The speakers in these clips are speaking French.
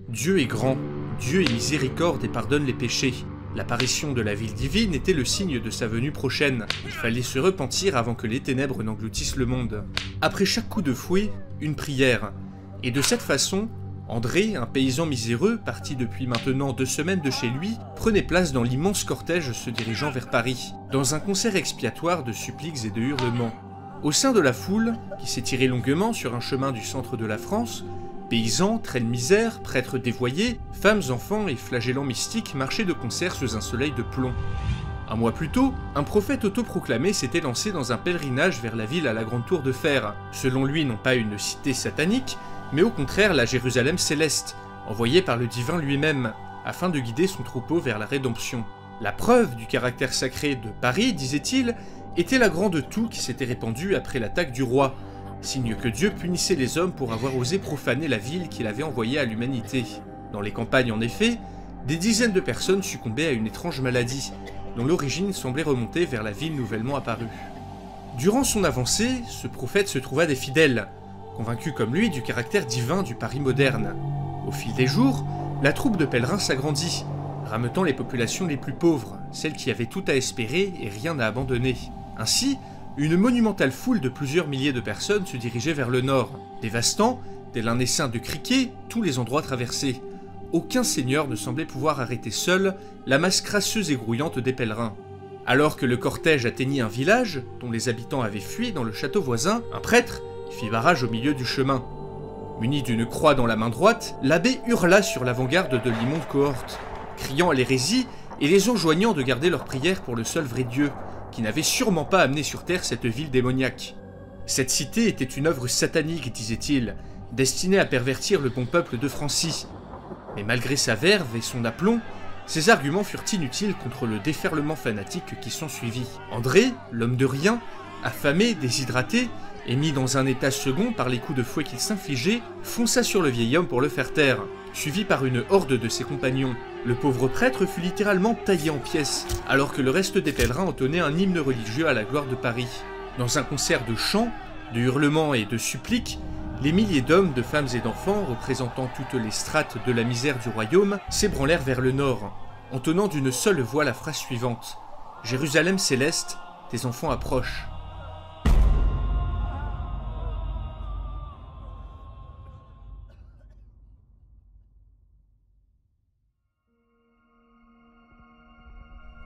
Dieu est grand, Dieu est miséricorde et pardonne les péchés. L'apparition de la ville divine était le signe de sa venue prochaine. Il fallait se repentir avant que les ténèbres n'engloutissent le monde. Après chaque coup de fouet, une prière. Et de cette façon, André, un paysan miséreux, parti depuis maintenant 2 semaines de chez lui, prenait place dans l'immense cortège se dirigeant vers Paris, dans un concert expiatoire de suppliques et de hurlements. Au sein de la foule, qui s'étirait longuement sur un chemin du centre de la France, paysans, traits de misère, prêtres dévoyés, femmes, enfants et flagellants mystiques marchaient de concert sous un soleil de plomb. Un mois plus tôt, un prophète autoproclamé s'était lancé dans un pèlerinage vers la ville à la grande tour de fer, selon lui non pas une cité satanique, mais au contraire la Jérusalem céleste, envoyée par le divin lui-même, afin de guider son troupeau vers la rédemption. La preuve du caractère sacré de Paris, disait-il, était la grande toux qui s'était répandue après l'attaque du roi, signe que Dieu punissait les hommes pour avoir osé profaner la ville qu'il avait envoyée à l'humanité. Dans les campagnes, en effet, des dizaines de personnes succombaient à une étrange maladie, dont l'origine semblait remonter vers la ville nouvellement apparue. Durant son avancée, ce prophète se trouva des fidèles, convaincus comme lui du caractère divin du Paris moderne. Au fil des jours, la troupe de pèlerins s'agrandit, rameutant les populations les plus pauvres, celles qui avaient tout à espérer et rien à abandonner. Ainsi, une monumentale foule de plusieurs milliers de personnes se dirigeait vers le nord, dévastant, tel un essaim de criquets, tous les endroits traversés. Aucun seigneur ne semblait pouvoir arrêter seul la masse crasseuse et grouillante des pèlerins. Alors que le cortège atteignit un village, dont les habitants avaient fui dans le château voisin, un prêtre fit barrage au milieu du chemin. Muni d'une croix dans la main droite, l'abbé hurla sur l'avant-garde de l'immonde cohorte, criant à l'hérésie et les enjoignant de garder leur prière pour le seul vrai Dieu, qui n'avait sûrement pas amené sur terre cette ville démoniaque. Cette cité était une œuvre satanique, disait-il, destinée à pervertir le bon peuple de Francie. Mais malgré sa verve et son aplomb, ses arguments furent inutiles contre le déferlement fanatique qui s'ensuivit. André, l'homme de rien, affamé, déshydraté, et mis dans un état second par les coups de fouet qu'il s'infligeait, fonça sur le vieil homme pour le faire taire, suivi par une horde de ses compagnons. Le pauvre prêtre fut littéralement taillé en pièces, alors que le reste des pèlerins entonnait un hymne religieux à la gloire de Paris. Dans un concert de chants, de hurlements et de suppliques, les milliers d'hommes, de femmes et d'enfants, représentant toutes les strates de la misère du royaume, s'ébranlèrent vers le nord, entonnant d'une seule voix la phrase suivante : « Jérusalem céleste, tes enfants approchent ».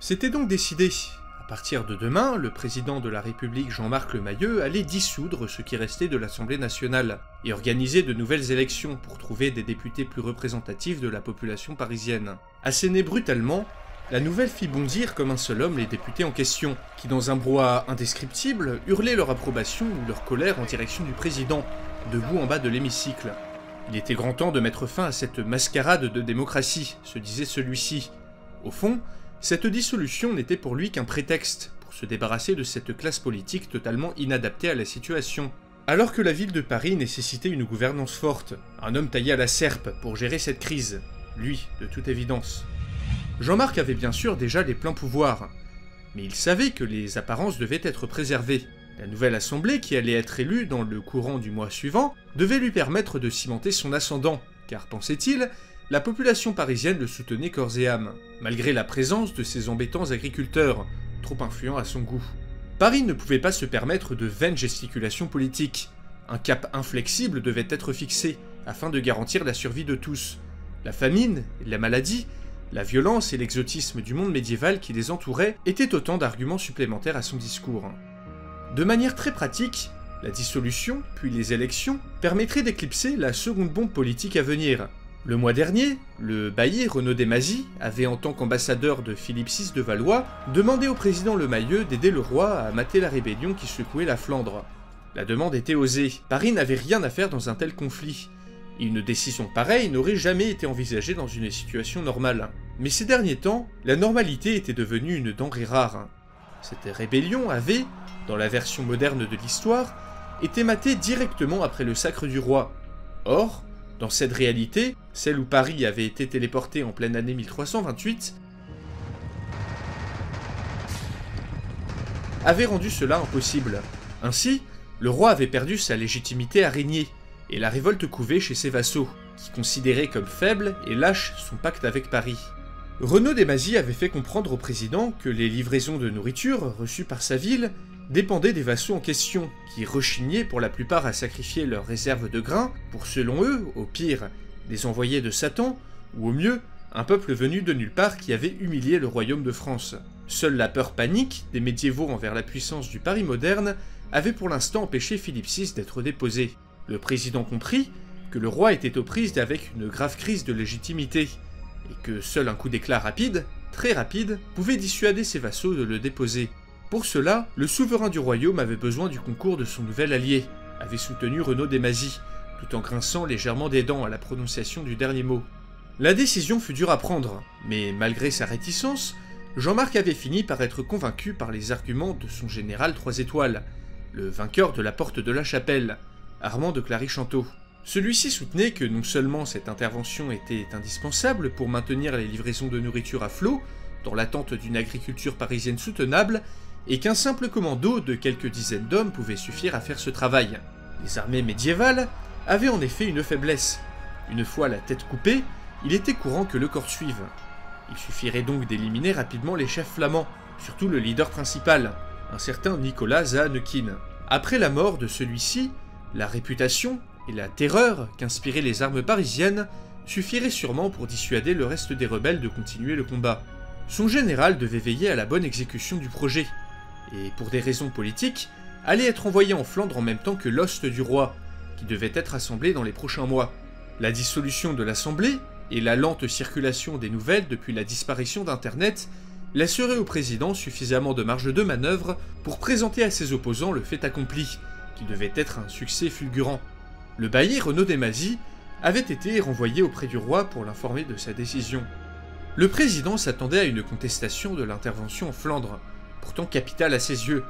C'était donc décidé. À partir de demain, le président de la République Jean-Marc Lemayeux allait dissoudre ce qui restait de l'Assemblée nationale et organiser de nouvelles élections pour trouver des députés plus représentatifs de la population parisienne. Assénée brutalement, la nouvelle fit bondir comme un seul homme les députés en question, qui dans un brouhaha indescriptible hurlaient leur approbation ou leur colère en direction du président, debout en bas de l'hémicycle. Il était grand temps de mettre fin à cette mascarade de démocratie, se disait celui-ci. Au fond, cette dissolution n'était pour lui qu'un prétexte pour se débarrasser de cette classe politique totalement inadaptée à la situation. Alors que la ville de Paris nécessitait une gouvernance forte, un homme taillé à la serpe pour gérer cette crise, lui, de toute évidence. Jean-Marc avait bien sûr déjà les pleins pouvoirs, mais il savait que les apparences devaient être préservées. La nouvelle assemblée, qui allait être élue dans le courant du mois suivant, devait lui permettre de cimenter son ascendant, car, pensait-il, la population parisienne le soutenait corps et âme, malgré la présence de ces embêtants agriculteurs, trop influents à son goût. Paris ne pouvait pas se permettre de vaines gesticulations politiques. Un cap inflexible devait être fixé, afin de garantir la survie de tous. La famine, la maladie, la violence et l'exotisme du monde médiéval qui les entourait étaient autant d'arguments supplémentaires à son discours. De manière très pratique, la dissolution, puis les élections, permettraient d'éclipser la seconde bombe politique à venir. Le mois dernier, le bailli Renaud Desmazis avait, en tant qu'ambassadeur de Philippe VI de Valois, demandé au président Lemayeux d'aider le roi à mater la rébellion qui secouait la Flandre. La demande était osée, Paris n'avait rien à faire dans un tel conflit, et une décision pareille n'aurait jamais été envisagée dans une situation normale. Mais ces derniers temps, la normalité était devenue une denrée rare. Cette rébellion avait, dans la version moderne de l'histoire, été matée directement après le sacre du roi. Or, dans cette réalité, celle où Paris avait été téléporté en pleine année 1328, avait rendu cela impossible. Ainsi, le roi avait perdu sa légitimité à régner, et la révolte couvait chez ses vassaux, qui considéraient comme faible et lâche son pacte avec Paris. Renaud Desmazis avait fait comprendre au président que les livraisons de nourriture reçues par sa ville dépendaient des vassaux en question, qui rechignaient pour la plupart à sacrifier leurs réserves de grains pour, selon eux, au pire, des envoyés de Satan, ou au mieux, un peuple venu de nulle part qui avait humilié le royaume de France. Seule la peur panique des médiévaux envers la puissance du Paris moderne avait pour l'instant empêché Philippe VI d'être déposé. Le président comprit que le roi était aux prises avec une grave crise de légitimité, et que seul un coup d'éclat rapide, très rapide, pouvait dissuader ses vassaux de le déposer. Pour cela, le souverain du royaume avait besoin du concours de son nouvel allié, avait soutenu Renaud Desmazis, tout en grinçant légèrement des dents à la prononciation du dernier mot. La décision fut dure à prendre, mais malgré sa réticence, Jean-Marc avait fini par être convaincu par les arguments de son général 3 étoiles, le vainqueur de la porte de la Chapelle, Armand de Clary-Chanteau. Celui-ci soutenait que non seulement cette intervention était indispensable pour maintenir les livraisons de nourriture à flot, dans l'attente d'une agriculture parisienne soutenable, et qu'un simple commando de quelques dizaines d'hommes pouvait suffire à faire ce travail. Les armées médiévales avaient en effet une faiblesse. Une fois la tête coupée, il était courant que le corps suive. Il suffirait donc d'éliminer rapidement les chefs flamands, surtout le leader principal, un certain Nicolas Zahanekin. Après la mort de celui-ci, la réputation et la terreur qu'inspiraient les armes parisiennes suffiraient sûrement pour dissuader le reste des rebelles de continuer le combat. Son général devait veiller à la bonne exécution du projet, et pour des raisons politiques, allait être envoyé en Flandre en même temps que l'ost du roi, qui devait être assemblé dans les prochains mois. La dissolution de l'Assemblée et la lente circulation des nouvelles depuis la disparition d'Internet laisseraient au président suffisamment de marge de manœuvre pour présenter à ses opposants le fait accompli, qui devait être un succès fulgurant. Le bailli Renaud Desmazis avait été renvoyé auprès du roi pour l'informer de sa décision. Le président s'attendait à une contestation de l'intervention en Flandre, pourtant capitale à ses yeux.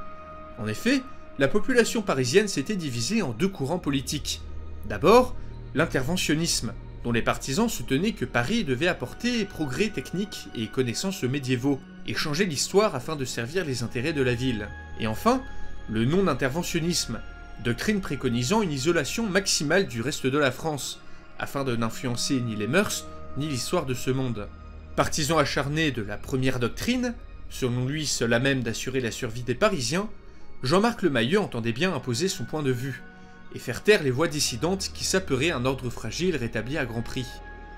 En effet, la population parisienne s'était divisée en deux courants politiques. D'abord, l'interventionnisme, dont les partisans soutenaient que Paris devait apporter progrès techniques et connaissances médiévaux, et changer l'histoire afin de servir les intérêts de la ville. Et enfin, le non-interventionnisme, doctrine préconisant une isolation maximale du reste de la France, afin de n'influencer ni les mœurs, ni l'histoire de ce monde. Partisan acharné de la première doctrine, selon lui seul à même d'assurer la survie des Parisiens, Jean-Marc Lemayeux entendait bien imposer son point de vue, et faire taire les voix dissidentes qui saperaient un ordre fragile rétabli à grand prix.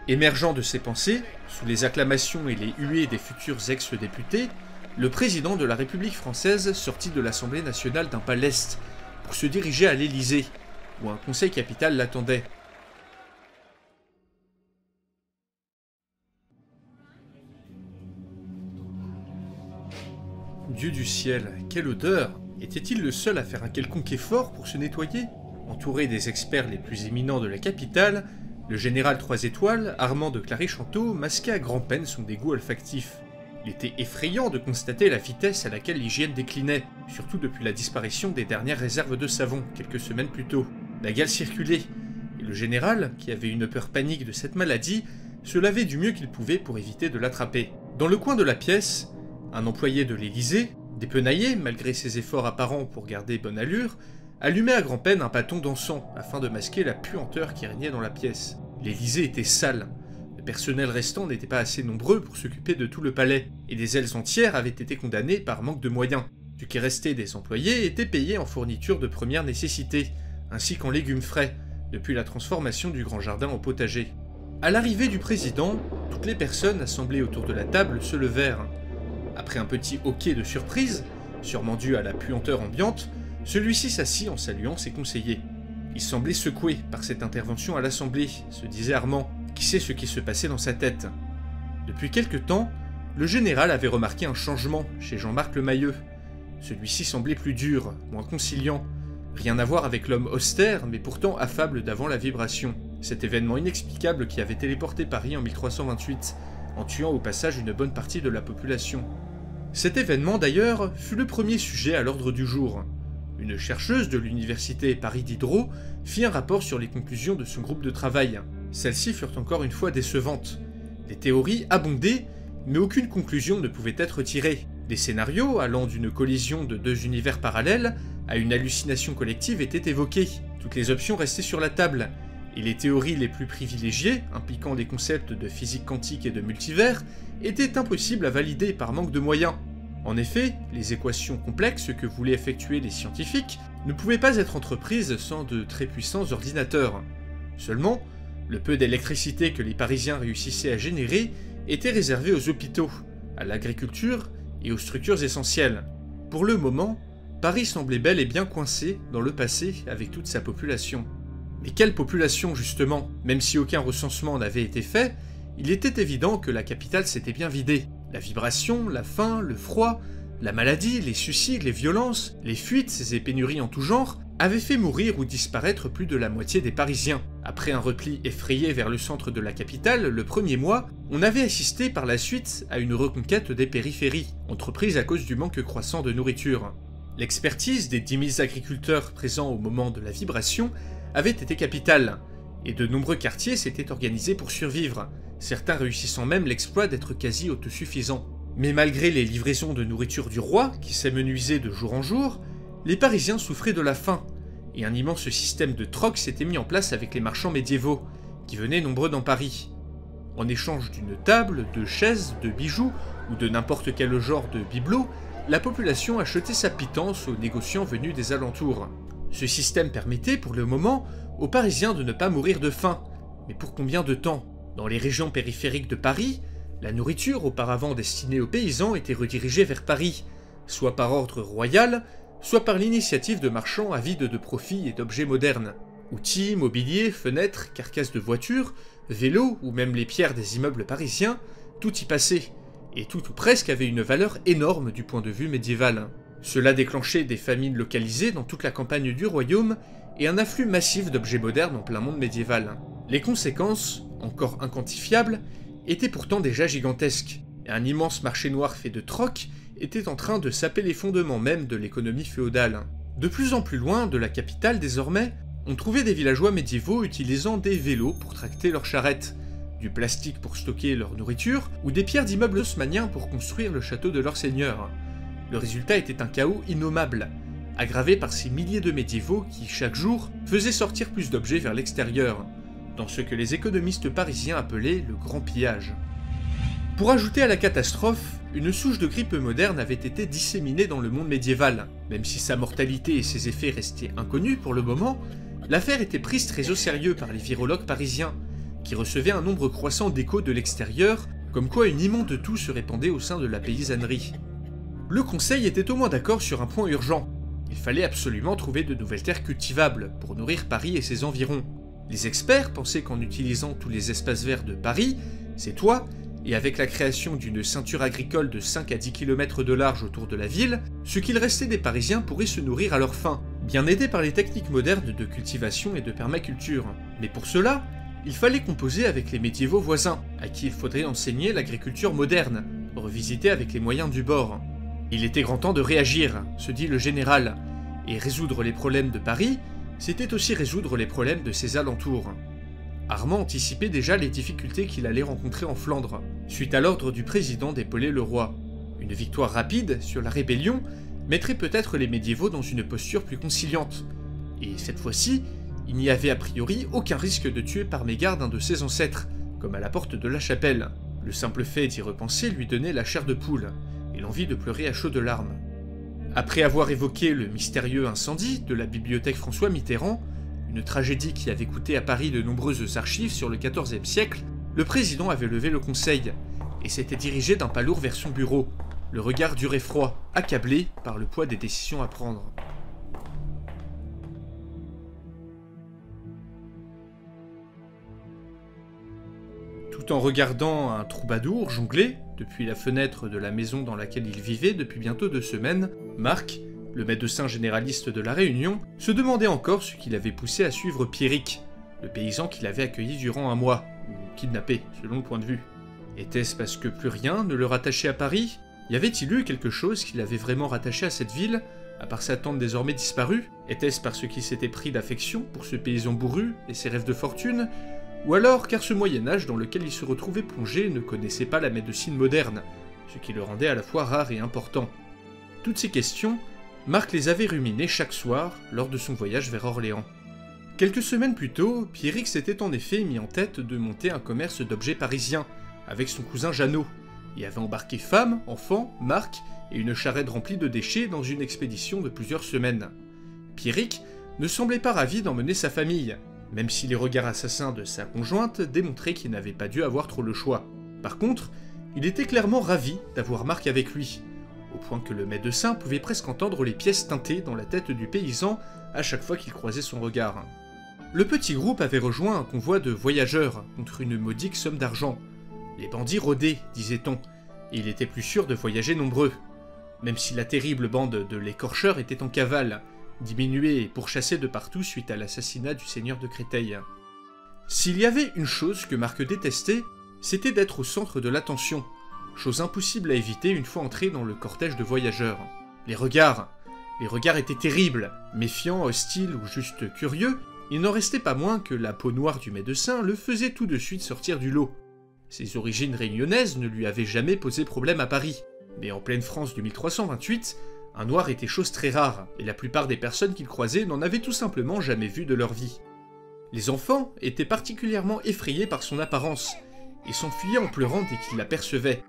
Émergeant de ses pensées, sous les acclamations et les huées des futurs ex-députés, le président de la République française sortit de l'Assemblée nationale d'un pas leste pour se diriger à l'Élysée, où un conseil capital l'attendait. Dieu du ciel, quelle odeur! Était-il le seul à faire un quelconque effort pour se nettoyer? Entouré des experts les plus éminents de la capitale, le général 3 étoiles, Armand de Clary-Chanteau, masquait à grand-peine son dégoût olfactif. Il était effrayant de constater la vitesse à laquelle l'hygiène déclinait, surtout depuis la disparition des dernières réserves de savon, quelques semaines plus tôt. La gale circulait, et le général, qui avait une peur panique de cette maladie, se lavait du mieux qu'il pouvait pour éviter de l'attraper. Dans le coin de la pièce, un employé de l'Élysée, dépenaillé malgré ses efforts apparents pour garder bonne allure, allumait à grand-peine un bâton d'encens afin de masquer la puanteur qui régnait dans la pièce. L'Élysée était sale. Le personnel restant n'était pas assez nombreux pour s'occuper de tout le palais, et des ailes entières avaient été condamnées par manque de moyens. Ce qui restait des employés était payé en fournitures de première nécessité, ainsi qu'en légumes frais, depuis la transformation du grand jardin en potager. À l'arrivée du président, toutes les personnes assemblées autour de la table se levèrent. Après un petit hoquet de surprise, sûrement dû à la puanteur ambiante, celui-ci s'assit en saluant ses conseillers. Il semblait secoué par cette intervention à l'Assemblée, se disait Armand, qui sait ce qui se passait dans sa tête. Depuis quelque temps, le général avait remarqué un changement chez Jean-Marc Lemayeux. Celui-ci semblait plus dur, moins conciliant, rien à voir avec l'homme austère, mais pourtant affable d'avant la vibration. Cet événement inexplicable qui avait téléporté Paris en 1328, en tuant au passage une bonne partie de la population. Cet événement d'ailleurs fut le premier sujet à l'ordre du jour. Une chercheuse de l'université Paris Diderot fit un rapport sur les conclusions de son groupe de travail. Celles-ci furent encore une fois décevantes. Les théories abondaient, mais aucune conclusion ne pouvait être tirée. Des scénarios allant d'une collision de deux univers parallèles à une hallucination collective étaient évoqués. Toutes les options restaient sur la table, et les théories les plus privilégiées, impliquant des concepts de physique quantique et de multivers, étaient impossibles à valider par manque de moyens. En effet, les équations complexes que voulaient effectuer les scientifiques ne pouvaient pas être entreprises sans de très puissants ordinateurs. Seulement, le peu d'électricité que les Parisiens réussissaient à générer était réservé aux hôpitaux, à l'agriculture et aux structures essentielles. Pour le moment, Paris semblait bel et bien coincé dans le passé avec toute sa population. Mais quelle population justement? Même si aucun recensement n'avait été fait, il était évident que la capitale s'était bien vidée. La vibration, la faim, le froid, la maladie, les suicides, les violences, les fuites et pénuries en tout genre avaient fait mourir ou disparaître plus de la moitié des Parisiens. Après un repli effrayé vers le centre de la capitale, le premier mois, on avait assisté par la suite à une reconquête des périphéries, entreprise à cause du manque croissant de nourriture. L'expertise des 10 000 agriculteurs présents au moment de la vibration avait été capitale, et de nombreux quartiers s'étaient organisés pour survivre, certains réussissant même l'exploit d'être quasi autosuffisants. Mais malgré les livraisons de nourriture du roi, qui s'amenuisaient de jour en jour, les Parisiens souffraient de la faim, et un immense système de troc s'était mis en place avec les marchands médiévaux, qui venaient nombreux dans Paris. En échange d'une table, de chaises, de bijoux, ou de n'importe quel genre de bibelot, la population achetait sa pitance aux négociants venus des alentours. Ce système permettait, pour le moment, aux Parisiens de ne pas mourir de faim. Mais pour combien de temps? Dans les régions périphériques de Paris, la nourriture auparavant destinée aux paysans était redirigée vers Paris, soit par ordre royal, soit par l'initiative de marchands avides de profits et d'objets modernes. Outils, mobilier, fenêtres, carcasses de voitures, vélos ou même les pierres des immeubles parisiens, tout y passait, et tout ou presque avait une valeur énorme du point de vue médiéval. Cela déclenchait des famines localisées dans toute la campagne du royaume et un afflux massif d'objets modernes en plein monde médiéval. Les conséquences, encore inquantifiables, étaient pourtant déjà gigantesques, et un immense marché noir fait de troc était en train de saper les fondements même de l'économie féodale. De plus en plus loin de la capitale désormais, on trouvait des villageois médiévaux utilisant des vélos pour tracter leurs charrettes, du plastique pour stocker leur nourriture, ou des pierres d'immeubles haussmanniens pour construire le château de leur seigneur. Le résultat était un chaos innommable, aggravé par ces milliers de médiévaux qui, chaque jour, faisaient sortir plus d'objets vers l'extérieur, dans ce que les économistes parisiens appelaient le grand pillage. Pour ajouter à la catastrophe, une souche de grippe moderne avait été disséminée dans le monde médiéval. Même si sa mortalité et ses effets restaient inconnus pour le moment, l'affaire était prise très au sérieux par les virologues parisiens, qui recevaient un nombre croissant d'échos de l'extérieur, comme quoi une immonde toux se répandait au sein de la paysannerie. Le conseil était au moins d'accord sur un point urgent. Il fallait absolument trouver de nouvelles terres cultivables pour nourrir Paris et ses environs. Les experts pensaient qu'en utilisant tous les espaces verts de Paris, ses toits, et avec la création d'une ceinture agricole de 5 à 10 km de large autour de la ville, ce qu'il restait des Parisiens pourrait se nourrir à leur faim, bien aidés par les techniques modernes de cultivation et de permaculture. Mais pour cela, il fallait composer avec les médiévaux voisins, à qui il faudrait enseigner l'agriculture moderne, revisitée avec les moyens du bord. Il était grand temps de réagir, se dit le général, et résoudre les problèmes de Paris, c'était aussi résoudre les problèmes de ses alentours. Armand anticipait déjà les difficultés qu'il allait rencontrer en Flandre, suite à l'ordre du président d'épauler le roi. Une victoire rapide sur la rébellion mettrait peut-être les médiévaux dans une posture plus conciliante, et cette fois-ci, il n'y avait a priori aucun risque de tuer par mégarde un de ses ancêtres, comme à la porte de la chapelle. Le simple fait d'y repenser lui donnait la chair de poule, et l'envie de pleurer à chaudes larmes. Après avoir évoqué le mystérieux incendie de la bibliothèque François Mitterrand, une tragédie qui avait coûté à Paris de nombreuses archives sur le XIVe siècle, le président avait levé le conseil, et s'était dirigé d'un pas lourd vers son bureau, le regard dur et froid, accablé par le poids des décisions à prendre. Tout en regardant un troubadour jongler depuis la fenêtre de la maison dans laquelle il vivait depuis bientôt 2 semaines, Marc, le médecin généraliste de la Réunion, se demandait encore ce qui l'avait poussé à suivre Pierrick, le paysan qu'il avait accueilli durant un mois, ou kidnappé, selon le point de vue. Était-ce parce que plus rien ne le rattachait à Paris? Y avait-il eu quelque chose qui l'avait vraiment rattaché à cette ville, à part sa tante désormais disparue? Était-ce parce qu'il s'était pris d'affection pour ce paysan bourru et ses rêves de fortune? Ou alors car ce Moyen-Âge dans lequel il se retrouvait plongé ne connaissait pas la médecine moderne, ce qui le rendait à la fois rare et important. Toutes ces questions, Marc les avait ruminées chaque soir lors de son voyage vers Orléans. Quelques semaines plus tôt, Pierrick s'était en effet mis en tête de monter un commerce d'objets parisiens avec son cousin Jeannot, et avait embarqué femme, enfants, Marc et une charrette remplie de déchets dans une expédition de plusieurs semaines. Pierrick ne semblait pas ravi d'emmener sa famille, même si les regards assassins de sa conjointe démontraient qu'il n'avait pas dû avoir trop le choix. Par contre, il était clairement ravi d'avoir Marc avec lui, au point que le médecin pouvait presque entendre les pièces teintées dans la tête du paysan à chaque fois qu'il croisait son regard. Le petit groupe avait rejoint un convoi de voyageurs contre une modique somme d'argent. Les bandits rôdaient, disait-on, et il était plus sûr de voyager nombreux. Même si la terrible bande de l'écorcheur était en cavale, diminuée et pourchassée de partout suite à l'assassinat du seigneur de Créteil. S'il y avait une chose que Marc détestait, c'était d'être au centre de l'attention, chose impossible à éviter une fois entré dans le cortège de voyageurs. Les regards étaient terribles, méfiants, hostiles ou juste curieux. Il n'en restait pas moins que la peau noire du médecin le faisait tout de suite sortir du lot. Ses origines réunionnaises ne lui avaient jamais posé problème à Paris, mais en pleine France du 1328, un noir était chose très rare, et la plupart des personnes qu'il croisait n'en avaient tout simplement jamais vu de leur vie. Les enfants étaient particulièrement effrayés par son apparence, et s'enfuyaient en pleurant dès qu'ils l'apercevaient.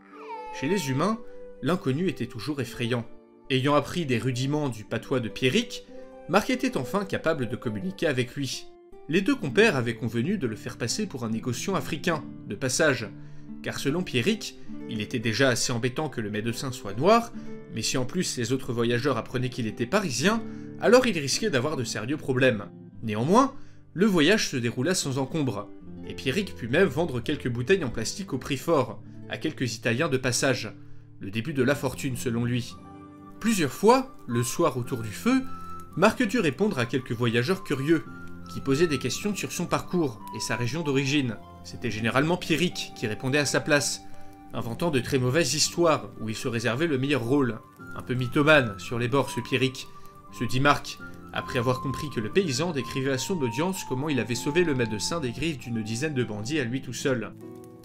Chez les humains, l'inconnu était toujours effrayant. Ayant appris des rudiments du patois de Pierrick, Marc était enfin capable de communiquer avec lui. Les deux compères avaient convenu de le faire passer pour un négociant africain, de passage, car selon Pierrick, il était déjà assez embêtant que le médecin soit noir, mais si en plus les autres voyageurs apprenaient qu'il était parisien, alors il risquait d'avoir de sérieux problèmes. Néanmoins, le voyage se déroula sans encombre, et Pierrick put même vendre quelques bouteilles en plastique au prix fort, à quelques Italiens de passage, le début de la fortune selon lui. Plusieurs fois, le soir autour du feu, Marc dut répondre à quelques voyageurs curieux, qui posaient des questions sur son parcours et sa région d'origine. C'était généralement Pierrick qui répondait à sa place, inventant de très mauvaises histoires où il se réservait le meilleur rôle. Un peu mythomane sur les bords ce Pierrick, se dit Marc, après avoir compris que le paysan décrivait à son audience comment il avait sauvé le médecin des griffes d'une dizaine de bandits à lui tout seul.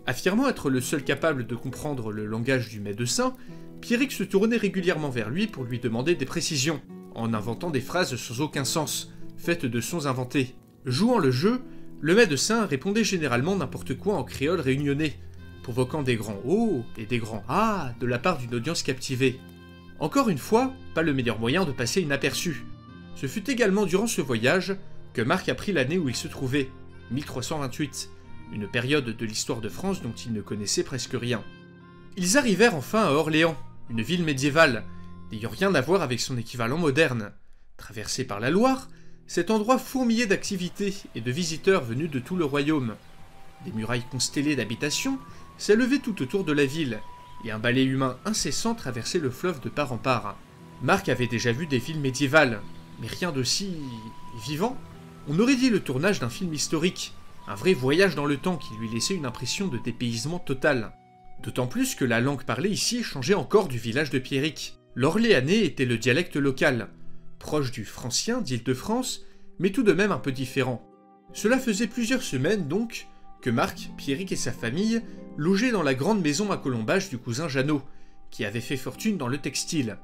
Affirmant être le seul capable de comprendre le langage du médecin, Pierrick se tournait régulièrement vers lui pour lui demander des précisions, en inventant des phrases sans aucun sens, faites de sons inventés. Jouant le jeu, le médecin répondait généralement n'importe quoi en créole réunionnais, provoquant des grands « oh » et des grands « ah » de la part d'une audience captivée. Encore une fois, pas le meilleur moyen de passer inaperçu. Ce fut également durant ce voyage que Marc apprit l'année où il se trouvait, 1328, une période de l'histoire de France dont il ne connaissait presque rien. Ils arrivèrent enfin à Orléans, une ville médiévale, n'ayant rien à voir avec son équivalent moderne. Traversé par la Loire, cet endroit fourmillait d'activités et de visiteurs venus de tout le royaume. Des murailles constellées d'habitations s'élevaient tout autour de la ville, et un balai humain incessant traversait le fleuve de part en part. Marc avait déjà vu des villes médiévales, mais rien d'aussi vivant. On aurait dit le tournage d'un film historique, un vrai voyage dans le temps qui lui laissait une impression de dépaysement total. D'autant plus que la langue parlée ici changeait encore du village de Pierrick. L'orléanais était le dialecte local, proche du francien d'Île-de-France, mais tout de même un peu différent. Cela faisait plusieurs semaines donc que Marc, Pierrick et sa famille logeaient dans la grande maison à colombage du cousin Jeannot, qui avait fait fortune dans le textile.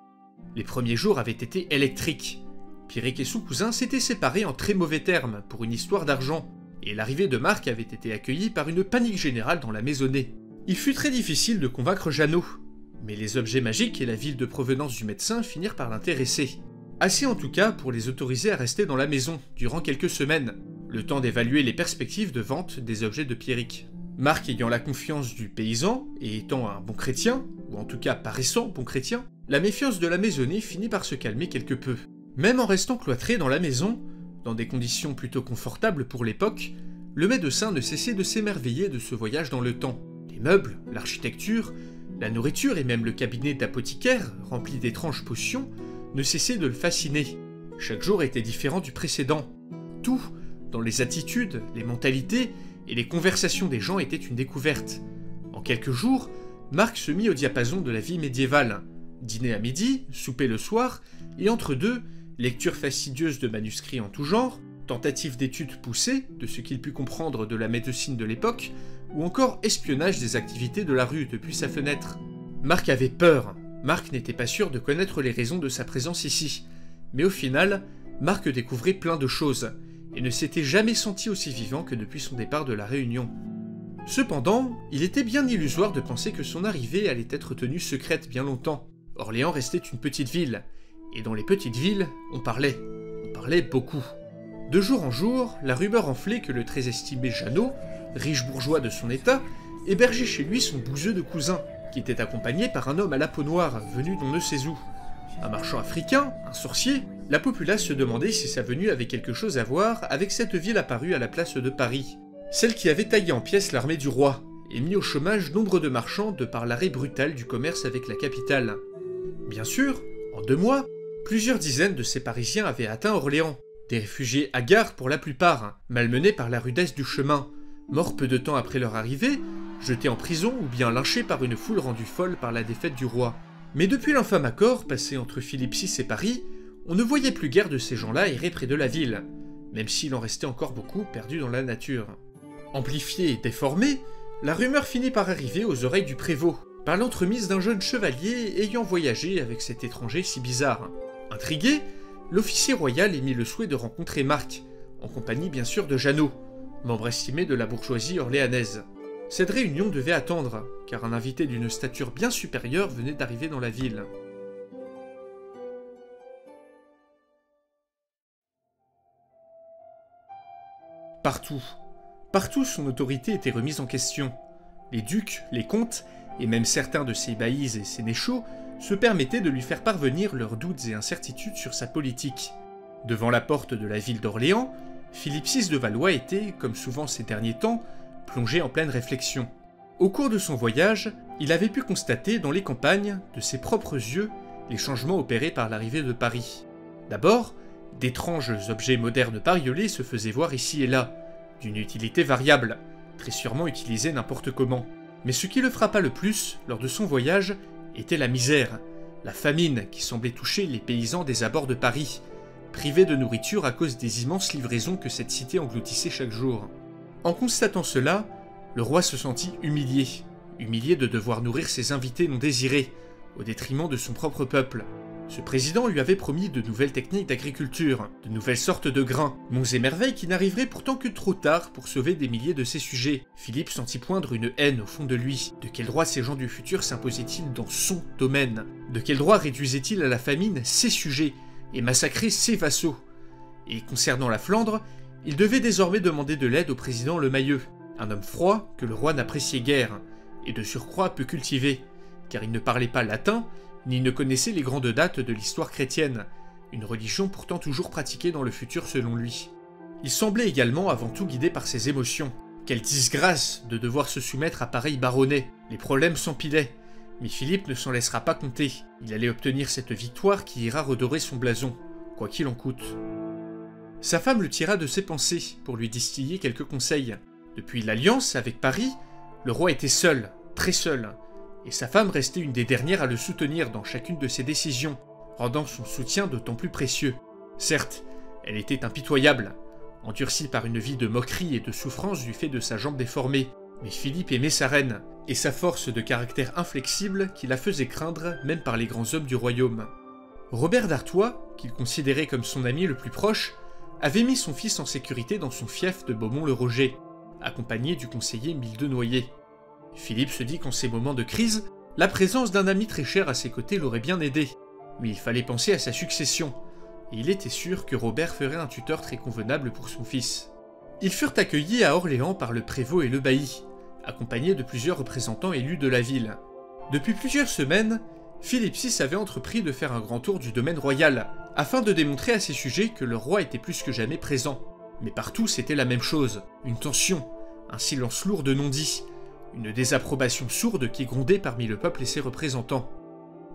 Les premiers jours avaient été électriques. Pierrick et son cousin s'étaient séparés en très mauvais termes pour une histoire d'argent, et l'arrivée de Marc avait été accueillie par une panique générale dans la maisonnée. Il fut très difficile de convaincre Jeannot, mais les objets magiques et la ville de provenance du médecin finirent par l'intéresser. Assez en tout cas pour les autoriser à rester dans la maison durant quelques semaines, le temps d'évaluer les perspectives de vente des objets de Pierrick. Marc ayant la confiance du paysan, et étant un bon chrétien, ou en tout cas paraissant bon chrétien, la méfiance de la maisonnée finit par se calmer quelque peu. Même en restant cloîtré dans la maison, dans des conditions plutôt confortables pour l'époque, le médecin ne cessait de s'émerveiller de ce voyage dans le temps. Les meubles, l'architecture, la nourriture et même le cabinet d'apothicaire, rempli d'étranges potions, ne cessaient de le fasciner. Chaque jour était différent du précédent. Tout, dans les attitudes, les mentalités et les conversations des gens était une découverte. En quelques jours, Marc se mit au diapason de la vie médiévale. Dîner à midi, souper le soir, et entre deux, lecture fastidieuse de manuscrits en tout genre, tentative d'études poussées de ce qu'il put comprendre de la médecine de l'époque, ou encore espionnage des activités de la rue depuis sa fenêtre. Marc avait peur. Marc n'était pas sûr de connaître les raisons de sa présence ici. Mais au final, Marc découvrait plein de choses, et ne s'était jamais senti aussi vivant que depuis son départ de la Réunion. Cependant, il était bien illusoire de penser que son arrivée allait être tenue secrète bien longtemps. Orléans restait une petite ville, et dans les petites villes, on parlait beaucoup. De jour en jour, la rumeur enflait que le très estimé Jeannot, riche bourgeois de son état, hébergeait chez lui son bouseux de cousin, qui était accompagné par un homme à la peau noire, venu d'on ne sait où. Un marchand africain, un sorcier, la populace se demandait si sa venue avait quelque chose à voir avec cette ville apparue à la place de Paris, celle qui avait taillé en pièces l'armée du roi, et mis au chômage nombre de marchands de par l'arrêt brutal du commerce avec la capitale. Bien sûr, en 2 mois, plusieurs dizaines de ces Parisiens avaient atteint Orléans, des réfugiés hagards pour la plupart, malmenés par la rudesse du chemin, morts peu de temps après leur arrivée, jetés en prison ou bien lynchés par une foule rendue folle par la défaite du roi. Mais depuis l'infâme accord passé entre Philippe VI et Paris, on ne voyait plus guère de ces gens-là errer près de la ville, même s'il en restait encore beaucoup perdus dans la nature. Amplifiée et déformée, la rumeur finit par arriver aux oreilles du prévôt, par l'entremise d'un jeune chevalier ayant voyagé avec cet étranger si bizarre. Intrigué, l'officier royal émit le souhait de rencontrer Marc, en compagnie bien sûr de Jeannot, membre estimé de la bourgeoisie orléanaise. Cette réunion devait attendre, car un invité d'une stature bien supérieure venait d'arriver dans la ville. Partout son autorité était remise en question. Les ducs, les comtes, et même certains de ses baillis et sénéchaux se permettaient de lui faire parvenir leurs doutes et incertitudes sur sa politique. Devant la porte de la ville d'Orléans, Philippe VI de Valois était, comme souvent ces derniers temps, plongé en pleine réflexion. Au cours de son voyage, il avait pu constater dans les campagnes, de ses propres yeux, les changements opérés par l'arrivée de Paris. D'abord, d'étranges objets modernes bariolés se faisaient voir ici et là, d'une utilité variable, très sûrement utilisés n'importe comment. Mais ce qui le frappa le plus, lors de son voyage, était la misère, la famine qui semblait toucher les paysans des abords de Paris, privés de nourriture à cause des immenses livraisons que cette cité engloutissait chaque jour. En constatant cela, le roi se sentit humilié de devoir nourrir ses invités non désirés, au détriment de son propre peuple. Ce président lui avait promis de nouvelles techniques d'agriculture, de nouvelles sortes de grains, monts et merveilles qui n'arriveraient pourtant que trop tard pour sauver des milliers de ses sujets. Philippe sentit poindre une haine au fond de lui. De quel droit ces gens du futur s'imposaient-ils dans son domaine? De quel droit réduisaient-ils à la famine ses sujets et massacraient ses vassaux? Et concernant la Flandre, il devait désormais demander de l'aide au président Lemayeux, un homme froid que le roi n'appréciait guère, et de surcroît peu cultivé, car il ne parlait pas latin, ni ne connaissait les grandes dates de l'histoire chrétienne, une religion pourtant toujours pratiquée dans le futur selon lui. Il semblait également avant tout guidé par ses émotions. Quelle disgrâce de devoir se soumettre à pareil baronnet, les problèmes s'empilaient, mais Philippe ne s'en laissera pas compter, il allait obtenir cette victoire qui ira redorer son blason, quoi qu'il en coûte. Sa femme le tira de ses pensées pour lui distiller quelques conseils. Depuis l'alliance avec Paris, le roi était seul, très seul, et sa femme restait une des dernières à le soutenir dans chacune de ses décisions, rendant son soutien d'autant plus précieux. Certes, elle était impitoyable, endurcie par une vie de moquerie et de souffrance du fait de sa jambe déformée, mais Philippe aimait sa reine, et sa force de caractère inflexible qui la faisait craindre même par les grands hommes du royaume. Robert d'Artois, qu'il considérait comme son ami le plus proche, avait mis son fils en sécurité dans son fief de Beaumont-le-Roger, accompagné du conseiller Mille de Noyer. Philippe se dit qu'en ces moments de crise, la présence d'un ami très cher à ses côtés l'aurait bien aidé, mais il fallait penser à sa succession, et il était sûr que Robert ferait un tuteur très convenable pour son fils. Ils furent accueillis à Orléans par le prévôt et le bailli, accompagnés de plusieurs représentants élus de la ville. Depuis plusieurs semaines, Philippe VI avait entrepris de faire un grand tour du domaine royal, afin de démontrer à ses sujets que le roi était plus que jamais présent. Mais partout c'était la même chose, une tension, un silence lourd de non-dits, une désapprobation sourde qui grondait parmi le peuple et ses représentants.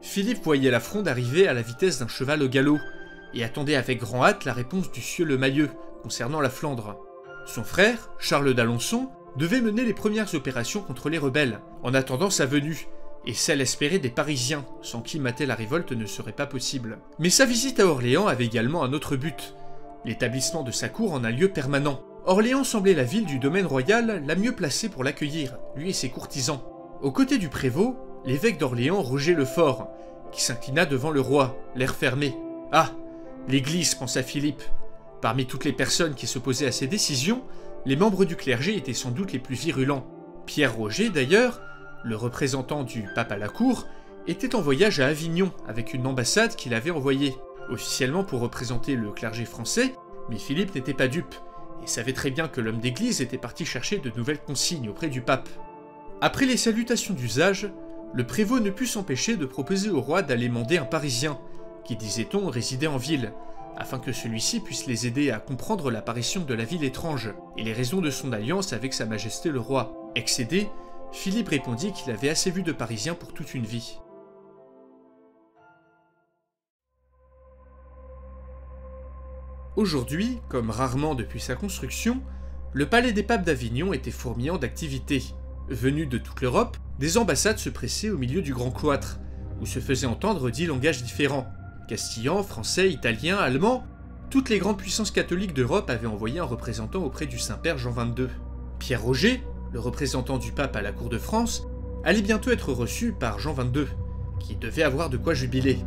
Philippe voyait la fronde arriver à la vitesse d'un cheval au galop, et attendait avec grand hâte la réponse du sieur Lemayeux concernant la Flandre. Son frère, Charles d'Alençon, devait mener les premières opérations contre les rebelles, en attendant sa venue, et celle espérée des Parisiens, sans qui mater la révolte ne serait pas possible. Mais sa visite à Orléans avait également un autre but, l'établissement de sa cour en un lieu permanent. Orléans semblait la ville du domaine royal la mieux placée pour l'accueillir, lui et ses courtisans. Aux côtés du prévôt, l'évêque d'Orléans Roger le Fort, qui s'inclina devant le roi, l'air fermé. « Ah, l'Église » pensa Philippe. Parmi toutes les personnes qui s'opposaient à ces décisions, les membres du clergé étaient sans doute les plus virulents. Pierre Roger, d'ailleurs, le représentant du pape à la cour, était en voyage à Avignon avec une ambassade qu'il avait envoyée, officiellement pour représenter le clergé français, mais Philippe n'était pas dupe, et savait très bien que l'homme d'église était parti chercher de nouvelles consignes auprès du pape. Après les salutations d'usage, le prévôt ne put s'empêcher de proposer au roi d'aller mander un Parisien, qui, disait-on, résidait en ville, afin que celui-ci puisse les aider à comprendre l'apparition de la ville étrange, et les raisons de son alliance avec sa majesté le roi. Excédé, Philippe répondit qu'il avait assez vu de Parisiens pour toute une vie. Aujourd'hui, comme rarement depuis sa construction, le palais des papes d'Avignon était fourmillant d'activités. Venus de toute l'Europe, des ambassades se pressaient au milieu du grand cloître, où se faisaient entendre 10 langages différents. Castillan, français, italien, allemand, toutes les grandes puissances catholiques d'Europe avaient envoyé un représentant auprès du Saint-Père Jean XXII. Pierre Roger, le représentant du pape à la cour de France, allait bientôt être reçu par Jean XXII, qui devait avoir de quoi jubiler.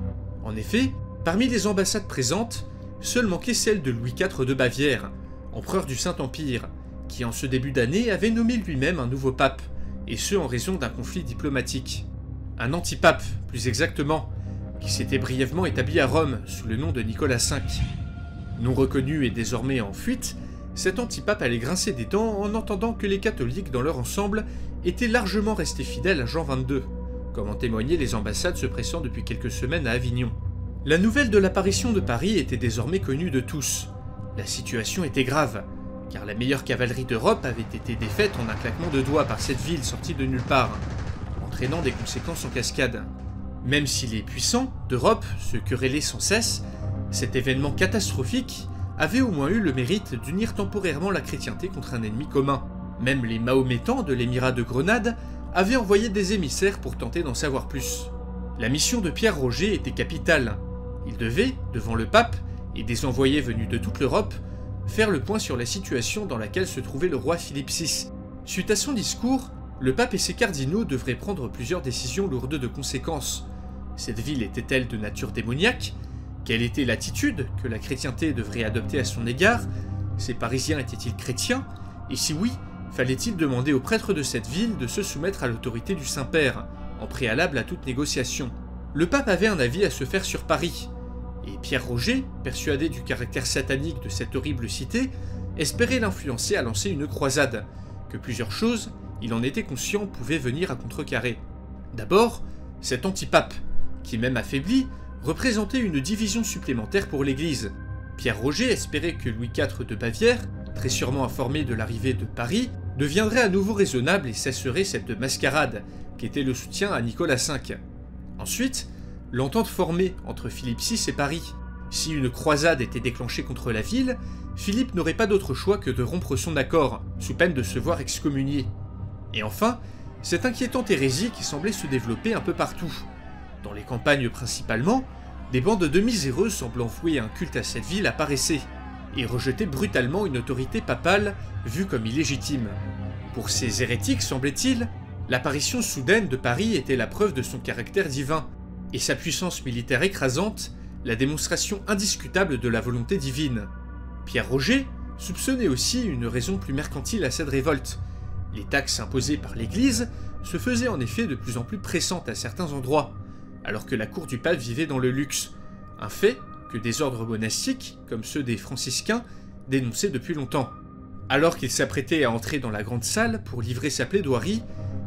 En effet, parmi les ambassades présentes, seule manquait celle de Louis IV de Bavière, empereur du Saint-Empire, qui en ce début d'année avait nommé lui-même un nouveau pape, et ce en raison d'un conflit diplomatique. Un antipape, plus exactement, qui s'était brièvement établi à Rome sous le nom de Nicolas V. Non reconnu et désormais en fuite, cet antipape allait grincer des dents en entendant que les catholiques dans leur ensemble étaient largement restés fidèles à Jean XXII, comme en témoignaient les ambassades se pressant depuis quelques semaines à Avignon. La nouvelle de l'apparition de Paris était désormais connue de tous. La situation était grave, car la meilleure cavalerie d'Europe avait été défaite en un claquement de doigts par cette ville sortie de nulle part, entraînant des conséquences en cascade. Même si les puissants d'Europe se querellaient sans cesse, cet événement catastrophique avait au moins eu le mérite d'unir temporairement la chrétienté contre un ennemi commun. Même les Mahométans de l'émirat de Grenade avaient envoyé des émissaires pour tenter d'en savoir plus. La mission de Pierre Roger était capitale. Il devait, devant le pape et des envoyés venus de toute l'Europe, faire le point sur la situation dans laquelle se trouvait le roi Philippe VI. Suite à son discours, le pape et ses cardinaux devraient prendre plusieurs décisions lourdes de conséquences. Cette ville était-elle de nature démoniaque? Quelle était l'attitude que la chrétienté devrait adopter à son égard? Ces Parisiens étaient-ils chrétiens? Et si oui, fallait-il demander aux prêtres de cette ville de se soumettre à l'autorité du Saint-Père, en préalable à toute négociation? Le pape avait un avis à se faire sur Paris, et Pierre Roger, persuadé du caractère satanique de cette horrible cité, espérait l'influencer à lancer une croisade, que plusieurs choses, il en était conscient, pouvaient venir à contrecarrer. D'abord, cet antipape, qui même affaibli, représentait une division supplémentaire pour l'Église. Pierre Roger espérait que Louis IV de Bavière, très sûrement informé de l'arrivée de Paris, deviendrait à nouveau raisonnable et cesserait cette mascarade, qui était le soutien à Nicolas V. Ensuite, l'entente formée entre Philippe VI et Paris. Si une croisade était déclenchée contre la ville, Philippe n'aurait pas d'autre choix que de rompre son accord, sous peine de se voir excommunié. Et enfin, cette inquiétante hérésie qui semblait se développer un peu partout. Dans les campagnes principalement, des bandes de miséreux semblant vouer un culte à cette ville apparaissaient, et rejetaient brutalement une autorité papale vue comme illégitime. Pour ces hérétiques, semblait-il, l'apparition soudaine de Paris était la preuve de son caractère divin, et sa puissance militaire écrasante, la démonstration indiscutable de la volonté divine. Pierre Roger soupçonnait aussi une raison plus mercantile à cette révolte. Les taxes imposées par l'Église se faisaient en effet de plus en plus pressantes à certains endroits, alors que la cour du pape vivait dans le luxe, un fait que des ordres monastiques, comme ceux des franciscains, dénonçaient depuis longtemps. Alors qu'il s'apprêtait à entrer dans la grande salle pour livrer sa plaidoirie,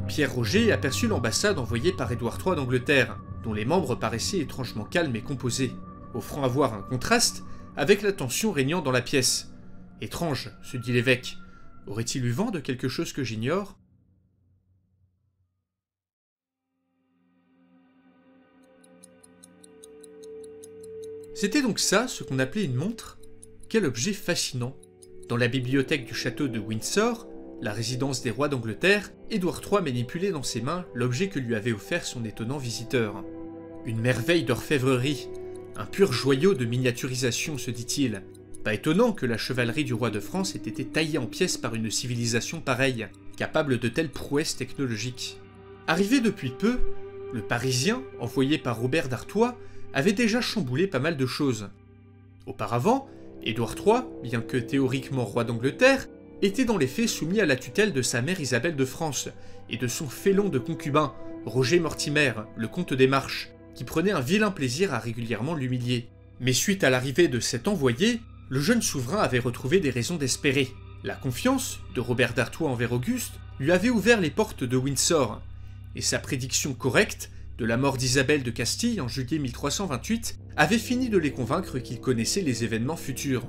Pierre Roger aperçut l'ambassade envoyée par Édouard III d'Angleterre, dont les membres paraissaient étrangement calmes et composés, offrant à voir un contraste avec la tension régnant dans la pièce. Étrange, se dit l'évêque. Aurait-il eu vent de quelque chose que j'ignore? C'était donc ça, ce qu'on appelait une montre? Quel objet fascinant! Dans la bibliothèque du château de Windsor, la résidence des rois d'Angleterre, Édouard III manipulait dans ses mains l'objet que lui avait offert son étonnant visiteur. Une merveille d'orfèvrerie, un pur joyau de miniaturisation, se dit-il. Pas étonnant que la chevalerie du roi de France ait été taillée en pièces par une civilisation pareille, capable de telles prouesses technologiques. Arrivé depuis peu, Le Parisien, envoyé par Robert d'Artois, avait déjà chamboulé pas mal de choses. Auparavant, Édouard III, bien que théoriquement roi d'Angleterre, était dans les faits soumis à la tutelle de sa mère Isabelle de France et de son félon de concubin, Roger Mortimer, le comte des Marches, qui prenait un vilain plaisir à régulièrement l'humilier. Mais suite à l'arrivée de cet envoyé, le jeune souverain avait retrouvé des raisons d'espérer. La confiance de Robert d'Artois envers Auguste lui avait ouvert les portes de Windsor, et sa prédiction correcte de la mort d'Isabelle de Castille en juillet 1328 avait fini de les convaincre qu'il connaissait les événements futurs.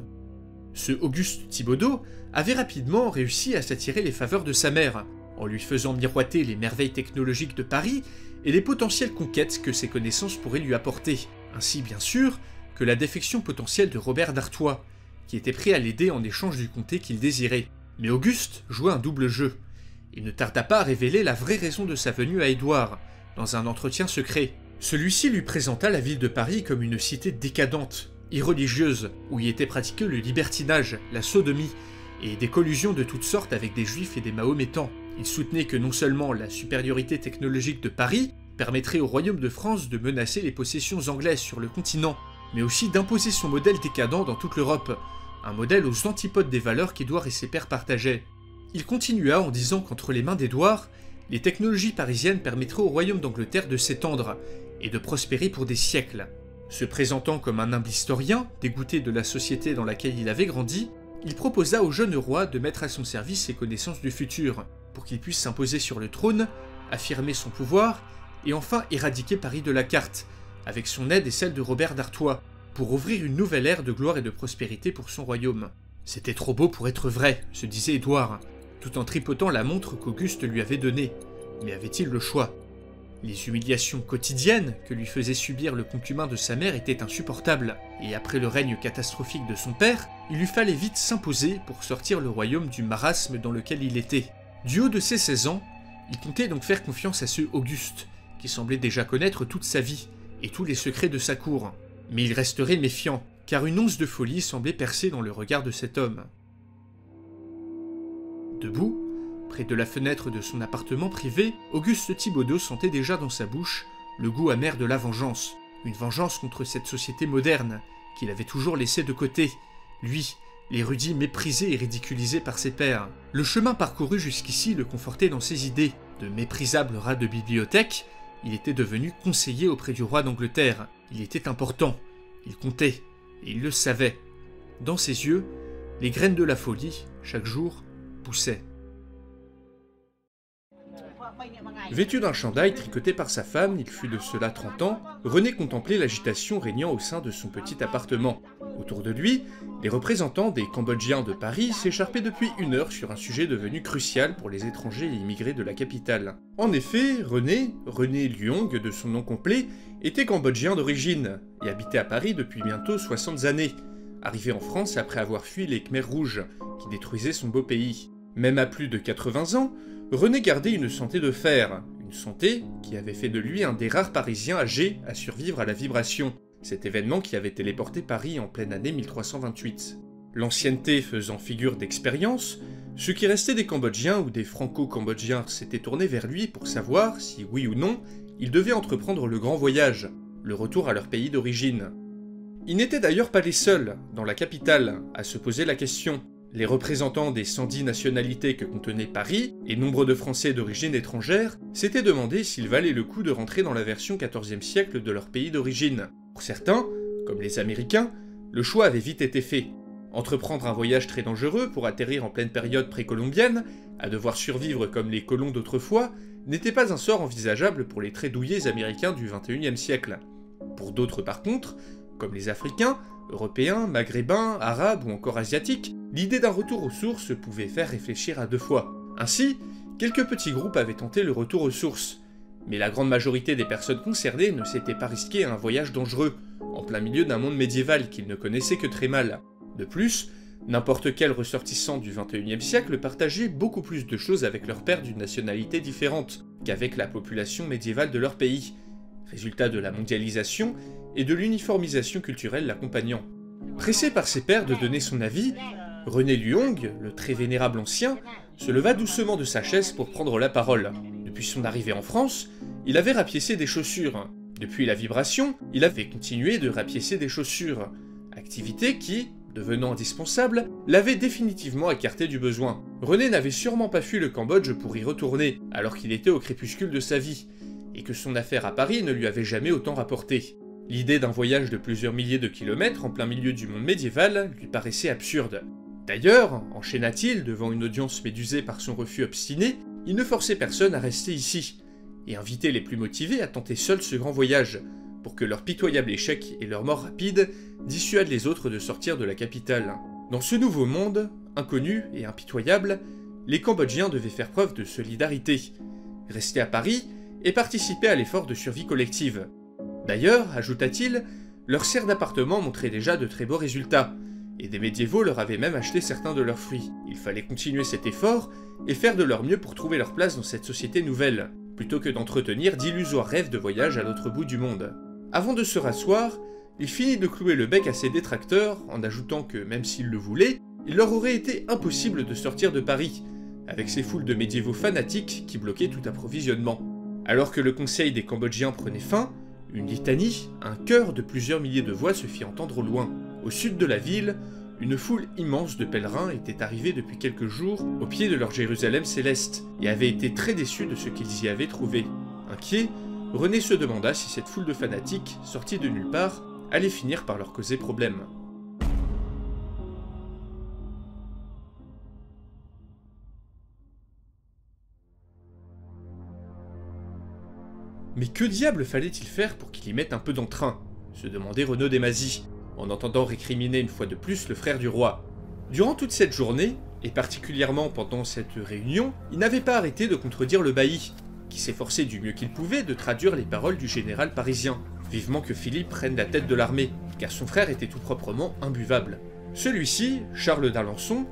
Ce Auguste Thibaudeau avait rapidement réussi à s'attirer les faveurs de sa mère, en lui faisant miroiter les merveilles technologiques de Paris et les potentielles conquêtes que ses connaissances pourraient lui apporter, ainsi bien sûr que la défection potentielle de Robert d'Artois, qui était prêt à l'aider en échange du comté qu'il désirait. Mais Auguste jouait un double jeu. Il ne tarda pas à révéler la vraie raison de sa venue à Édouard, dans un entretien secret. Celui-ci lui présenta la ville de Paris comme une cité décadente, irreligieuse, où y était pratiqué le libertinage, la sodomie, et des collusions de toutes sortes avec des juifs et des mahométans. Il soutenait que non seulement la supériorité technologique de Paris permettrait au royaume de France de menacer les possessions anglaises sur le continent, mais aussi d'imposer son modèle décadent dans toute l'Europe, un modèle aux antipodes des valeurs qu'Édouard et ses pairs partageaient. Il continua en disant qu'entre les mains d'Édouard, les technologies parisiennes permettraient au royaume d'Angleterre de s'étendre et de prospérer pour des siècles. Se présentant comme un humble historien, dégoûté de la société dans laquelle il avait grandi, il proposa au jeune roi de mettre à son service ses connaissances du futur, pour qu'il puisse s'imposer sur le trône, affirmer son pouvoir, et enfin éradiquer Paris de la carte, avec son aide et celle de Robert d'Artois, pour ouvrir une nouvelle ère de gloire et de prospérité pour son royaume. C'était trop beau pour être vrai, se disait Édouard, tout en tripotant la montre qu'Auguste lui avait donnée. Mais avait-il le choix? Les humiliations quotidiennes que lui faisait subir le concubin de sa mère étaient insupportables, et après le règne catastrophique de son père, il lui fallait vite s'imposer pour sortir le royaume du marasme dans lequel il était. Du haut de ses 16 ans, il comptait donc faire confiance à ce Auguste, qui semblait déjà connaître toute sa vie, et tous les secrets de sa cour. Mais il resterait méfiant, car une once de folie semblait percer dans le regard de cet homme. Debout, près de la fenêtre de son appartement privé, Auguste Thibaudeau sentait déjà dans sa bouche le goût amer de la vengeance. Une vengeance contre cette société moderne, qu'il avait toujours laissée de côté. Lui, l'érudit méprisé et ridiculisé par ses pairs. Le chemin parcouru jusqu'ici le confortait dans ses idées. De méprisable rat de bibliothèque, il était devenu conseiller auprès du roi d'Angleterre. Il était important, il comptait, et il le savait. Dans ses yeux, les graines de la folie, chaque jour, poussaient. Vêtu d'un chandail tricoté par sa femme, il fut de cela 30 ans, René contemplait l'agitation régnant au sein de son petit appartement. Autour de lui, les représentants des Cambodgiens de Paris s'écharpaient depuis 1 heure sur un sujet devenu crucial pour les étrangers et immigrés de la capitale. En effet, René Luong de son nom complet, était cambodgien d'origine et habitait à Paris depuis bientôt 60 années, arrivé en France après avoir fui les Khmers rouges, qui détruisaient son beau pays. Même à plus de 80 ans, René gardait une santé de fer, une santé qui avait fait de lui un des rares Parisiens âgés à survivre à la vibration, cet événement qui avait téléporté Paris en pleine année 1328. L'ancienneté faisant figure d'expérience, ceux qui restaient des Cambodgiens ou des Franco-Cambodgiens s'étaient tournés vers lui pour savoir si, oui ou non, ils devaient entreprendre le grand voyage, le retour à leur pays d'origine. Ils n'étaient d'ailleurs pas les seuls, dans la capitale, à se poser la question. Les représentants des 110 nationalités que contenait Paris, et nombre de Français d'origine étrangère, s'étaient demandé s'il valait le coup de rentrer dans la version 14e siècle de leur pays d'origine. Pour certains, comme les Américains, le choix avait vite été fait. Entreprendre un voyage très dangereux pour atterrir en pleine période précolombienne, à devoir survivre comme les colons d'autrefois, n'était pas un sort envisageable pour les très douillets Américains du XXIe siècle. Pour d'autres par contre, comme les Africains, Européens, Maghrébins, Arabes ou encore Asiatiques, l'idée d'un retour aux sources pouvait faire réfléchir à 2 fois. Ainsi, quelques petits groupes avaient tenté le retour aux sources, mais la grande majorité des personnes concernées ne s'étaient pas risquées à un voyage dangereux, en plein milieu d'un monde médiéval qu'ils ne connaissaient que très mal. De plus, n'importe quel ressortissant du XXIe siècle partageait beaucoup plus de choses avec leur père d'une nationalité différente qu'avec la population médiévale de leur pays, résultat de la mondialisation et de l'uniformisation culturelle l'accompagnant. Pressé par ses pairs de donner son avis, René Luong, le très vénérable ancien, se leva doucement de sa chaise pour prendre la parole. Depuis son arrivée en France, il avait rapiécé des chaussures. Depuis la vibration, il avait continué de rapiécer des chaussures. Activité qui, devenant indispensable, l'avait définitivement écarté du besoin. René n'avait sûrement pas fui le Cambodge pour y retourner, alors qu'il était au crépuscule de sa vie, et que son affaire à Paris ne lui avait jamais autant rapporté. L'idée d'un voyage de plusieurs milliers de kilomètres en plein milieu du monde médiéval lui paraissait absurde. D'ailleurs, enchaîna-t-il devant une audience médusée par son refus obstiné, il ne forçait personne à rester ici, et invitait les plus motivés à tenter seuls ce grand voyage, pour que leur pitoyable échec et leur mort rapide dissuadent les autres de sortir de la capitale. Dans ce nouveau monde, inconnu et impitoyable, les Cambodgiens devaient faire preuve de solidarité, rester à Paris et participer à l'effort de survie collective. D'ailleurs, ajouta-t-il, leur serre d'appartement montrait déjà de très beaux résultats, et des médiévaux leur avaient même acheté certains de leurs fruits. Il fallait continuer cet effort et faire de leur mieux pour trouver leur place dans cette société nouvelle, plutôt que d'entretenir d'illusoires rêves de voyage à l'autre bout du monde. Avant de se rasseoir, il finit de clouer le bec à ses détracteurs en ajoutant que, même s'ils le voulaient, il leur aurait été impossible de sortir de Paris, avec ces foules de médiévaux fanatiques qui bloquaient tout approvisionnement. Alors que le conseil des Cambodgiens prenait fin, une litanie, un chœur de plusieurs milliers de voix se fit entendre au loin. Au sud de la ville, une foule immense de pèlerins était arrivée depuis quelques jours au pied de leur Jérusalem céleste, et avait été très déçus de ce qu'ils y avaient trouvé. Inquiet, René se demanda si cette foule de fanatiques, sortie de nulle part, allait finir par leur causer problème. Mais que diable fallait-il faire pour qu'il y mette un peu d'entrain, se demandait Renaud Desmazis, en entendant récriminer une fois de plus le frère du roi. Durant toute cette journée, et particulièrement pendant cette réunion, il n'avait pas arrêté de contredire le bailli, qui s'efforçait du mieux qu'il pouvait de traduire les paroles du général parisien, vivement que Philippe prenne la tête de l'armée, car son frère était tout proprement imbuvable. Celui-ci, Charles d'Alençon,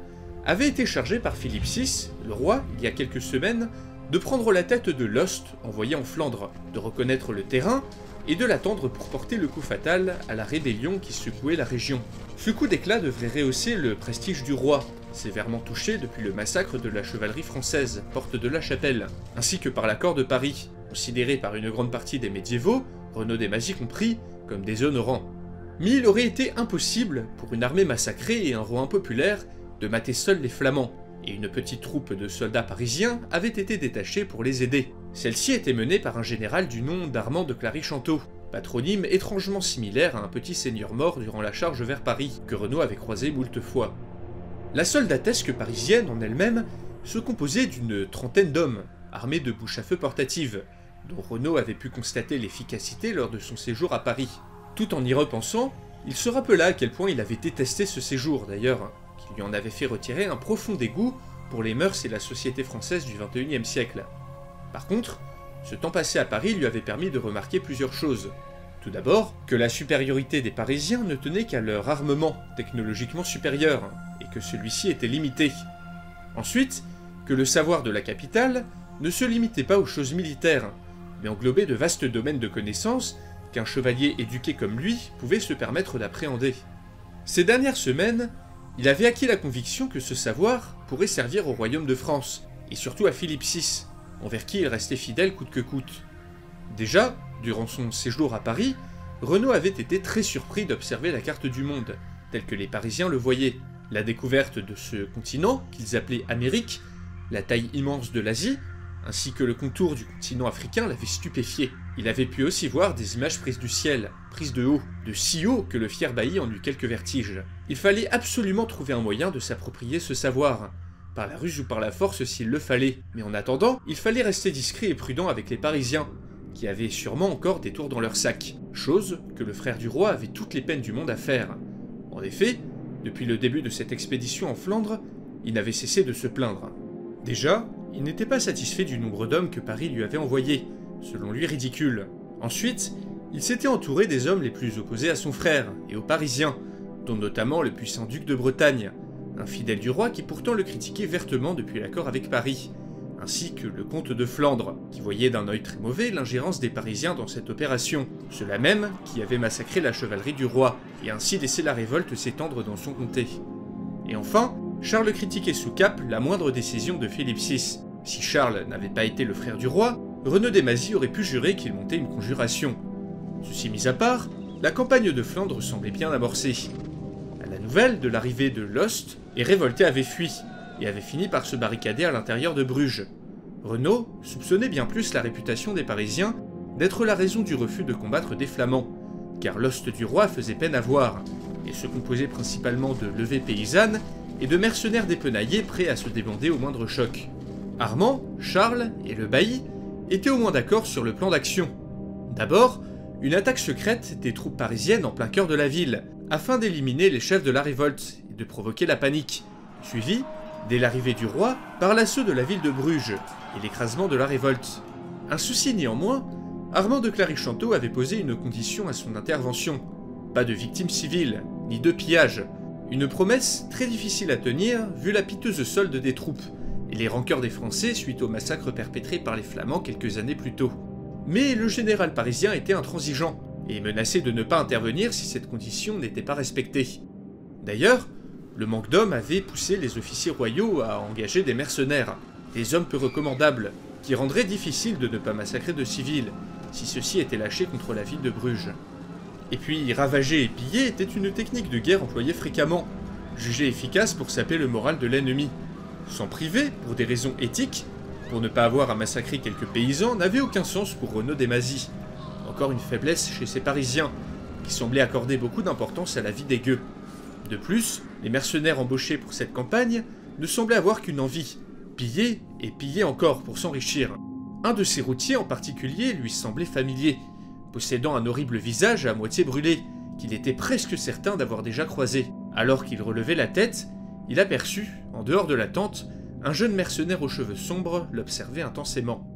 avait été chargé par Philippe VI, le roi, il y a quelques semaines, de prendre la tête de l'Ost envoyé en Flandre, de reconnaître le terrain, et de l'attendre pour porter le coup fatal à la rébellion qui secouait la région. Ce coup d'éclat devrait rehausser le prestige du roi, sévèrement touché depuis le massacre de la chevalerie française, porte de la Chapelle, ainsi que par l'accord de Paris, considéré par une grande partie des médiévaux, Renaud Desmazis compris, comme déshonorant. Mais il aurait été impossible, pour une armée massacrée et un roi impopulaire, de mater seuls les Flamands, et une petite troupe de soldats parisiens avait été détachée pour les aider. Celle-ci était menée par un général du nom d'Armand de Clary-Chanteau, patronyme étrangement similaire à un petit seigneur mort durant la charge vers Paris, que Renaud avait croisé moult fois. La soldatesque parisienne en elle-même se composait d'une trentaine d'hommes, armés de bouches à feu portatives, dont Renaud avait pu constater l'efficacité lors de son séjour à Paris. Tout en y repensant, il se rappela à quel point il avait détesté ce séjour d'ailleurs, qui lui en avait fait retirer un profond dégoût pour les mœurs et la société française du XXIe siècle. Par contre, ce temps passé à Paris lui avait permis de remarquer plusieurs choses. Tout d'abord, que la supériorité des Parisiens ne tenait qu'à leur armement technologiquement supérieur, et que celui-ci était limité. Ensuite, que le savoir de la capitale ne se limitait pas aux choses militaires, mais englobait de vastes domaines de connaissances qu'un chevalier éduqué comme lui pouvait se permettre d'appréhender. Ces dernières semaines, il avait acquis la conviction que ce savoir pourrait servir au royaume de France, et surtout à Philippe VI, envers qui il restait fidèle coûte que coûte. Déjà, durant son séjour à Paris, Renaud avait été très surpris d'observer la carte du monde, telle que les Parisiens le voyaient. La découverte de ce continent, qu'ils appelaient Amérique, la taille immense de l'Asie, ainsi que le contour du continent africain l'avait stupéfié. Il avait pu aussi voir des images prises du ciel, prises de haut, de si haut que le fier bailli en eut quelques vertiges. Il fallait absolument trouver un moyen de s'approprier ce savoir, par la ruse ou par la force s'il le fallait, mais en attendant, il fallait rester discret et prudent avec les Parisiens, qui avaient sûrement encore des tours dans leur sac, chose que le frère du roi avait toutes les peines du monde à faire. En effet, depuis le début de cette expédition en Flandre, il n'avait cessé de se plaindre. Déjà, il n'était pas satisfait du nombre d'hommes que Paris lui avait envoyés, selon lui ridicule. Ensuite, il s'était entouré des hommes les plus opposés à son frère et aux Parisiens, dont notamment le puissant duc de Bretagne, un fidèle du roi qui pourtant le critiquait vertement depuis l'accord avec Paris, ainsi que le comte de Flandre, qui voyait d'un œil très mauvais l'ingérence des Parisiens dans cette opération, ceux-là même qui avaient massacré la chevalerie du roi, et ainsi laissé la révolte s'étendre dans son comté. Et enfin, Charles critiquait sous cape la moindre décision de Philippe VI. Si Charles n'avait pas été le frère du roi, Renaud Desmazis aurait pu jurer qu'il montait une conjuration. Ceci mis à part, la campagne de Flandre semblait bien amorcée. À la nouvelle de l'arrivée de Lost, les révoltés avaient fui, et avaient fini par se barricader à l'intérieur de Bruges. Renaud soupçonnait bien plus la réputation des Parisiens d'être la raison du refus de combattre des Flamands, car l'ost du roi faisait peine à voir, et se composait principalement de levées paysannes et de mercenaires dépenaillés prêts à se débander au moindre choc. Armand, Charles et le bailli étaient au moins d'accord sur le plan d'action. D'abord, une attaque secrète des troupes parisiennes en plein cœur de la ville, afin d'éliminer les chefs de la révolte et de provoquer la panique, suivie, dès l'arrivée du roi, par l'assaut de la ville de Bruges et l'écrasement de la révolte. Un souci néanmoins, Armand de Clary-Chanteau avait posé une condition à son intervention. Pas de victimes civiles, ni de pillage. Une promesse très difficile à tenir vu la piteuse solde des troupes, et les rancœurs des Français suite au massacre perpétré par les Flamands quelques années plus tôt. Mais le général parisien était intransigeant, et menaçait de ne pas intervenir si cette condition n'était pas respectée. D'ailleurs, le manque d'hommes avait poussé les officiers royaux à engager des mercenaires, des hommes peu recommandables, qui rendraient difficile de ne pas massacrer de civils, si ceux-ci étaient lâchés contre la ville de Bruges. Et puis, ravager et piller était une technique de guerre employée fréquemment, jugée efficace pour saper le moral de l'ennemi. S'en priver, pour des raisons éthiques, pour ne pas avoir à massacrer quelques paysans, n'avait aucun sens pour Renaud Desmazis. Encore une faiblesse chez ces Parisiens, qui semblaient accorder beaucoup d'importance à la vie des gueux. De plus, les mercenaires embauchés pour cette campagne ne semblaient avoir qu'une envie, piller et piller encore pour s'enrichir. Un de ces routiers en particulier lui semblait familier, possédant un horrible visage à moitié brûlé, qu'il était presque certain d'avoir déjà croisé. Alors qu'il relevait la tête, il aperçut, en dehors de la tente, un jeune mercenaire aux cheveux sombres l'observer intensément.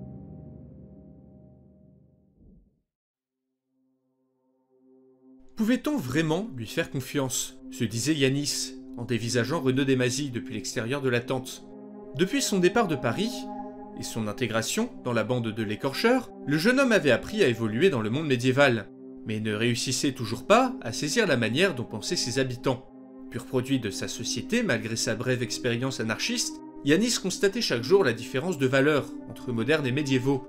Pouvait-on vraiment lui faire confiance, se disait Yanis, en dévisageant Renaud Desmazis depuis l'extérieur de la tente. Depuis son départ de Paris, et son intégration dans la bande de l'écorcheur, le jeune homme avait appris à évoluer dans le monde médiéval, mais ne réussissait toujours pas à saisir la manière dont pensaient ses habitants. Pur produit de sa société malgré sa brève expérience anarchiste, Yanis constatait chaque jour la différence de valeurs entre modernes et médiévaux.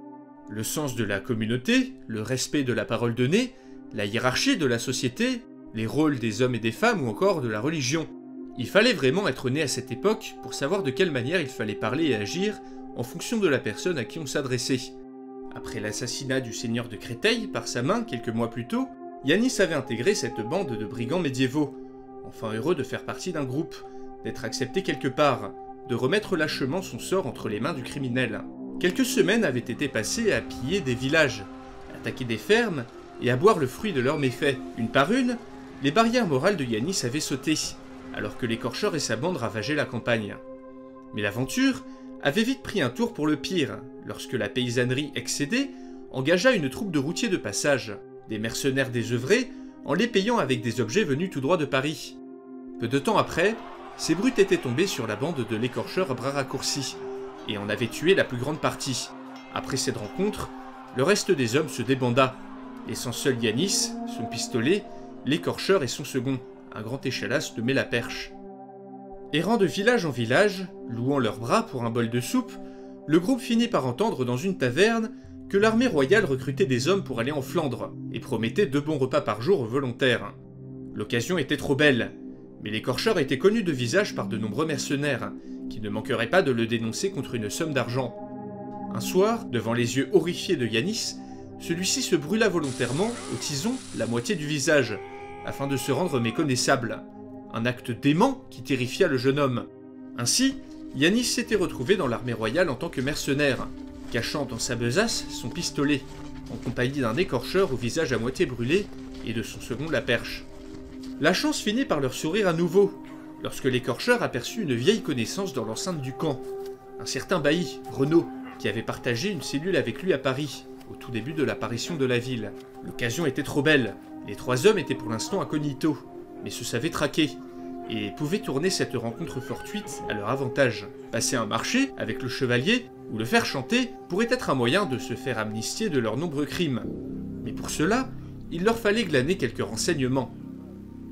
Le sens de la communauté, le respect de la parole donnée, la hiérarchie de la société, les rôles des hommes et des femmes ou encore de la religion. Il fallait vraiment être né à cette époque pour savoir de quelle manière il fallait parler et agir en fonction de la personne à qui on s'adressait. Après l'assassinat du seigneur de Créteil par sa main quelques mois plus tôt, Yanis avait intégré cette bande de brigands médiévaux, enfin heureux de faire partie d'un groupe, d'être accepté quelque part, de remettre lâchement son sort entre les mains du criminel. Quelques semaines avaient été passées à piller des villages, à attaquer des fermes et à boire le fruit de leurs méfaits. Une par une, les barrières morales de Yanis avaient sauté, alors que l'écorcheur et sa bande ravageaient la campagne. Mais l'aventure avait vite pris un tour pour le pire, lorsque la paysannerie excédée engagea une troupe de routiers de passage, des mercenaires désœuvrés, en les payant avec des objets venus tout droit de Paris. Peu de temps après, ces brutes étaient tombées sur la bande de l'écorcheur à bras raccourcis, et en avaient tué la plus grande partie. Après cette rencontre, le reste des hommes se débanda, laissant seul Yanis, son pistolet, l'écorcheur et son second, un grand échalas nommé la Perche. Errant de village en village, louant leurs bras pour un bol de soupe, le groupe finit par entendre dans une taverne que l'armée royale recrutait des hommes pour aller en Flandre, et promettait 2 bons repas par jour aux volontaires. L'occasion était trop belle, mais l'écorcheur était connu de visage par de nombreux mercenaires, qui ne manqueraient pas de le dénoncer contre une somme d'argent. Un soir, devant les yeux horrifiés de Yanis, celui-ci se brûla volontairement, au tison, la moitié du visage, afin de se rendre méconnaissable. Un acte dément qui terrifia le jeune homme. Ainsi, Yanis s'était retrouvé dans l'armée royale en tant que mercenaire, cachant dans sa besace son pistolet, en compagnie d'un écorcheur au visage à moitié brûlé et de son second la Perche. La chance finit par leur sourire à nouveau, lorsque l'écorcheur aperçut une vieille connaissance dans l'enceinte du camp, un certain bailli, Renaud, qui avait partagé une cellule avec lui à Paris, au tout début de l'apparition de la ville. L'occasion était trop belle, les 3 hommes étaient pour l'instant incognito, mais se savaient traqués, et pouvaient tourner cette rencontre fortuite à leur avantage. Passer un marché avec le chevalier, ou le faire chanter, pourrait être un moyen de se faire amnistier de leurs nombreux crimes. Mais pour cela, il leur fallait glaner quelques renseignements.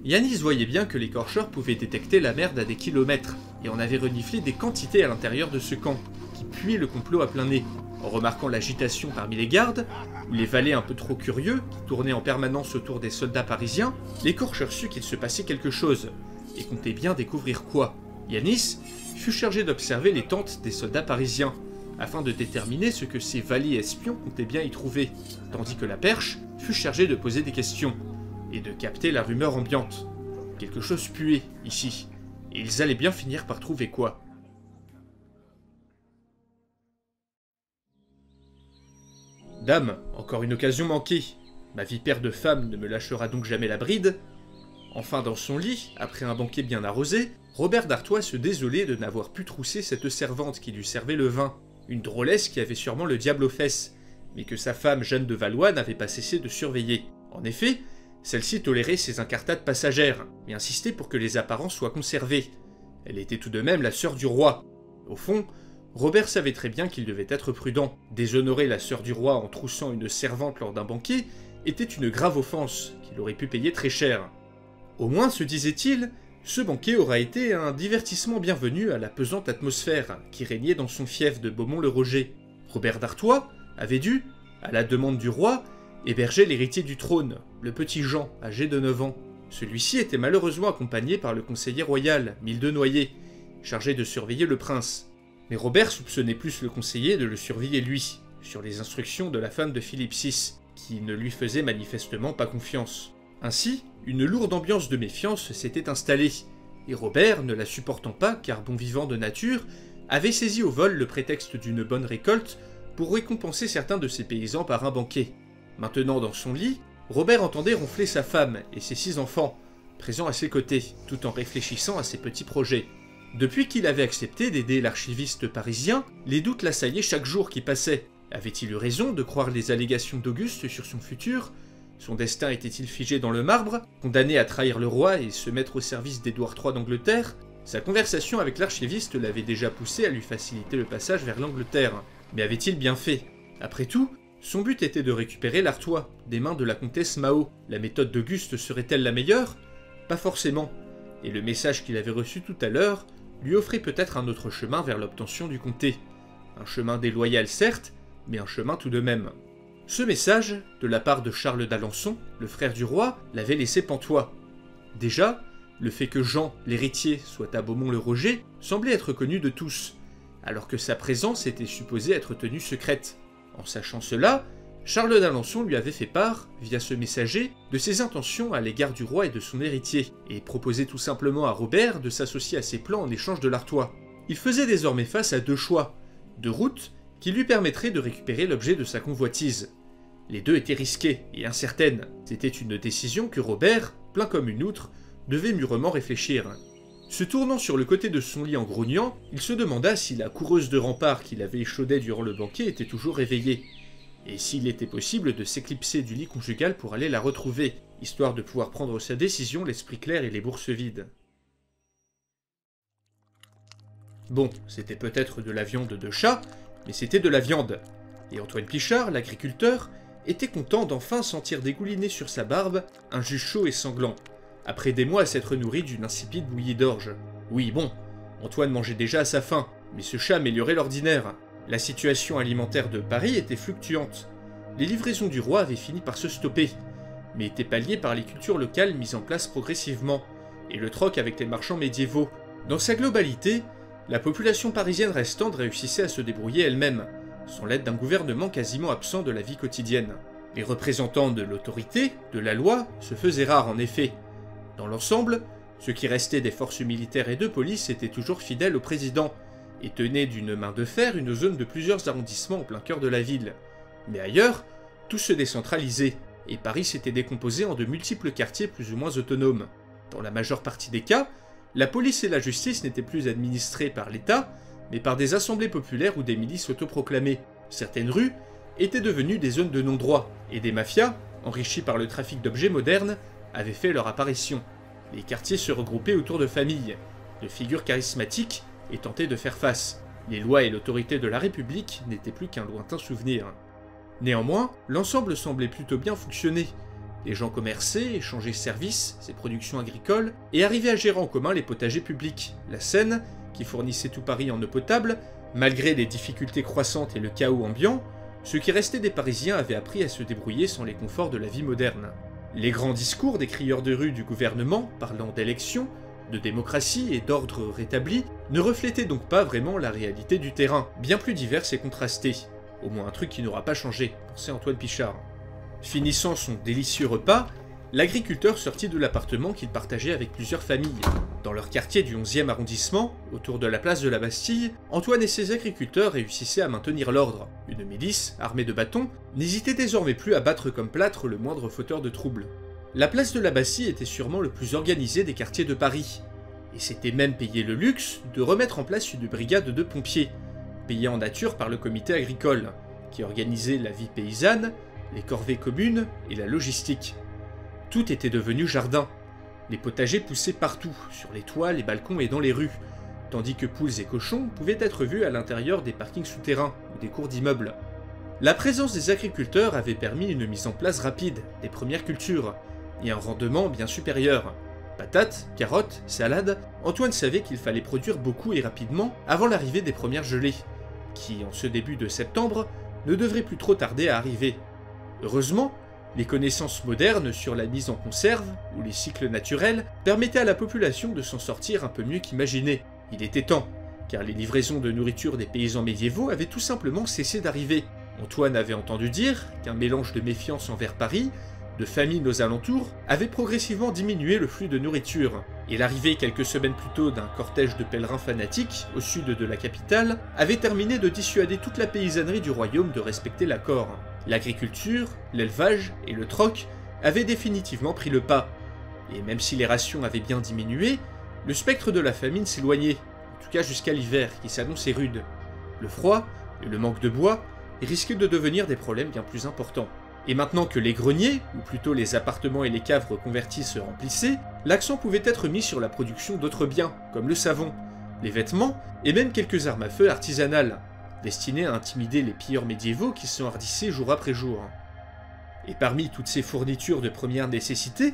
Yanis voyait bien que l'écorcheur pouvait détecter la merde à des kilomètres, et en avait reniflé des quantités à l'intérieur de ce camp, qui puait le complot à plein nez. En remarquant l'agitation parmi les gardes, ou les valets un peu trop curieux, qui tournaient en permanence autour des soldats parisiens, l'écorcheur sut qu'il se passait quelque chose, et comptait bien découvrir quoi. Yanis fut chargé d'observer les tentes des soldats parisiens, afin de déterminer ce que ces valets espions comptaient bien y trouver, tandis que la Perche fut chargée de poser des questions, et de capter la rumeur ambiante. Quelque chose puait, ici, et ils allaient bien finir par trouver quoi. Dame, encore une occasion manquée. Ma vipère de femme ne me lâchera donc jamais la bride. Enfin dans son lit, après un banquet bien arrosé, Robert d'Artois se désolait de n'avoir pu trousser cette servante qui lui servait le vin. Une drôlesse qui avait sûrement le diable aux fesses, mais que sa femme Jeanne de Valois n'avait pas cessé de surveiller. En effet, celle-ci tolérait ses incartades passagères, et insistait pour que les apparences soient conservés. Elle était tout de même la sœur du roi. Au fond, Robert savait très bien qu'il devait être prudent. Déshonorer la sœur du roi en troussant une servante lors d'un banquet était une grave offense, qu'il aurait pu payer très cher. Au moins, se disait-il, ce banquet aura été un divertissement bienvenu à la pesante atmosphère qui régnait dans son fief de Beaumont-le-Roger. Robert d'Artois avait dû, à la demande du roi, héberger l'héritier du trône, le petit Jean, âgé de 9 ans. Celui-ci était malheureusement accompagné par le conseiller royal, Mille de Noyer, chargé de surveiller le prince. Mais Robert soupçonnait plus le conseiller de le surveiller lui, sur les instructions de la femme de Philippe VI, qui ne lui faisait manifestement pas confiance. Ainsi, une lourde ambiance de méfiance s'était installée, et Robert, ne la supportant pas car bon vivant de nature, avait saisi au vol le prétexte d'une bonne récolte pour récompenser certains de ses paysans par un banquet. Maintenant dans son lit, Robert entendait ronfler sa femme et ses 6 enfants, présents à ses côtés, tout en réfléchissant à ses petits projets. Depuis qu'il avait accepté d'aider l'archiviste parisien, les doutes l'assaillaient chaque jour qui passait. Avait-il eu raison de croire les allégations d'Auguste sur son futur ? Son destin était-il figé dans le marbre, condamné à trahir le roi et se mettre au service d'Édouard III d'Angleterre? Sa conversation avec l'archiviste l'avait déjà poussé à lui faciliter le passage vers l'Angleterre. Mais avait-il bien fait? Après tout, son but était de récupérer l'Artois, des mains de la comtesse Mao. La méthode d'Auguste serait-elle la meilleure? Pas forcément. Et le message qu'il avait reçu tout à l'heure lui offrait peut-être un autre chemin vers l'obtention du comté. Un chemin déloyal certes, mais un chemin tout de même. Ce message, de la part de Charles d'Alençon, le frère du roi, l'avait laissé pantois. Déjà, le fait que Jean, l'héritier, soit à Beaumont-le-Roger semblait être connu de tous, alors que sa présence était supposée être tenue secrète. En sachant cela, Charles d'Alençon lui avait fait part, via ce messager, de ses intentions à l'égard du roi et de son héritier, et proposait tout simplement à Robert de s'associer à ses plans en échange de l'Artois. Il faisait désormais face à 2 choix, 2 routes qui lui permettraient de récupérer l'objet de sa convoitise. Les 2 étaient risquées et incertaines. C'était une décision que Robert, plein comme une outre, devait mûrement réfléchir. Se tournant sur le côté de son lit en grognant, il se demanda si la coureuse de rempart qu'il avait échaudée durant le banquet était toujours réveillée, et s'il était possible de s'éclipser du lit conjugal pour aller la retrouver, histoire de pouvoir prendre sa décision l'esprit clair et les bourses vides. Bon, c'était peut-être de la viande de chat, mais c'était de la viande, et Antoine Pichard, l'agriculteur, était content d'enfin sentir dégouliner sur sa barbe un jus chaud et sanglant, après des mois à s'être nourri d'une insipide bouillie d'orge. Oui, bon, Antoine mangeait déjà à sa faim, mais ce chat améliorait l'ordinaire. La situation alimentaire de Paris était fluctuante. Les livraisons du roi avaient fini par se stopper, mais étaient palliées par les cultures locales mises en place progressivement, et le troc avec les marchands médiévaux. Dans sa globalité, la population parisienne restante réussissait à se débrouiller elle-même, sans l'aide d'un gouvernement quasiment absent de la vie quotidienne. Les représentants de l'autorité, de la loi, se faisaient rares en effet. Dans l'ensemble, ceux qui restaient des forces militaires et de police étaient toujours fidèles au président, et tenaient d'une main de fer une zone de plusieurs arrondissements au plein cœur de la ville. Mais ailleurs, tout se décentralisait, et Paris s'était décomposé en de multiples quartiers plus ou moins autonomes. Dans la majeure partie des cas, la police et la justice n'étaient plus administrées par l'État, mais par des assemblées populaires ou des milices autoproclamées. Certaines rues étaient devenues des zones de non-droit, et des mafias, enrichies par le trafic d'objets modernes, avaient fait leur apparition. Les quartiers se regroupaient autour de familles, de figures charismatiques, et tentaient de faire face. Les lois et l'autorité de la République n'étaient plus qu'un lointain souvenir. Néanmoins, l'ensemble semblait plutôt bien fonctionner. Les gens commerçaient, échangeaient services, ses productions agricoles, et arrivaient à gérer en commun les potagers publics. La Seine, qui fournissait tout Paris en eau potable, Malgré les difficultés croissantes et le chaos ambiant, ceux qui restaient des Parisiens avaient appris à se débrouiller sans les conforts de la vie moderne. Les grands discours des crieurs de rue du gouvernement, parlant d'élections, de démocratie et d'ordre rétabli, ne reflétaient donc pas vraiment la réalité du terrain, bien plus diverse et contrastée. Au moins un truc qui n'aura pas changé, pensait Antoine Pichard. Finissant son délicieux repas, l'agriculteur sortit de l'appartement qu'il partageait avec plusieurs familles. Dans leur quartier du 11e arrondissement, autour de la place de la Bastille, Antoine et ses agriculteurs réussissaient à maintenir l'ordre. Une milice, armée de bâtons, n'hésitait désormais plus à battre comme plâtre le moindre fauteur de troubles. La place de la Bastille était sûrement le plus organisé des quartiers de Paris, et s'était même payé le luxe de remettre en place une brigade de pompiers, payée en nature par le comité agricole, qui organisait la vie paysanne, les corvées communes et la logistique. Tout était devenu jardin. Les potagers poussaient partout, sur les toits, les balcons et dans les rues, tandis que poules et cochons pouvaient être vus à l'intérieur des parkings souterrains ou des cours d'immeubles. La présence des agriculteurs avait permis une mise en place rapide des premières cultures, et un rendement bien supérieur. Patates, carottes, salades, Antoine savait qu'il fallait produire beaucoup et rapidement avant l'arrivée des premières gelées, qui, en ce début de septembre, ne devraient plus trop tarder à arriver. Heureusement, les connaissances modernes sur la mise en conserve, ou les cycles naturels, permettaient à la population de s'en sortir un peu mieux qu'imaginé. Il était temps, car les livraisons de nourriture des paysans médiévaux avaient tout simplement cessé d'arriver. Antoine avait entendu dire qu'un mélange de méfiance envers Paris, de famine aux alentours, avait progressivement diminué le flux de nourriture, et l'arrivée quelques semaines plus tôt d'un cortège de pèlerins fanatiques au sud de la capitale avait terminé de dissuader toute la paysannerie du royaume de respecter l'accord. L'agriculture, l'élevage et le troc avaient définitivement pris le pas, et même si les rations avaient bien diminué, le spectre de la famine s'éloignait, en tout cas jusqu'à l'hiver qui s'annonçait rude. Le froid et le manque de bois risquaient de devenir des problèmes bien plus importants. Et maintenant que les greniers, ou plutôt les appartements et les caves reconvertis se remplissaient, l'accent pouvait être mis sur la production d'autres biens, comme le savon, les vêtements, et même quelques armes à feu artisanales, destinées à intimider les pilleurs médiévaux qui s'enhardissaient jour après jour. Et parmi toutes ces fournitures de première nécessité,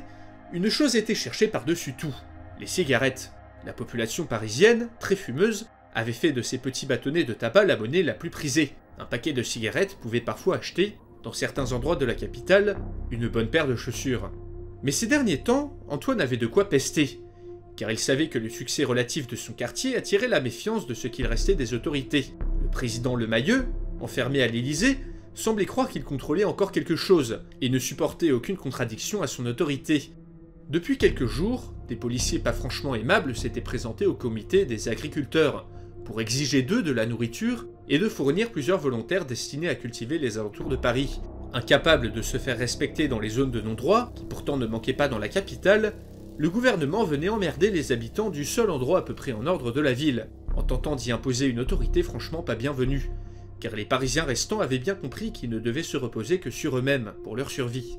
une chose était cherchée par-dessus tout, les cigarettes. La population parisienne, très fumeuse, avait fait de ces petits bâtonnets de tabac la monnaie la plus prisée. Un paquet de cigarettes pouvait parfois acheter, dans certains endroits de la capitale, une bonne paire de chaussures. Mais ces derniers temps, Antoine avait de quoi pester, car il savait que le succès relatif de son quartier attirait la méfiance de ce qu'il restait des autorités. Le président Lemayeux, enfermé à l'Élysée, semblait croire qu'il contrôlait encore quelque chose, et ne supportait aucune contradiction à son autorité. Depuis quelques jours, des policiers pas franchement aimables s'étaient présentés au comité des agriculteurs, pour exiger d'eux de la nourriture et de fournir plusieurs volontaires destinés à cultiver les alentours de Paris. Incapable de se faire respecter dans les zones de non-droit, qui pourtant ne manquaient pas dans la capitale, le gouvernement venait emmerder les habitants du seul endroit à peu près en ordre de la ville, en tentant d'y imposer une autorité franchement pas bienvenue, car les Parisiens restants avaient bien compris qu'ils ne devaient se reposer que sur eux-mêmes pour leur survie.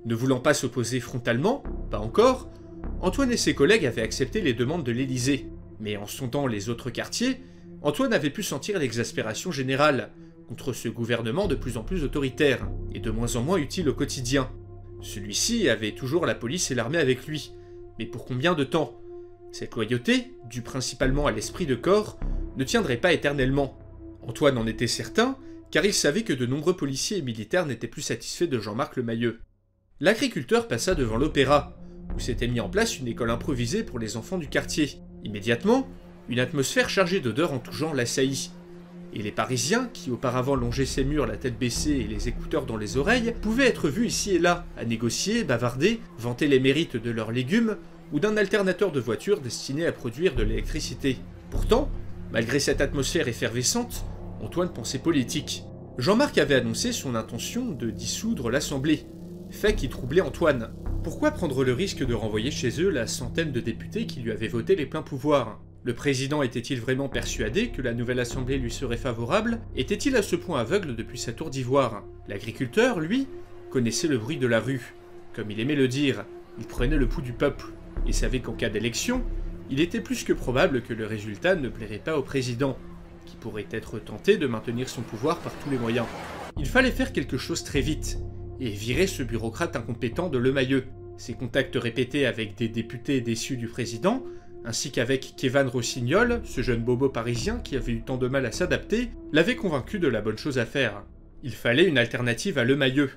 Ne voulant pas s'opposer frontalement, pas encore, Antoine et ses collègues avaient accepté les demandes de l'Élysée, mais en sondant les autres quartiers, Antoine avait pu sentir l'exaspération générale contre ce gouvernement de plus en plus autoritaire et de moins en moins utile au quotidien. Celui-ci avait toujours la police et l'armée avec lui, mais pour combien de temps? Cette loyauté, due principalement à l'esprit de corps, ne tiendrait pas éternellement. Antoine en était certain, car il savait que de nombreux policiers et militaires n'étaient plus satisfaits de Jean-Marc Lemayeux. L'agriculteur passa devant l'opéra, où s'était mis en place une école improvisée pour les enfants du quartier. Immédiatement, une atmosphère chargée d'odeurs en tout genre l'assaillit. Et les Parisiens, qui auparavant longeaient ces murs la tête baissée et les écouteurs dans les oreilles, pouvaient être vus ici et là, à négocier, bavarder, vanter les mérites de leurs légumes, ou d'un alternateur de voiture destiné à produire de l'électricité. Pourtant, malgré cette atmosphère effervescente, Antoine pensait politique. Jean-Marc avait annoncé son intention de dissoudre l'Assemblée, fait qui troublait Antoine. Pourquoi prendre le risque de renvoyer chez eux la centaine de députés qui lui avaient voté les pleins pouvoirs? Le président était-il vraiment persuadé que la nouvelle assemblée lui serait favorable? Était-il à ce point aveugle depuis sa tour d'ivoire? L'agriculteur, lui, connaissait le bruit de la rue. Comme il aimait le dire, il prenait le pouls du peuple, et savait qu'en cas d'élection, il était plus que probable que le résultat ne plairait pas au président, qui pourrait être tenté de maintenir son pouvoir par tous les moyens. Il fallait faire quelque chose très vite, et virer ce bureaucrate incompétent de Lemayeux. Ses contacts répétés avec des députés déçus du président, ainsi qu'avec Kévan Rossignol, ce jeune bobo parisien qui avait eu tant de mal à s'adapter, l'avait convaincu de la bonne chose à faire. Il fallait une alternative à Lemayeux,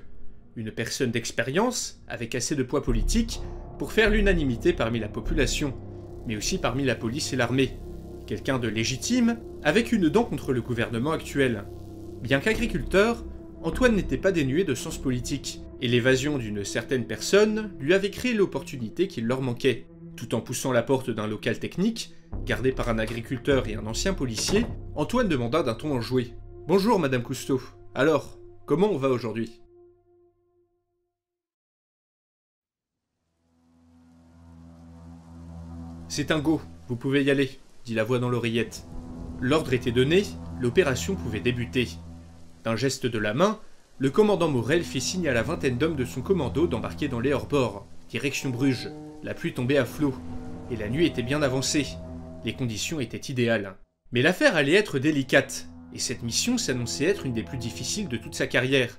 une personne d'expérience, avec assez de poids politique, pour faire l'unanimité parmi la population, mais aussi parmi la police et l'armée. Quelqu'un de légitime, avec une dent contre le gouvernement actuel. Bien qu'agriculteur, Antoine n'était pas dénué de sens politique, et l'évasion d'une certaine personne lui avait créé l'opportunité qu'il leur manquait. Tout en poussant la porte d'un local technique, gardé par un agriculteur et un ancien policier, Antoine demanda d'un ton enjoué. « Bonjour, Madame Cousteau. Alors, comment on va aujourd'hui ?» « C'est un go, vous pouvez y aller, » dit la voix dans l'oreillette. L'ordre était donné, l'opération pouvait débuter. D'un geste de la main, le commandant Morel fit signe à la vingtaine d'hommes de son commando d'embarquer dans les hors-bords, direction Bruges. La pluie tombait à flots, et la nuit était bien avancée. Les conditions étaient idéales. Mais l'affaire allait être délicate, et cette mission s'annonçait être une des plus difficiles de toute sa carrière.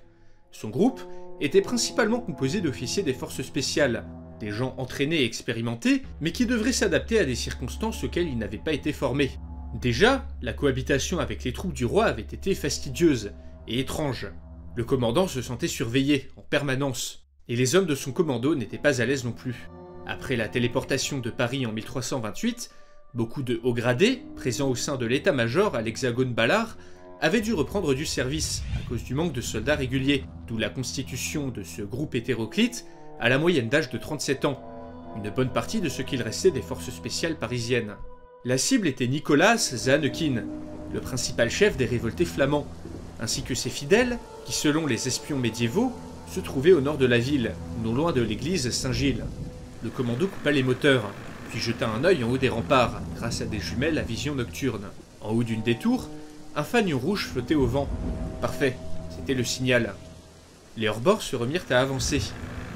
Son groupe était principalement composé d'officiers des forces spéciales, des gens entraînés et expérimentés, mais qui devraient s'adapter à des circonstances auxquelles ils n'avaient pas été formés. Déjà, la cohabitation avec les troupes du roi avait été fastidieuse et étrange. Le commandant se sentait surveillé en permanence, et les hommes de son commando n'étaient pas à l'aise non plus. Après la téléportation de Paris en 1328, beaucoup de hauts gradés, présents au sein de l'état-major à l'Hexagone Ballard, avaient dû reprendre du service à cause du manque de soldats réguliers, d'où la constitution de ce groupe hétéroclite à la moyenne d'âge de 37 ans, une bonne partie de ce qu'il restait des forces spéciales parisiennes. La cible était Nicolas Zanekin, le principal chef des révoltés flamands, ainsi que ses fidèles, qui selon les espions médiévaux, se trouvaient au nord de la ville, non loin de l'église Saint-Gilles. Le commando coupa les moteurs, puis jeta un œil en haut des remparts, grâce à des jumelles à vision nocturne. En haut d'une des tours, un fanion rouge flottait au vent. Parfait, c'était le signal. Les hors-bords se remirent à avancer,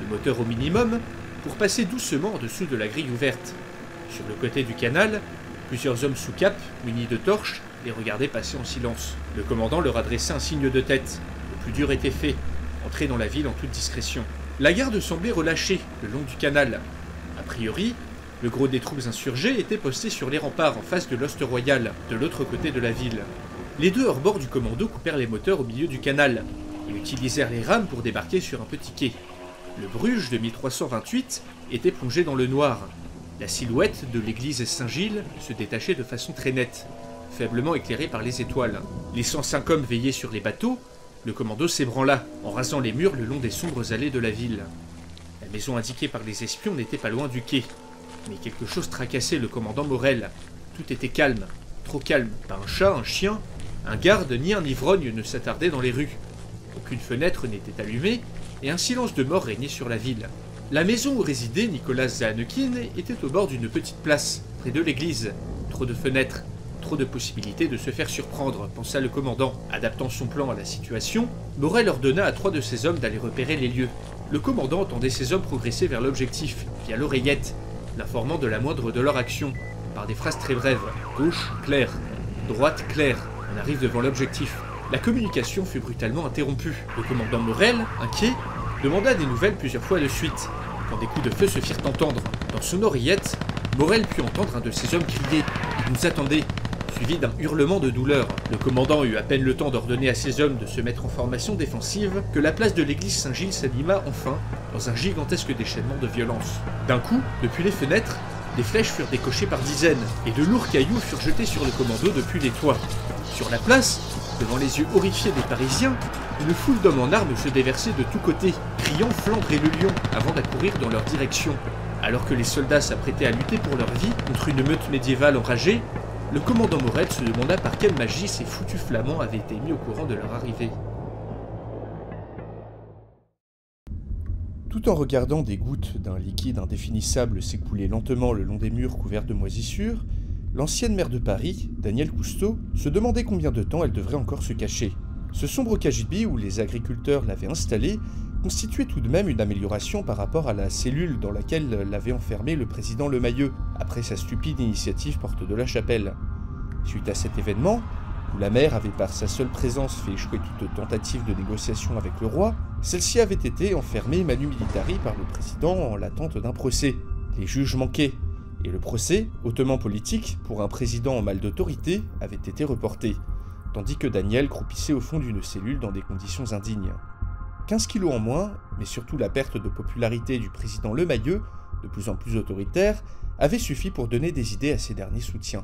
le moteur au minimum, pour passer doucement en dessous de la grille ouverte. Sur le côté du canal, plusieurs hommes sous cap, munis de torches, les regardaient passer en silence. Le commandant leur adressait un signe de tête. Le plus dur était fait, entrer dans la ville en toute discrétion. La garde semblait relâchée le long du canal. A priori, le gros des troupes insurgées était posté sur les remparts en face de l'Hoste Royal, de l'autre côté de la ville. Les deux hors-bords du commando coupèrent les moteurs au milieu du canal et utilisèrent les rames pour débarquer sur un petit quai. Le Bruges de 1328 était plongé dans le noir. La silhouette de l'église Saint-Gilles se détachait de façon très nette, faiblement éclairée par les étoiles. Laissant 5 hommes veiller sur les bateaux, le commando s'ébranla en rasant les murs le long des sombres allées de la ville. La maison indiquée par les espions n'était pas loin du quai, mais quelque chose tracassait le commandant Morel. Tout était calme, trop calme. Pas un chat, un chien, un garde ni un ivrogne ne s'attardaient dans les rues. Aucune fenêtre n'était allumée, et un silence de mort régnait sur la ville. La maison où résidait Nicolas Zanekin était au bord d'une petite place, près de l'église. Trop de fenêtres, trop de possibilités de se faire surprendre, pensa le commandant. Adaptant son plan à la situation, Morel ordonna à 3 de ses hommes d'aller repérer les lieux. Le commandant entendait ses hommes progresser vers l'objectif, via l'oreillette, l'informant de la moindre de leur action, par des phrases très brèves. Gauche, clair. Droite, clair. On arrive devant l'objectif. La communication fut brutalement interrompue. Le commandant Morel, inquiet, demanda des nouvelles plusieurs fois de suite, quand des coups de feu se firent entendre. Dans son oreillette, Morel put entendre un de ses hommes crier « Il nous attendait !» suivi d'un hurlement de douleur. Le commandant eut à peine le temps d'ordonner à ses hommes de se mettre en formation défensive que la place de l'église Saint-Gilles s'anima enfin dans un gigantesque déchaînement de violence. D'un coup, depuis les fenêtres, des flèches furent décochées par dizaines, et de lourds cailloux furent jetés sur le commando depuis les toits. Sur la place, devant les yeux horrifiés des Parisiens, une foule d'hommes en armes se déversait de tous côtés, criant Flandre et le lion, avant d'accourir dans leur direction. Alors que les soldats s'apprêtaient à lutter pour leur vie contre une meute médiévale enragée, le commandant Morel se demanda par quelle magie ces foutus flamands avaient été mis au courant de leur arrivée. Tout en regardant des gouttes d'un liquide indéfinissable s'écouler lentement le long des murs couverts de moisissures, l'ancienne maire de Paris, Danielle Cousteau, se demandait combien de temps elle devrait encore se cacher. Ce sombre cagibi où les agriculteurs l'avaient installé constituait tout de même une amélioration par rapport à la cellule dans laquelle l'avait enfermé le président Lemayeux, après sa stupide initiative porte de la Chapelle. Suite à cet événement, où la maire avait par sa seule présence fait échouer toute tentative de négociation avec le roi, celle-ci avait été enfermée manu militari par le président en l'attente d'un procès. Les juges manquaient, et le procès, hautement politique, pour un président en mal d'autorité, avait été reporté, tandis que Daniel croupissait au fond d'une cellule dans des conditions indignes. 15 kilos en moins, mais surtout la perte de popularité du président Lemayeux, de plus en plus autoritaire, avait suffi pour donner des idées à ses derniers soutiens.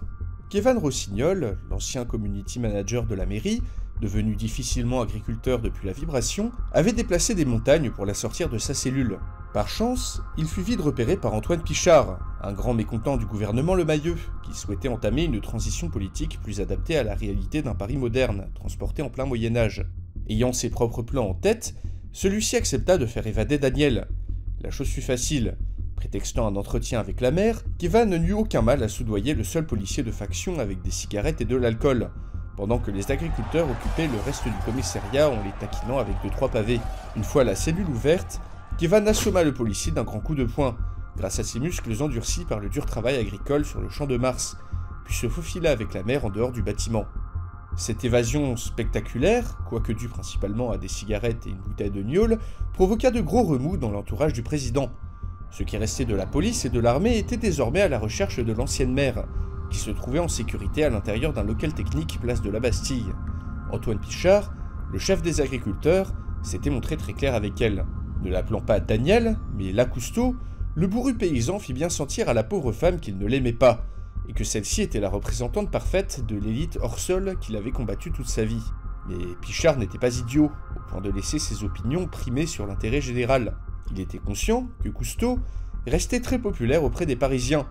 Kévan Rossignol, l'ancien community manager de la mairie, devenu difficilement agriculteur depuis la Vibration, avait déplacé des montagnes pour la sortir de sa cellule. Par chance, il fut vite repéré par Antoine Pichard, un grand mécontent du gouvernement Lemayeux, qui souhaitait entamer une transition politique plus adaptée à la réalité d'un Paris moderne, transporté en plein Moyen-Âge. Ayant ses propres plans en tête, celui-ci accepta de faire évader Daniel. La chose fut facile. Prétextant un entretien avec la mère, Kévan n'eut aucun mal à soudoyer le seul policier de faction avec des cigarettes et de l'alcool, pendant que les agriculteurs occupaient le reste du commissariat en les taquinant avec 2-3 pavés. Une fois la cellule ouverte, Kévan assomma le policier d'un grand coup de poing, grâce à ses muscles endurcis par le dur travail agricole sur le champ de Mars, puis se faufila avec la mère en dehors du bâtiment. Cette évasion spectaculaire, quoique due principalement à des cigarettes et une bouteille de gnôle, provoqua de gros remous dans l'entourage du président. Ce qui restait de la police et de l'armée était désormais à la recherche de l'ancienne maire, qui se trouvait en sécurité à l'intérieur d'un local technique place de la Bastille. Antoine Pichard, le chef des agriculteurs, s'était montré très clair avec elle. Ne l'appelant pas Daniel, mais la Cousteau, le bourru paysan fit bien sentir à la pauvre femme qu'il ne l'aimait pas, et que celle-ci était la représentante parfaite de l'élite hors sol qu'il avait combattue toute sa vie. Mais Pichard n'était pas idiot, au point de laisser ses opinions primer sur l'intérêt général. Il était conscient que Cousteau restait très populaire auprès des Parisiens,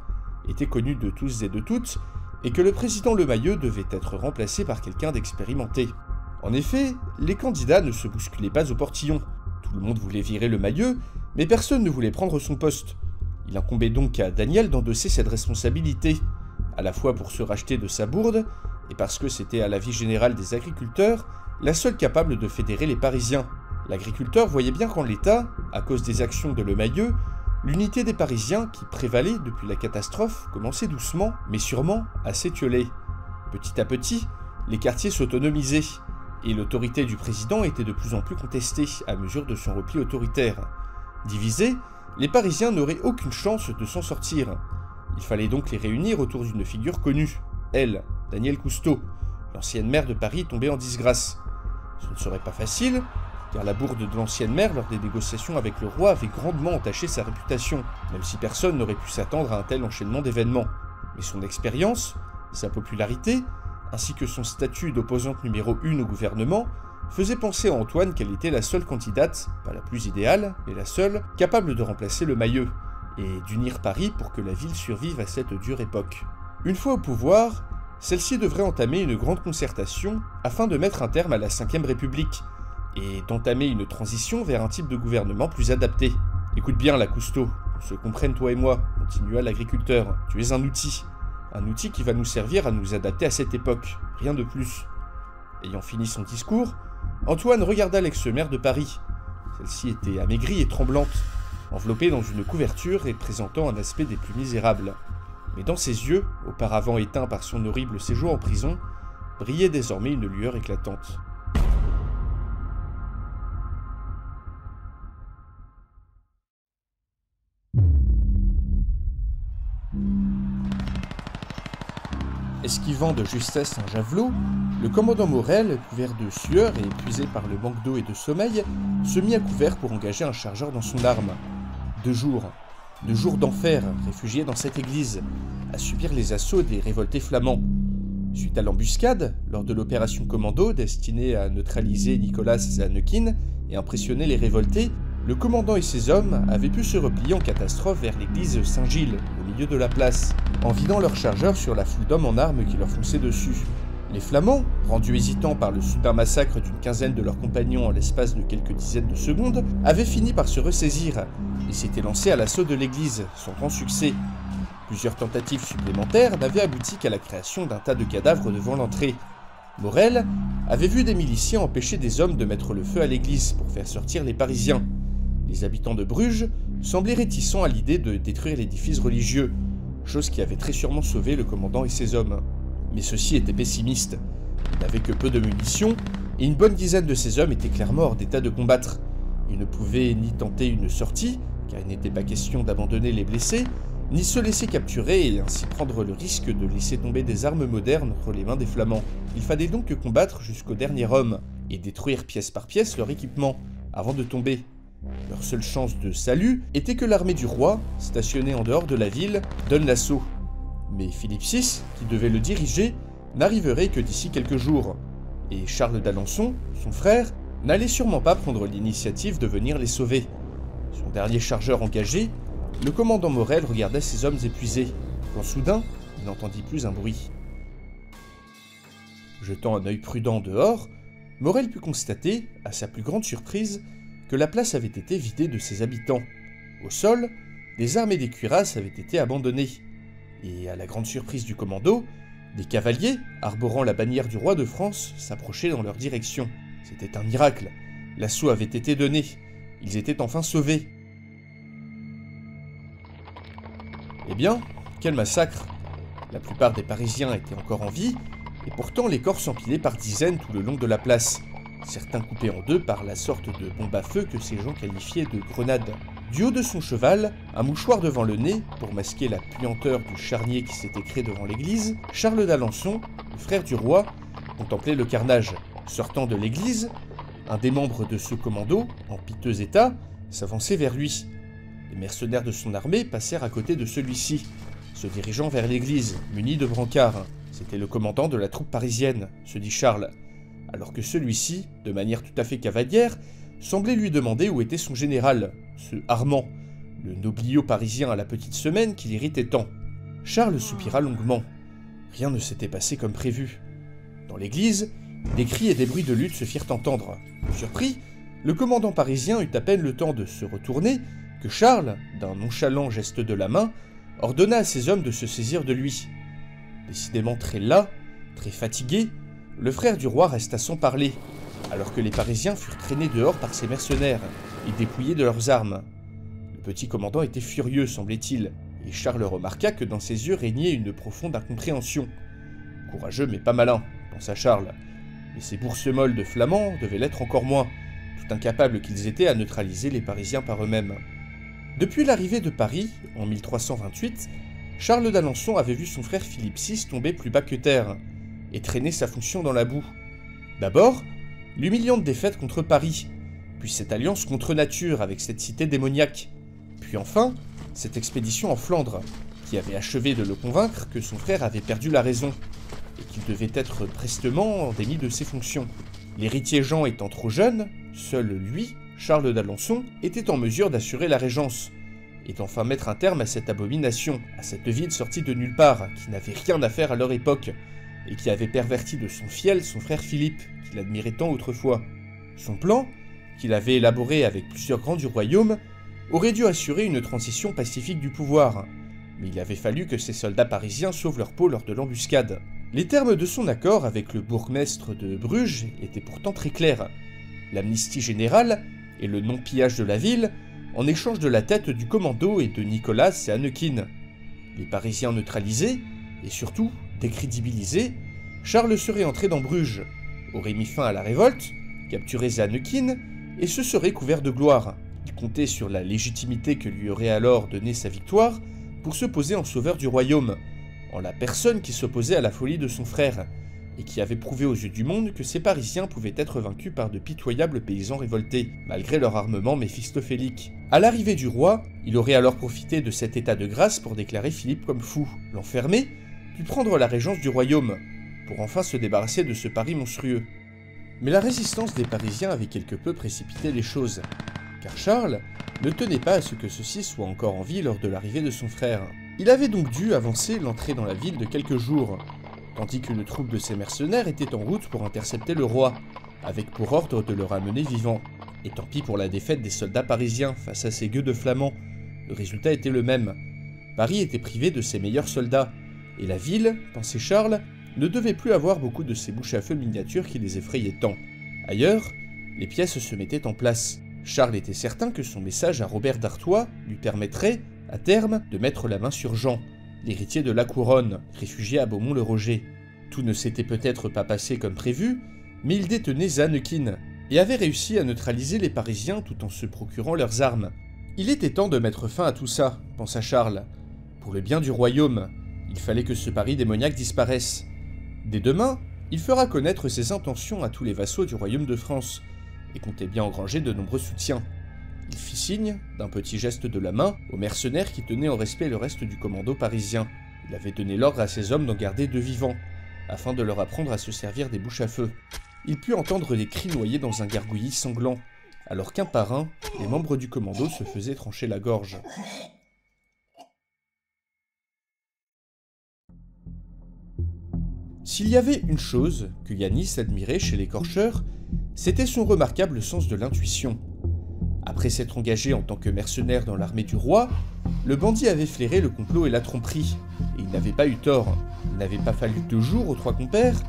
était connu de tous et de toutes, et que le président Lemayeux devait être remplacé par quelqu'un d'expérimenté. En effet, les candidats ne se bousculaient pas au portillon. Tout le monde voulait virer Lemayeux, mais personne ne voulait prendre son poste. Il incombait donc à Daniel d'endosser cette responsabilité, à la fois pour se racheter de sa bourde, et parce que c'était à l'avis général des agriculteurs, la seule capable de fédérer les Parisiens. L'agriculteur voyait bien qu'en l'état, à cause des actions de Lemayeux, l'unité des Parisiens qui prévalait depuis la catastrophe commençait doucement, mais sûrement, à s'étioler. Petit à petit, les quartiers s'autonomisaient, et l'autorité du président était de plus en plus contestée à mesure de son repli autoritaire. Divisés, les Parisiens n'auraient aucune chance de s'en sortir. Il fallait donc les réunir autour d'une figure connue, elle, Daniel Cousteau, l'ancienne maire de Paris tombée en disgrâce. Ce ne serait pas facile, car la bourde de l'ancienne maire lors des négociations avec le roi avait grandement entaché sa réputation, même si personne n'aurait pu s'attendre à un tel enchaînement d'événements. Mais son expérience, sa popularité, ainsi que son statut d'opposante numéro 1 au gouvernement, faisaient penser à Antoine qu'elle était la seule candidate, pas la plus idéale, mais la seule, capable de remplacer Lemayeux, et d'unir Paris pour que la ville survive à cette dure époque. Une fois au pouvoir, celle-ci devrait entamer une grande concertation afin de mettre un terme à la Ve République, et d'entamer une transition vers un type de gouvernement plus adapté. Écoute bien, la Cousteau, on se comprenne toi et moi, continua l'agriculteur, tu es un outil qui va nous servir à nous adapter à cette époque, rien de plus. Ayant fini son discours, Antoine regarda l'ex-maire de Paris. Celle-ci était amaigrie et tremblante, enveloppée dans une couverture et présentant un aspect des plus misérables. Mais dans ses yeux, auparavant éteints par son horrible séjour en prison, brillait désormais une lueur éclatante. Esquivant de justesse un javelot, le commandant Morel, couvert de sueur et épuisé par le manque d'eau et de sommeil, se mit à couvert pour engager un chargeur dans son arme. 2 jours d'enfer, réfugié dans cette église, à subir les assauts des révoltés flamands. Suite à l'embuscade, lors de l'opération Commando destinée à neutraliser Nicolas Zanukin et impressionner les révoltés, le commandant et ses hommes avaient pu se replier en catastrophe vers l'église Saint-Gilles, au milieu de la place, en vidant leurs chargeurs sur la foule d'hommes en armes qui leur fonçaient dessus. Les Flamands, rendus hésitants par le soudain massacre d'une quinzaine de leurs compagnons en l'espace de quelques dizaines de secondes, avaient fini par se ressaisir et s'étaient lancés à l'assaut de l'église, sans grand succès. Plusieurs tentatives supplémentaires n'avaient abouti qu'à la création d'un tas de cadavres devant l'entrée. Morel avait vu des miliciens empêcher des hommes de mettre le feu à l'église pour faire sortir les Parisiens. Les habitants de Bruges semblaient réticents à l'idée de détruire l'édifice religieux, chose qui avait très sûrement sauvé le commandant et ses hommes. Mais ceux-ci étaient pessimistes. Ils n'avaient que peu de munitions, et une bonne dizaine de ces hommes étaient clairement hors d'état de combattre. Ils ne pouvaient ni tenter une sortie, car il n'était pas question d'abandonner les blessés, ni se laisser capturer et ainsi prendre le risque de laisser tomber des armes modernes entre les mains des Flamands. Il fallait donc combattre jusqu'au dernier homme, et détruire pièce par pièce leur équipement, avant de tomber. Leur seule chance de salut était que l'armée du roi, stationnée en dehors de la ville, donne l'assaut. Mais Philippe VI, qui devait le diriger, n'arriverait que d'ici quelques jours, et Charles d'Alençon, son frère, n'allait sûrement pas prendre l'initiative de venir les sauver. Son dernier chargeur engagé, le commandant Morel regardait ses hommes épuisés, quand soudain, il n'entendit plus un bruit. Jetant un œil prudent dehors, Morel put constater, à sa plus grande surprise, que la place avait été vidée de ses habitants. Au sol, des armes et des cuirasses avaient été abandonnées, et à la grande surprise du commando, des cavaliers, arborant la bannière du roi de France, s'approchaient dans leur direction. C'était un miracle, l'assaut avait été donné, ils étaient enfin sauvés. Eh bien, quel massacre! La plupart des Parisiens étaient encore en vie, et pourtant les corps s'empilaient par dizaines tout le long de la place, certains coupés en deux par la sorte de bombe à feu que ces gens qualifiaient de grenade. Du haut de son cheval, un mouchoir devant le nez, pour masquer la puanteur du charnier qui s'était créé devant l'église, Charles d'Alençon, le frère du roi, contemplait le carnage. Sortant de l'église, un des membres de ce commando, en piteux état, s'avançait vers lui. Les mercenaires de son armée passèrent à côté de celui-ci, se dirigeant vers l'église, munis de brancards. C'était le commandant de la troupe parisienne, se dit Charles, alors que celui-ci, de manière tout à fait cavalière, semblait lui demander où était son général, ce Armand, le nobliau parisien à la petite semaine qui l'irritait tant. Charles soupira longuement. Rien ne s'était passé comme prévu. Dans l'église, des cris et des bruits de lutte se firent entendre. Surpris, le commandant parisien eut à peine le temps de se retourner que Charles, d'un nonchalant geste de la main, ordonna à ses hommes de se saisir de lui. Décidément très las, très fatigué, le frère du roi resta sans parler, alors que les Parisiens furent traînés dehors par ses mercenaires et dépouillés de leurs armes. Le petit commandant était furieux, semblait-il, et Charles remarqua que dans ses yeux régnait une profonde incompréhension. Courageux mais pas malin, pensa Charles, mais ces boursemolles de Flamands devaient l'être encore moins, tout incapables qu'ils étaient à neutraliser les Parisiens par eux-mêmes. Depuis l'arrivée de Paris, en 1328, Charles d'Alençon avait vu son frère Philippe VI tomber plus bas que terre, et traîner sa fonction dans la boue. D'abord, l'humiliante défaite contre Paris, puis cette alliance contre nature avec cette cité démoniaque, puis enfin, cette expédition en Flandre, qui avait achevé de le convaincre que son frère avait perdu la raison, et qu'il devait être prestement démis de ses fonctions. L'héritier Jean étant trop jeune, seul lui, Charles d'Alençon, était en mesure d'assurer la régence, et d'enfin mettre un terme à cette abomination, à cette ville sortie de nulle part, qui n'avait rien à faire à leur époque, et qui avait perverti de son fiel son frère Philippe, qu'il admirait tant autrefois. Son plan, qu'il avait élaboré avec plusieurs grands du royaume, aurait dû assurer une transition pacifique du pouvoir, mais il avait fallu que ces soldats parisiens sauvent leur peau lors de l'embuscade. Les termes de son accord avec le bourgmestre de Bruges étaient pourtant très clairs. L'amnistie générale et le non-pillage de la ville, en échange de la tête du commando et de Nicolas et Hannequin. Les Parisiens neutralisés, et surtout décrédibilisés, Charles serait entré dans Bruges, aurait mis fin à la révolte, capturé Hannequin, et se serait couvert de gloire. Il comptait sur la légitimité que lui aurait alors donnée sa victoire pour se poser en sauveur du royaume, en la personne qui s'opposait à la folie de son frère, et qui avait prouvé aux yeux du monde que ces Parisiens pouvaient être vaincus par de pitoyables paysans révoltés, malgré leur armement méphistophélique. À l'arrivée du roi, il aurait alors profité de cet état de grâce pour déclarer Philippe comme fou, l'enfermer, puis prendre la régence du royaume, pour enfin se débarrasser de ce Paris monstrueux. Mais la résistance des Parisiens avait quelque peu précipité les choses, car Charles ne tenait pas à ce que ceux-ci soient encore en vie lors de l'arrivée de son frère. Il avait donc dû avancer l'entrée dans la ville de quelques jours, tandis qu'une troupe de ses mercenaires était en route pour intercepter le roi, avec pour ordre de le ramener vivant. Et tant pis pour la défaite des soldats parisiens face à ces gueux de Flamands, le résultat était le même. Paris était privé de ses meilleurs soldats, et la ville, pensait Charles, ne devait plus avoir beaucoup de ces bouches à feu miniatures qui les effrayaient tant. Ailleurs, les pièces se mettaient en place. Charles était certain que son message à Robert d'Artois lui permettrait, à terme, de mettre la main sur Jean, l'héritier de la couronne, réfugié à Beaumont-le-Roger. Tout ne s'était peut-être pas passé comme prévu, mais il détenait Hannequin, et avait réussi à neutraliser les Parisiens tout en se procurant leurs armes. Il était temps de mettre fin à tout ça, pensa Charles, Pour le bien du royaume, il fallait que ce pari démoniaque disparaisse. Dès demain, il fera connaître ses intentions à tous les vassaux du royaume de France, et comptait bien engranger de nombreux soutiens. Il fit signe, d'un petit geste de la main, aux mercenaires qui tenaient en respect le reste du commando parisien. Il avait donné l'ordre à ses hommes d'en garder 2 vivants, afin de leur apprendre à se servir des bouches à feu. Il put entendre des cris noyés dans un gargouillis sanglant, alors qu'un par un, les membres du commando se faisaient trancher la gorge. S'il y avait une chose que Yanis admirait chez l'écorcheur, c'était son remarquable sens de l'intuition. Après s'être engagé en tant que mercenaire dans l'armée du roi, le bandit avait flairé le complot et la tromperie, et il n'avait pas eu tort. Il n'avait pas fallu 2 jours aux 3 compères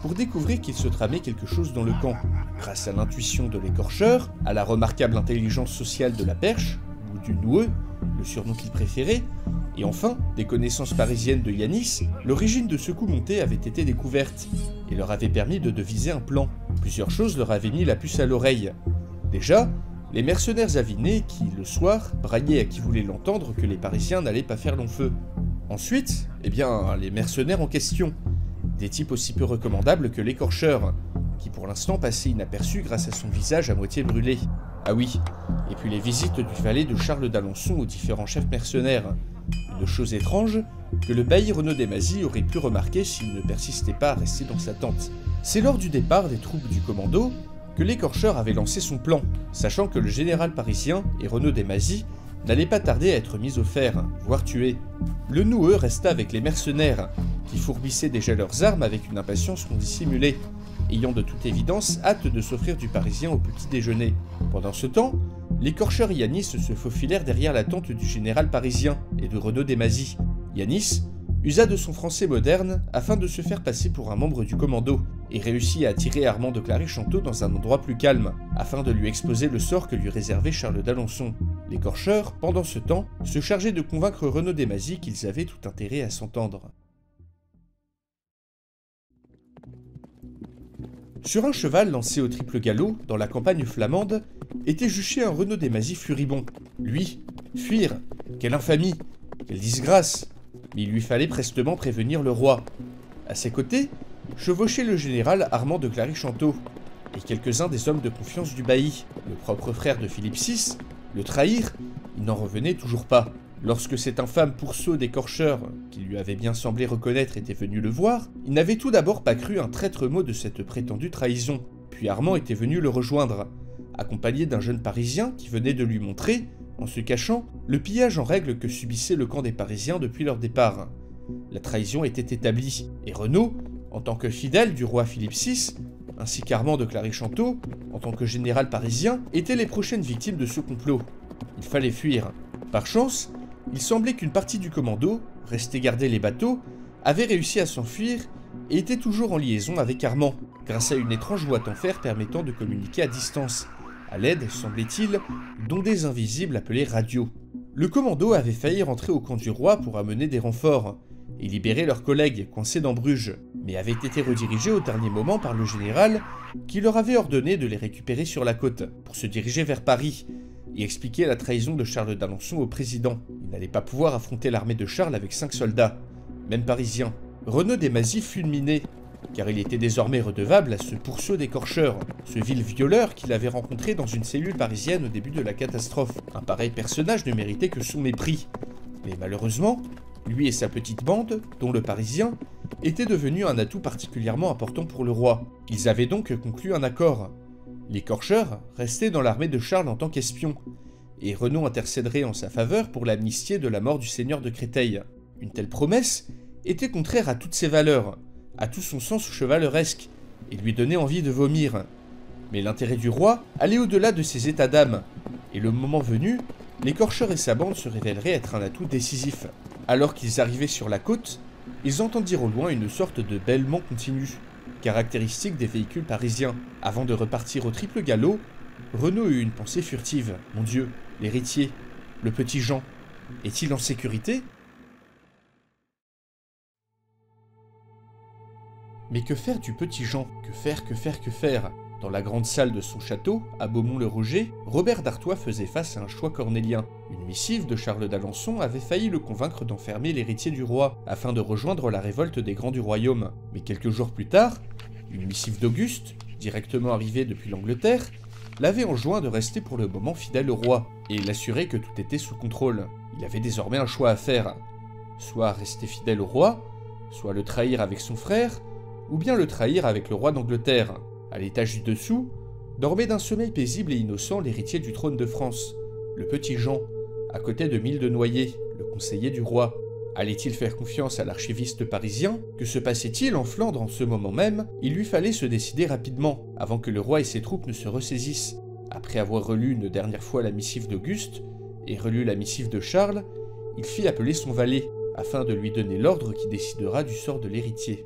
pour découvrir qu'il se tramait quelque chose dans le camp. Grâce à l'intuition de l'écorcheur, à la remarquable intelligence sociale de la perche, ou du noueux, le surnom qu'il préférait, et enfin, des connaissances parisiennes de Yanis, l'origine de ce coup monté avait été découverte, et leur avait permis de deviser un plan. Plusieurs choses leur avaient mis la puce à l'oreille. Déjà, les mercenaires avinés qui, le soir, braillaient à qui voulait l'entendre que les Parisiens n'allaient pas faire long feu. Ensuite, les mercenaires en question, des types aussi peu recommandables que l'écorcheur, qui pour l'instant passait inaperçu grâce à son visage à moitié brûlé. Ah oui, et puis les visites du valet de Charles d'Alençon aux différents chefs mercenaires. Une chose étrange que le bailli Renaud Desmazis aurait pu remarquer s'il ne persistait pas à rester dans sa tente. C'est lors du départ des troupes du commando que l'écorcheur avait lancé son plan, sachant que le général parisien et Renaud Desmazis n'allaient pas tarder à être mis au fer, voire tués. Le noueux resta avec les mercenaires, qui fourbissaient déjà leurs armes avec une impatience non dissimulée, ayant de toute évidence hâte de s'offrir du parisien au petit déjeuner. Pendant ce temps, l'écorcheur et Yanis se faufilèrent derrière la tente du général parisien et de Renaud Desmazis. Yanis usa de son français moderne afin de se faire passer pour un membre du commando, et réussit à attirer Armand de Clary-Chanteau dans un endroit plus calme, afin de lui exposer le sort que lui réservait Charles d'Alençon. L'écorcheur, pendant ce temps, se chargeait de convaincre Renaud Desmazis qu'ils avaient tout intérêt à s'entendre. Sur un cheval lancé au triple galop, dans la campagne flamande, était juché un Renaud Desmazis furibond. Lui, fuir, quelle infamie, quelle disgrâce! Mais il lui fallait prestement prévenir le roi. À ses côtés, chevauchait le général Armand de Clary-Chanteau, et quelques-uns des hommes de confiance du bailli. Le propre frère de Philippe VI, le trahir, il n'en revenait toujours pas. Lorsque cet infâme pourceau d'écorcheur, qui lui avait bien semblé reconnaître, était venu le voir, il n'avait tout d'abord pas cru un traître mot de cette prétendue trahison. Puis Armand était venu le rejoindre, accompagné d'un jeune Parisien qui venait de lui montrer, en se cachant, le pillage en règle que subissait le camp des Parisiens depuis leur départ. La trahison était établie, et Renaud, en tant que fidèle du roi Philippe VI, ainsi qu'Armand de Clary-Chanteau, en tant que général parisien, étaient les prochaines victimes de ce complot. Il fallait fuir. Par chance, il semblait qu'une partie du commando, restée garder les bateaux, avait réussi à s'enfuir et était toujours en liaison avec Armand, grâce à une étrange boîte en fer permettant de communiquer à distance, à l'aide, semblait-il, d'ondes invisibles appelées radios. Le commando avait failli rentrer au camp du roi pour amener des renforts et libérer leurs collègues coincés dans Bruges, mais avait été redirigé au dernier moment par le général qui leur avait ordonné de les récupérer sur la côte pour se diriger vers Paris et expliquer la trahison de Charles d'Alençon au président. Il n'allait pas pouvoir affronter l'armée de Charles avec 5 soldats, même parisiens. Renaud Desmazis fulminait, car il était désormais redevable à ce pourceau d'écorcheur, ce vil violeur qu'il avait rencontré dans une cellule parisienne au début de la catastrophe. Un pareil personnage ne méritait que son mépris. Mais malheureusement, lui et sa petite bande, dont le Parisien, étaient devenus un atout particulièrement important pour le roi. Ils avaient donc conclu un accord. L'écorcheur restait dans l'armée de Charles en tant qu'espion, et Renaud intercéderait en sa faveur pour l'amnistier de la mort du seigneur de Créteil. Une telle promesse était contraire à toutes ses valeurs, à tout son sens chevaleresque, et lui donnait envie de vomir. Mais l'intérêt du roi allait au-delà de ses états d'âme, et le moment venu, l'écorcheur et sa bande se révéleraient être un atout décisif. Alors qu'ils arrivaient sur la côte, ils entendirent au loin une sorte de bêlement continu, caractéristique des véhicules parisiens. Avant de repartir au triple galop, Renaud eut une pensée furtive. Mon Dieu, l'héritier, le petit Jean, est-il en sécurité? Mais que faire du petit Jean? Que faire? Dans la grande salle de son château, à Beaumont-le-Roger, Robert d'Artois faisait face à un choix cornélien. Une missive de Charles d'Alençon avait failli le convaincre d'enfermer l'héritier du roi, afin de rejoindre la révolte des grands du royaume. Mais quelques jours plus tard, une missive d'Auguste, directement arrivée depuis l'Angleterre, l'avait enjoint de rester pour le moment fidèle au roi, et l'assurer que tout était sous contrôle. Il avait désormais un choix à faire. Soit rester fidèle au roi, soit le trahir avec son frère, ou bien le trahir avec le roi d'Angleterre. À l'étage du dessous, dormait d'un sommeil paisible et innocent l'héritier du trône de France, le petit Jean, à côté de Mille de Noyer, le conseiller du roi. Allait-il faire confiance à l'archiviste parisien? Que se passait-il en Flandre en ce moment même? Il lui fallait se décider rapidement, avant que le roi et ses troupes ne se ressaisissent. Après avoir relu une dernière fois la missive d'Auguste, et relu la missive de Charles, il fit appeler son valet, afin de lui donner l'ordre qui décidera du sort de l'héritier.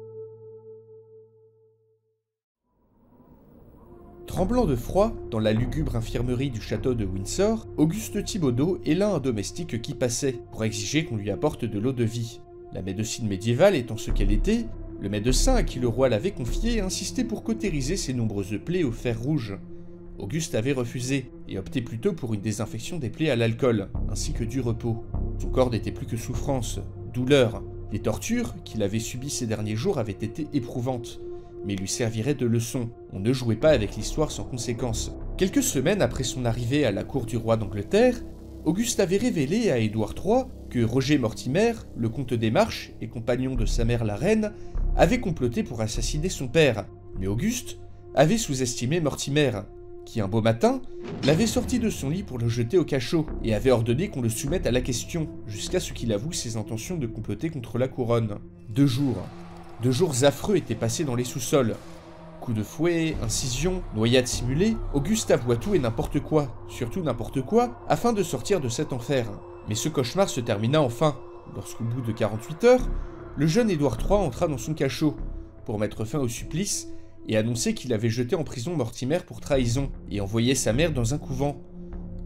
Tremblant de froid, dans la lugubre infirmerie du château de Windsor, Auguste Thibaudeau héla un domestique qui passait, pour exiger qu'on lui apporte de l'eau de vie. La médecine médiévale étant ce qu'elle était, le médecin à qui le roi l'avait confié insistait pour cautériser ses nombreuses plaies au fer rouge. Auguste avait refusé, et optait plutôt pour une désinfection des plaies à l'alcool, ainsi que du repos. Son corps n'était plus que souffrance, douleur. Les tortures qu'il avait subies ces derniers jours avaient été éprouvantes, mais lui servirait de leçon. On ne jouait pas avec l'histoire sans conséquence. Quelques semaines après son arrivée à la cour du roi d'Angleterre, Auguste avait révélé à Édouard III que Roger Mortimer, le comte des Marches et compagnon de sa mère la reine, avait comploté pour assassiner son père. Mais Auguste avait sous-estimé Mortimer, qui un beau matin l'avait sorti de son lit pour le jeter au cachot, et avait ordonné qu'on le soumette à la question, jusqu'à ce qu'il avoue ses intentions de comploter contre la couronne. 2 jours affreux étaient passés dans les sous-sols. Coups de fouet, incisions, noyades simulées, Auguste avoua tout et n'importe quoi, surtout n'importe quoi, afin de sortir de cet enfer. Mais ce cauchemar se termina enfin, lorsqu'au bout de 48 heures, le jeune Édouard III entra dans son cachot, pour mettre fin au supplice, et annoncer qu'il avait jeté en prison Mortimer pour trahison, et envoyé sa mère dans un couvent.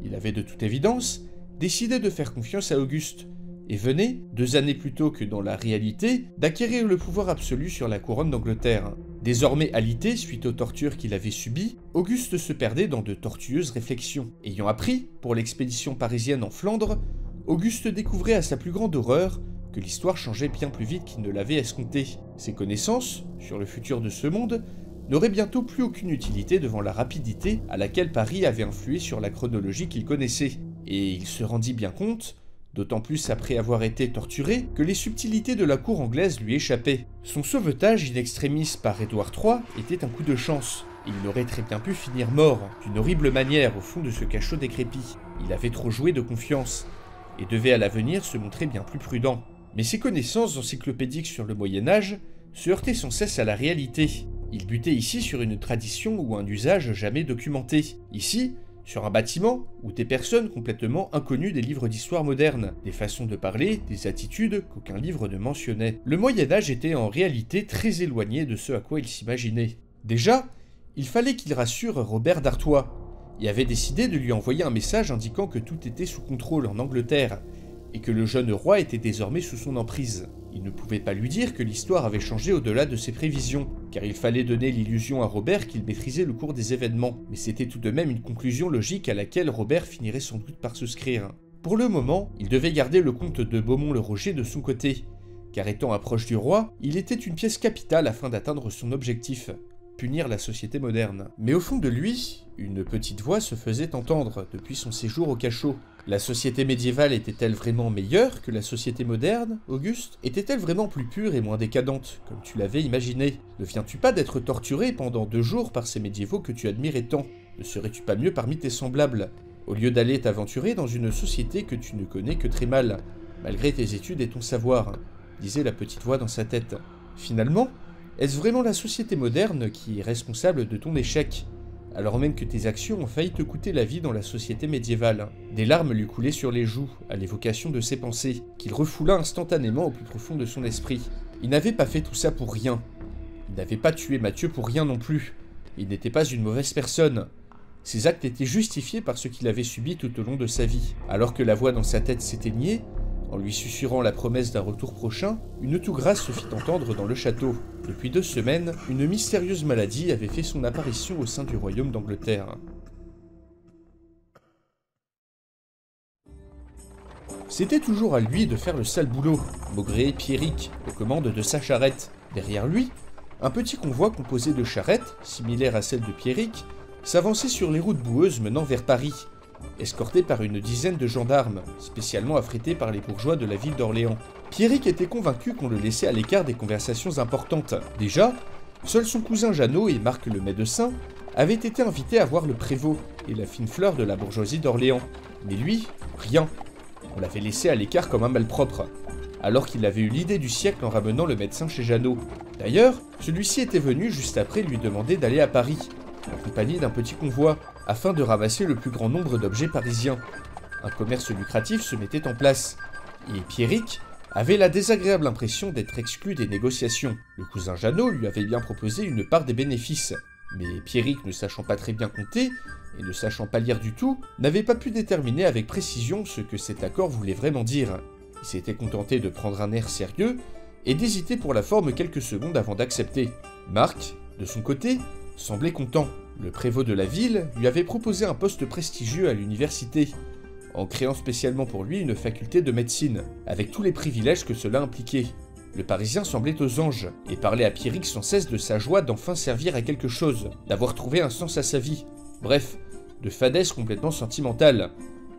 Il avait de toute évidence décidé de faire confiance à Auguste, et venait, 2 années plus tôt que dans la réalité, d'acquérir le pouvoir absolu sur la couronne d'Angleterre. Désormais alité suite aux tortures qu'il avait subies, Auguste se perdait dans de tortueuses réflexions. Ayant appris, pour l'expédition parisienne en Flandre, Auguste découvrait à sa plus grande horreur que l'histoire changeait bien plus vite qu'il ne l'avait escompté. Ses connaissances, sur le futur de ce monde, n'auraient bientôt plus aucune utilité devant la rapidité à laquelle Paris avait influé sur la chronologie qu'il connaissait. Et il se rendit bien compte, d'autant plus après avoir été torturé, que les subtilités de la cour anglaise lui échappaient. Son sauvetage in extremis par Édouard III était un coup de chance, et il aurait très bien pu finir mort, d'une horrible manière au fond de ce cachot décrépit. Il avait trop joué de confiance, et devait à l'avenir se montrer bien plus prudent. Mais ses connaissances encyclopédiques sur le Moyen-Âge se heurtaient sans cesse à la réalité. Il butait ici sur une tradition ou un usage jamais documenté. Ici, sur un bâtiment où des personnes complètement inconnues des livres d'histoire moderne, des façons de parler, des attitudes qu'aucun livre ne mentionnait. Le Moyen-Âge était en réalité très éloigné de ce à quoi il s'imaginait. Déjà, il fallait qu'il rassure Robert d'Artois, et avait décidé de lui envoyer un message indiquant que tout était sous contrôle en Angleterre, et que le jeune roi était désormais sous son emprise. Il ne pouvait pas lui dire que l'histoire avait changé au-delà de ses prévisions, car il fallait donner l'illusion à Robert qu'il maîtrisait le cours des événements, mais c'était tout de même une conclusion logique à laquelle Robert finirait sans doute par souscrire. Pour le moment, il devait garder le comte de Beaumont-le-Roger de son côté, car étant approche du roi, il était une pièce capitale afin d'atteindre son objectif, punir la société moderne. Mais au fond de lui, une petite voix se faisait entendre depuis son séjour au cachot. La société médiévale était-elle vraiment meilleure que la société moderne, Auguste? Était-elle vraiment plus pure et moins décadente, comme tu l'avais imaginé? Ne viens-tu pas d'être torturé pendant 2 jours par ces médiévaux que tu admirais tant? Ne serais-tu pas mieux parmi tes semblables, au lieu d'aller t'aventurer dans une société que tu ne connais que très mal, malgré tes études et ton savoir, disait la petite voix dans sa tête. Finalement, est-ce vraiment la société moderne qui est responsable de ton échec, alors même que tes actions ont failli te coûter la vie dans la société médiévale? Des larmes lui coulaient sur les joues à l'évocation de ses pensées, qu'il refoula instantanément au plus profond de son esprit. Il n'avait pas fait tout ça pour rien. Il n'avait pas tué Mathieu pour rien non plus. Il n'était pas une mauvaise personne. Ses actes étaient justifiés par ce qu'il avait subi tout au long de sa vie. Alors que la voix dans sa tête s'éteignait, En lui susurrant la promesse d'un retour prochain, une toux grasse se fit entendre dans le château. Depuis 2 semaines, une mystérieuse maladie avait fait son apparition au sein du royaume d'Angleterre. C'était toujours à lui de faire le sale boulot, maugréait Pierrick, aux commandes de sa charrette. Derrière lui, un petit convoi composé de charrettes, similaires à celles de Pierrick, s'avançait sur les routes boueuses menant vers Paris, escorté par une dizaine de gendarmes, spécialement affrétés par les bourgeois de la ville d'Orléans. Pierrick était convaincu qu'on le laissait à l'écart des conversations importantes. Déjà, seul son cousin Jeannot et Marc le médecin avaient été invités à voir le prévôt et la fine fleur de la bourgeoisie d'Orléans. Mais lui, rien. On l'avait laissé à l'écart comme un malpropre, alors qu'il avait eu l'idée du siècle en ramenant le médecin chez Jeannot. D'ailleurs, celui-ci était venu juste après lui demander d'aller à Paris, en compagnie d'un petit convoi, afin de ramasser le plus grand nombre d'objets parisiens. Un commerce lucratif se mettait en place, et Pierrick avait la désagréable impression d'être exclu des négociations. Le cousin Jeannot lui avait bien proposé une part des bénéfices, mais Pierrick, ne sachant pas très bien compter, et ne sachant pas lire du tout, n'avait pas pu déterminer avec précision ce que cet accord voulait vraiment dire. Il s'était contenté de prendre un air sérieux, et d'hésiter pour la forme quelques secondes avant d'accepter. Marc, de son côté, semblait content. Le prévôt de la ville lui avait proposé un poste prestigieux à l'université, en créant spécialement pour lui une faculté de médecine, avec tous les privilèges que cela impliquait. Le Parisien semblait aux anges, et parlait à Pierrick sans cesse de sa joie d'enfin servir à quelque chose, d'avoir trouvé un sens à sa vie. Bref, de fadesse complètement sentimentale.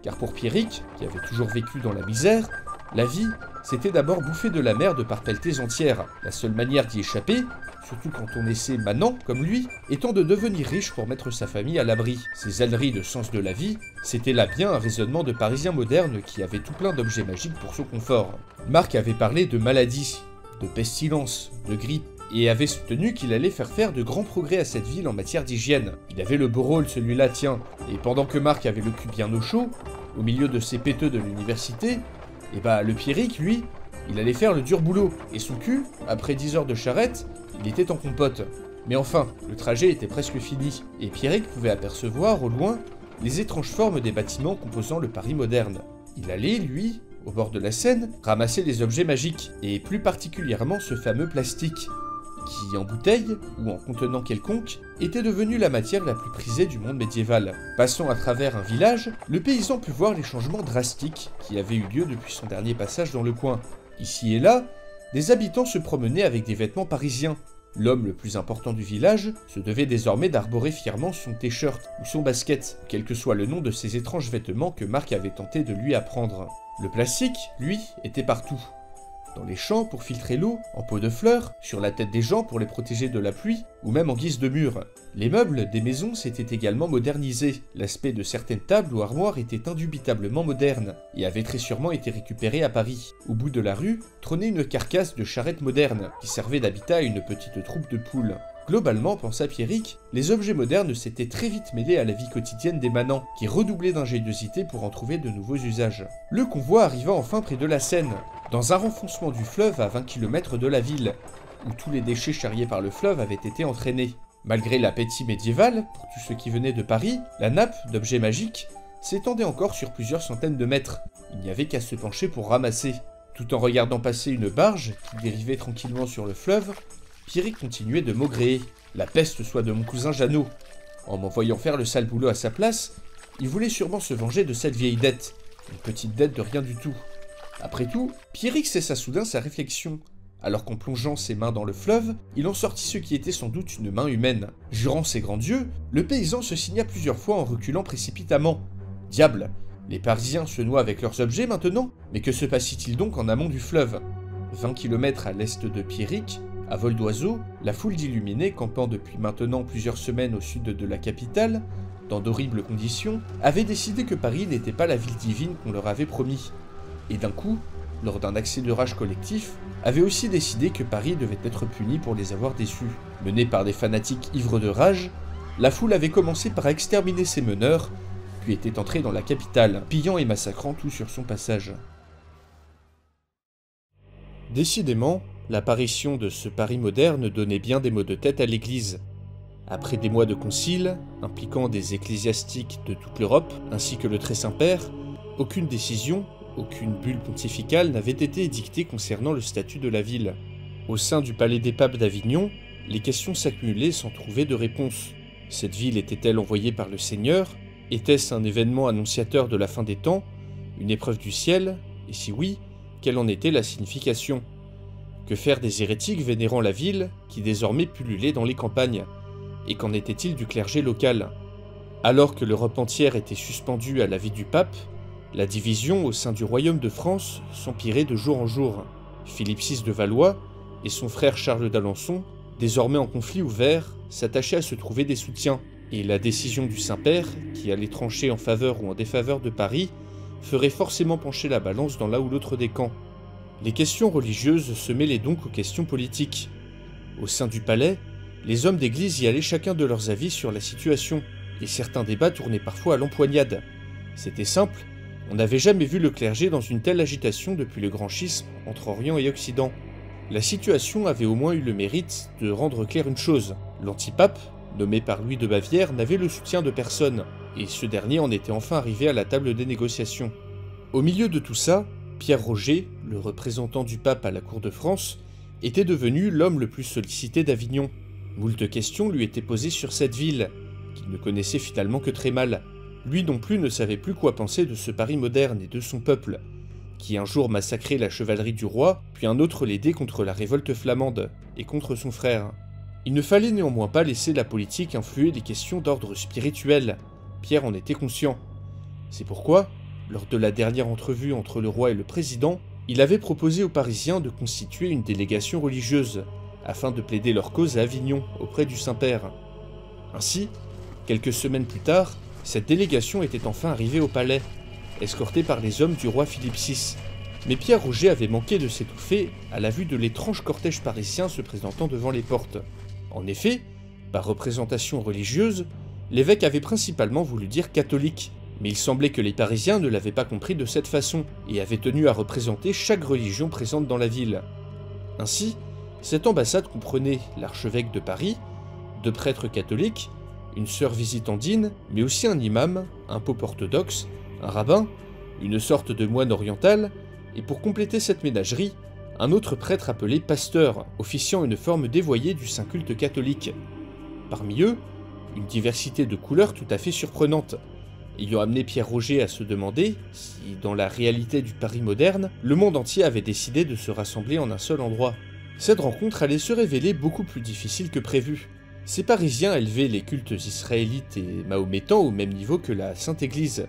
Car pour Pierrick, qui avait toujours vécu dans la misère, la vie, c'était d'abord bouffer de la merde par pelletées entières. La seule manière d'y échapper, surtout quand on essaie manant comme lui, étant de devenir riche pour mettre sa famille à l'abri. Ces âneries de sens de la vie, c'était là bien un raisonnement de Parisien moderne qui avait tout plein d'objets magiques pour son confort. Marc avait parlé de maladies, de pestilence, de grippe, et avait soutenu qu'il allait faire de grands progrès à cette ville en matière d'hygiène. Il avait le beau rôle celui-là, tiens, et pendant que Marc avait le cul bien au chaud, au milieu de ces péteux de l'université, et bah le Pierrick, lui, il allait faire le dur boulot, et son cul, après 10 heures de charrette, il était en compote. Mais enfin, le trajet était presque fini, et Pierrick pouvait apercevoir, au loin, les étranges formes des bâtiments composant le Paris moderne. Il allait, lui, au bord de la Seine, ramasser les objets magiques, et plus particulièrement ce fameux plastique, qui, en bouteille, ou en contenant quelconque, était devenu la matière la plus prisée du monde médiéval. Passant à travers un village, le paysan put voir les changements drastiques qui avaient eu lieu depuis son dernier passage dans le coin. Ici et là, des habitants se promenaient avec des vêtements parisiens. L'homme le plus important du village se devait désormais d'arborer fièrement son t-shirt ou son basket, quel que soit le nom de ces étranges vêtements que Marc avait tenté de lui apprendre. Le plastique, lui, était partout. Dans les champs pour filtrer l'eau, en pots de fleurs, sur la tête des gens pour les protéger de la pluie, ou même en guise de mur. Les meubles des maisons s'étaient également modernisés. L'aspect de certaines tables ou armoires était indubitablement moderne, et avait très sûrement été récupéré à Paris. Au bout de la rue, trônait une carcasse de charrette moderne, qui servait d'habitat à une petite troupe de poules. Globalement, pensa Pierrick, les objets modernes s'étaient très vite mêlés à la vie quotidienne des manants, qui redoublaient d'ingéniosité pour en trouver de nouveaux usages. Le convoi arriva enfin près de la Seine, dans un renfoncement du fleuve à 20 km de la ville, où tous les déchets charriés par le fleuve avaient été entraînés. Malgré l'appétit médiéval, pour tous ceux qui venaient de Paris, la nappe d'objets magiques s'étendait encore sur plusieurs centaines de mètres. Il n'y avait qu'à se pencher pour ramasser. Tout en regardant passer une barge qui dérivait tranquillement sur le fleuve, Pierrick continuait de maugréer. La peste soit de mon cousin Jeannot. En m'envoyant faire le sale boulot à sa place, il voulait sûrement se venger de cette vieille dette. Une petite dette de rien du tout. Après tout, Pierrick cessa soudain sa réflexion, alors qu'en plongeant ses mains dans le fleuve, il en sortit ce qui était sans doute une main humaine. Jurant ses grands dieux, le paysan se signa plusieurs fois en reculant précipitamment. Diable, les Parisiens se noient avec leurs objets maintenant? Mais que se passe-t-il donc en amont du fleuve? 20 km à l'est de Pierrick, à vol d'oiseau, la foule d'illuminés campant depuis maintenant plusieurs semaines au sud de la capitale, dans d'horribles conditions, avait décidé que Paris n'était pas la ville divine qu'on leur avait promis. Et d'un coup, lors d'un accès de rage collectif, avait aussi décidé que Paris devait être puni pour les avoir déçus. Menée par des fanatiques ivres de rage, la foule avait commencé par exterminer ses meneurs, puis était entrée dans la capitale, pillant et massacrant tout sur son passage. Décidément, l'apparition de ce Paris moderne donnait bien des maux de tête à l'Église. Après des mois de concile, impliquant des ecclésiastiques de toute l'Europe, ainsi que le Très Saint-Père, aucune décision, Aucune bulle pontificale n'avait été édictée concernant le statut de la ville. Au sein du palais des papes d'Avignon, les questions s'accumulaient sans trouver de réponse. Cette ville était-elle envoyée par le Seigneur? Était-ce un événement annonciateur de la fin des temps? Une épreuve du ciel? Et si oui, quelle en était la signification? Que faire des hérétiques vénérant la ville, qui désormais pullulaient dans les campagnes? Et qu'en était-il du clergé local? Alors que l'Europe entière était suspendue à l'avis du pape, la division au sein du royaume de France s'empirait de jour en jour. Philippe VI de Valois et son frère Charles d'Alençon, désormais en conflit ouvert, s'attachaient à se trouver des soutiens, et la décision du Saint-Père, qui allait trancher en faveur ou en défaveur de Paris, ferait forcément pencher la balance dans l'un ou l'autre des camps. Les questions religieuses se mêlaient donc aux questions politiques. Au sein du palais, les hommes d'église y allaient chacun de leurs avis sur la situation, et certains débats tournaient parfois à l'empoignade. C'était simple, on n'avait jamais vu le clergé dans une telle agitation depuis le grand schisme entre Orient et Occident. La situation avait au moins eu le mérite de rendre clair une chose, l'antipape, nommé par Louis de Bavière, n'avait le soutien de personne, et ce dernier en était enfin arrivé à la table des négociations. Au milieu de tout ça, Pierre Roger, le représentant du pape à la cour de France, était devenu l'homme le plus sollicité d'Avignon. Moult questions lui étaient posées sur cette ville, qu'il ne connaissait finalement que très mal. Lui non plus ne savait plus quoi penser de ce Paris moderne et de son peuple, qui un jour massacrait la chevalerie du roi, puis un autre l'aidait contre la révolte flamande, et contre son frère. Il ne fallait néanmoins pas laisser la politique influer les questions d'ordre spirituel. Pierre en était conscient. C'est pourquoi, lors de la dernière entrevue entre le roi et le président, il avait proposé aux Parisiens de constituer une délégation religieuse, afin de plaider leur cause à Avignon, auprès du Saint-Père. Ainsi, quelques semaines plus tard, cette délégation était enfin arrivée au palais, escortée par les hommes du roi Philippe VI. Mais Pierre Roger avait manqué de s'étouffer à la vue de l'étrange cortège parisien se présentant devant les portes. En effet, par représentation religieuse, l'évêque avait principalement voulu dire catholique, mais il semblait que les Parisiens ne l'avaient pas compris de cette façon, et avaient tenu à représenter chaque religion présente dans la ville. Ainsi, cette ambassade comprenait l'archevêque de Paris, 2 prêtres catholiques, une sœur visitandine, mais aussi un imam, un pope orthodoxe, un rabbin, une sorte de moine oriental, et pour compléter cette ménagerie, un autre prêtre appelé pasteur, officiant une forme dévoyée du saint culte catholique. Parmi eux, une diversité de couleurs tout à fait surprenante, ayant amené Pierre Roger à se demander si, dans la réalité du Paris moderne, le monde entier avait décidé de se rassembler en un seul endroit. Cette rencontre allait se révéler beaucoup plus difficile que prévu. Ces Parisiens élevaient les cultes israélites et mahométans au même niveau que la Sainte Église.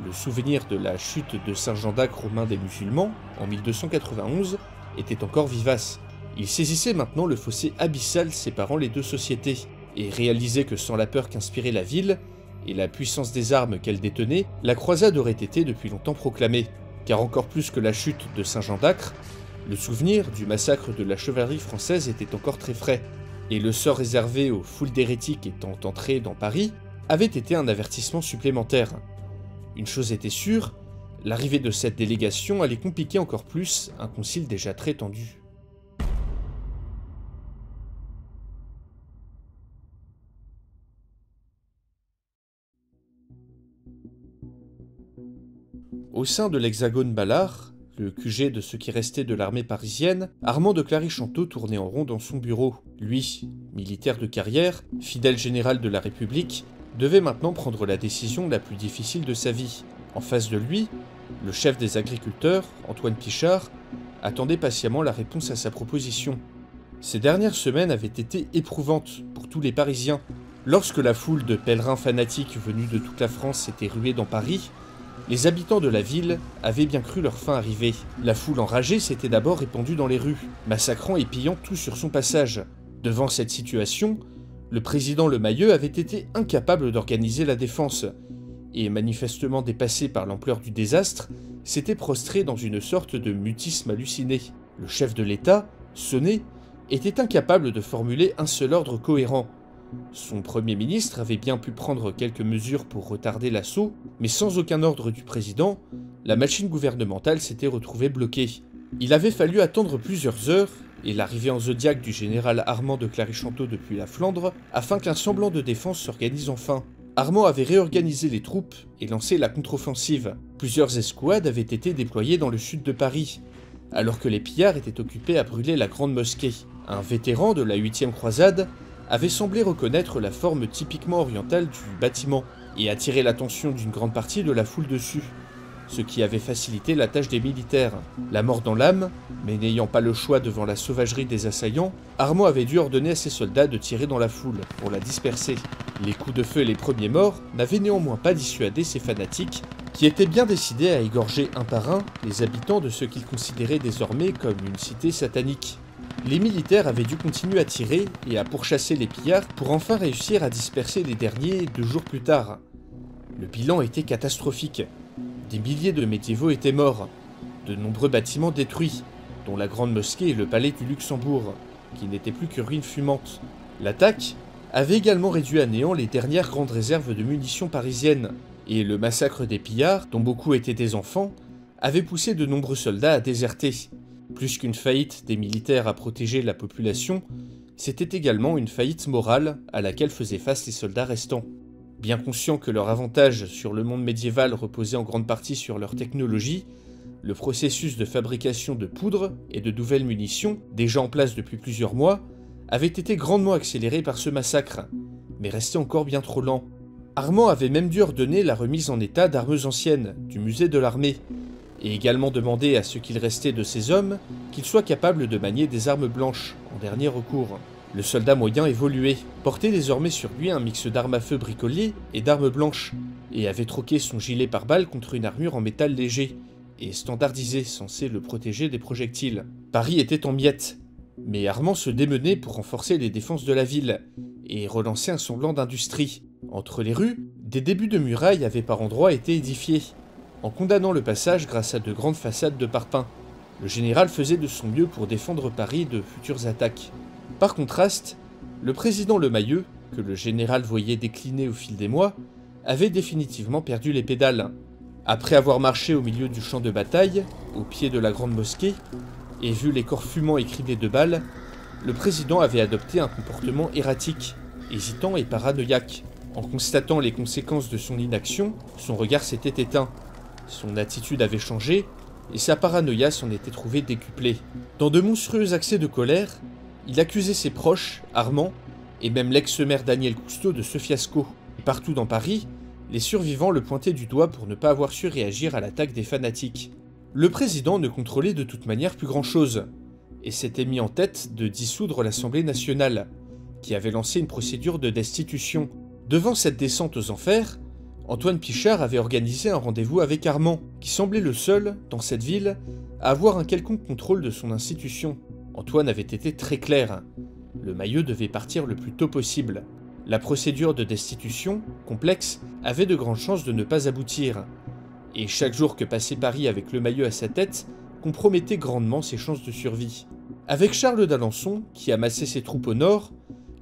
Le souvenir de la chute de Saint Jean d'Acre romain des musulmans, en 1291, était encore vivace. Ils saisissaient maintenant le fossé abyssal séparant les deux sociétés, et réalisaient que sans la peur qu'inspirait la ville, et la puissance des armes qu'elle détenait, la croisade aurait été depuis longtemps proclamée. Car encore plus que la chute de Saint Jean d'Acre, le souvenir du massacre de la chevalerie française était encore très frais, et le sort réservé aux foules d'hérétiques étant entrées dans Paris avait été un avertissement supplémentaire. Une chose était sûre, l'arrivée de cette délégation allait compliquer encore plus un concile déjà très tendu. Au sein de l'Hexagone Ballard, le QG de ce qui restait de l'armée parisienne, Armand de Clary-Chanteau tournait en rond dans son bureau. Lui, militaire de carrière, fidèle général de la République, devait maintenant prendre la décision la plus difficile de sa vie. En face de lui, le chef des agriculteurs, Antoine Pichard, attendait patiemment la réponse à sa proposition. Ces dernières semaines avaient été éprouvantes pour tous les Parisiens. Lorsque la foule de pèlerins fanatiques venus de toute la France s'était ruée dans Paris, les habitants de la ville avaient bien cru leur fin arriver. La foule enragée s'était d'abord répandue dans les rues, massacrant et pillant tout sur son passage. Devant cette situation, le président Lemayeux avait été incapable d'organiser la défense, et manifestement dépassé par l'ampleur du désastre, s'était prostré dans une sorte de mutisme halluciné. Le chef de l'État, sonné, était incapable de formuler un seul ordre cohérent. Son premier ministre avait bien pu prendre quelques mesures pour retarder l'assaut, mais sans aucun ordre du président, la machine gouvernementale s'était retrouvée bloquée. Il avait fallu attendre plusieurs heures, et l'arrivée en zodiaque du général Armand de Clary-Chanteau depuis la Flandre, afin qu'un semblant de défense s'organise enfin. Armand avait réorganisé les troupes et lancé la contre-offensive. Plusieurs escouades avaient été déployées dans le sud de Paris, alors que les pillards étaient occupés à brûler la grande mosquée. Un vétéran de la 8e croisade avait semblé reconnaître la forme typiquement orientale du bâtiment et attirer l'attention d'une grande partie de la foule dessus, ce qui avait facilité la tâche des militaires. La mort dans l'âme, mais n'ayant pas le choix devant la sauvagerie des assaillants, Armand avait dû ordonner à ses soldats de tirer dans la foule pour la disperser. Les coups de feu et les premiers morts n'avaient néanmoins pas dissuadé ces fanatiques, qui étaient bien décidés à égorger un par un les habitants de ce qu'ils considéraient désormais comme une cité satanique. Les militaires avaient dû continuer à tirer et à pourchasser les pillards pour enfin réussir à disperser les derniers 2 jours plus tard. Le bilan était catastrophique. Des milliers de médiévaux étaient morts, de nombreux bâtiments détruits, dont la grande mosquée et le palais du Luxembourg, qui n'étaient plus que ruines fumantes. L'attaque avait également réduit à néant les dernières grandes réserves de munitions parisiennes, et le massacre des pillards, dont beaucoup étaient des enfants, avait poussé de nombreux soldats à déserter. Plus qu'une faillite des militaires à protéger la population, c'était également une faillite morale à laquelle faisaient face les soldats restants. Bien conscients que leur avantage sur le monde médiéval reposait en grande partie sur leur technologie, le processus de fabrication de poudre et de nouvelles munitions, déjà en place depuis plusieurs mois, avait été grandement accéléré par ce massacre, mais restait encore bien trop lent. Armand avait même dû ordonner la remise en état d'armes anciennes du musée de l'armée, et également demander à ce qu'il restait de ces hommes qu'ils soient capables de manier des armes blanches, en dernier recours. Le soldat moyen évoluait, portait désormais sur lui un mix d'armes à feu bricolées et d'armes blanches, et avait troqué son gilet pare-balles contre une armure en métal léger, et standardisée, censée le protéger des projectiles. Paris était en miettes, mais Armand se démenait pour renforcer les défenses de la ville, et relancer un semblant d'industrie. Entre les rues, des débuts de murailles avaient par endroits été édifiés, en condamnant le passage grâce à de grandes façades de parpaing. Le général faisait de son mieux pour défendre Paris de futures attaques. Par contraste, le président Lemayeux, que le général voyait décliner au fil des mois, avait définitivement perdu les pédales. Après avoir marché au milieu du champ de bataille, au pied de la grande mosquée, et vu les corps fumants et criblés de balles, le président avait adopté un comportement erratique, hésitant et paranoïaque. En constatant les conséquences de son inaction, son regard s'était éteint. Son attitude avait changé, et sa paranoïa s'en était trouvée décuplée. Dans de monstrueux accès de colère, il accusait ses proches, Armand, et même l'ex-maire Daniel Cousteau de ce fiasco. Partout dans Paris, les survivants le pointaient du doigt pour ne pas avoir su réagir à l'attaque des fanatiques. Le président ne contrôlait de toute manière plus grand-chose, et s'était mis en tête de dissoudre l'Assemblée nationale, qui avait lancé une procédure de destitution. Devant cette descente aux enfers, Antoine Pichard avait organisé un rendez-vous avec Armand, qui semblait le seul, dans cette ville, à avoir un quelconque contrôle de son institution. Antoine avait été très clair. Lemayeux devait partir le plus tôt possible. La procédure de destitution, complexe, avait de grandes chances de ne pas aboutir. Et chaque jour que passait Paris avec Lemayeux à sa tête compromettait grandement ses chances de survie. Avec Charles d'Alençon, qui amassait ses troupes au nord,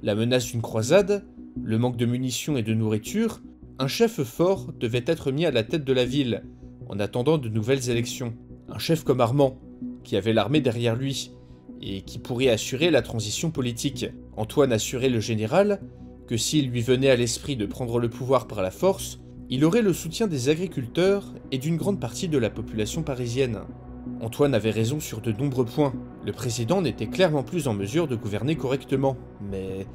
la menace d'une croisade, le manque de munitions et de nourriture, un chef fort devait être mis à la tête de la ville, en attendant de nouvelles élections. Un chef comme Armand, qui avait l'armée derrière lui, et qui pourrait assurer la transition politique. Antoine assurait le général que s'il lui venait à l'esprit de prendre le pouvoir par la force, il aurait le soutien des agriculteurs et d'une grande partie de la population parisienne. Antoine avait raison sur de nombreux points. Le président n'était clairement plus en mesure de gouverner correctement. Mais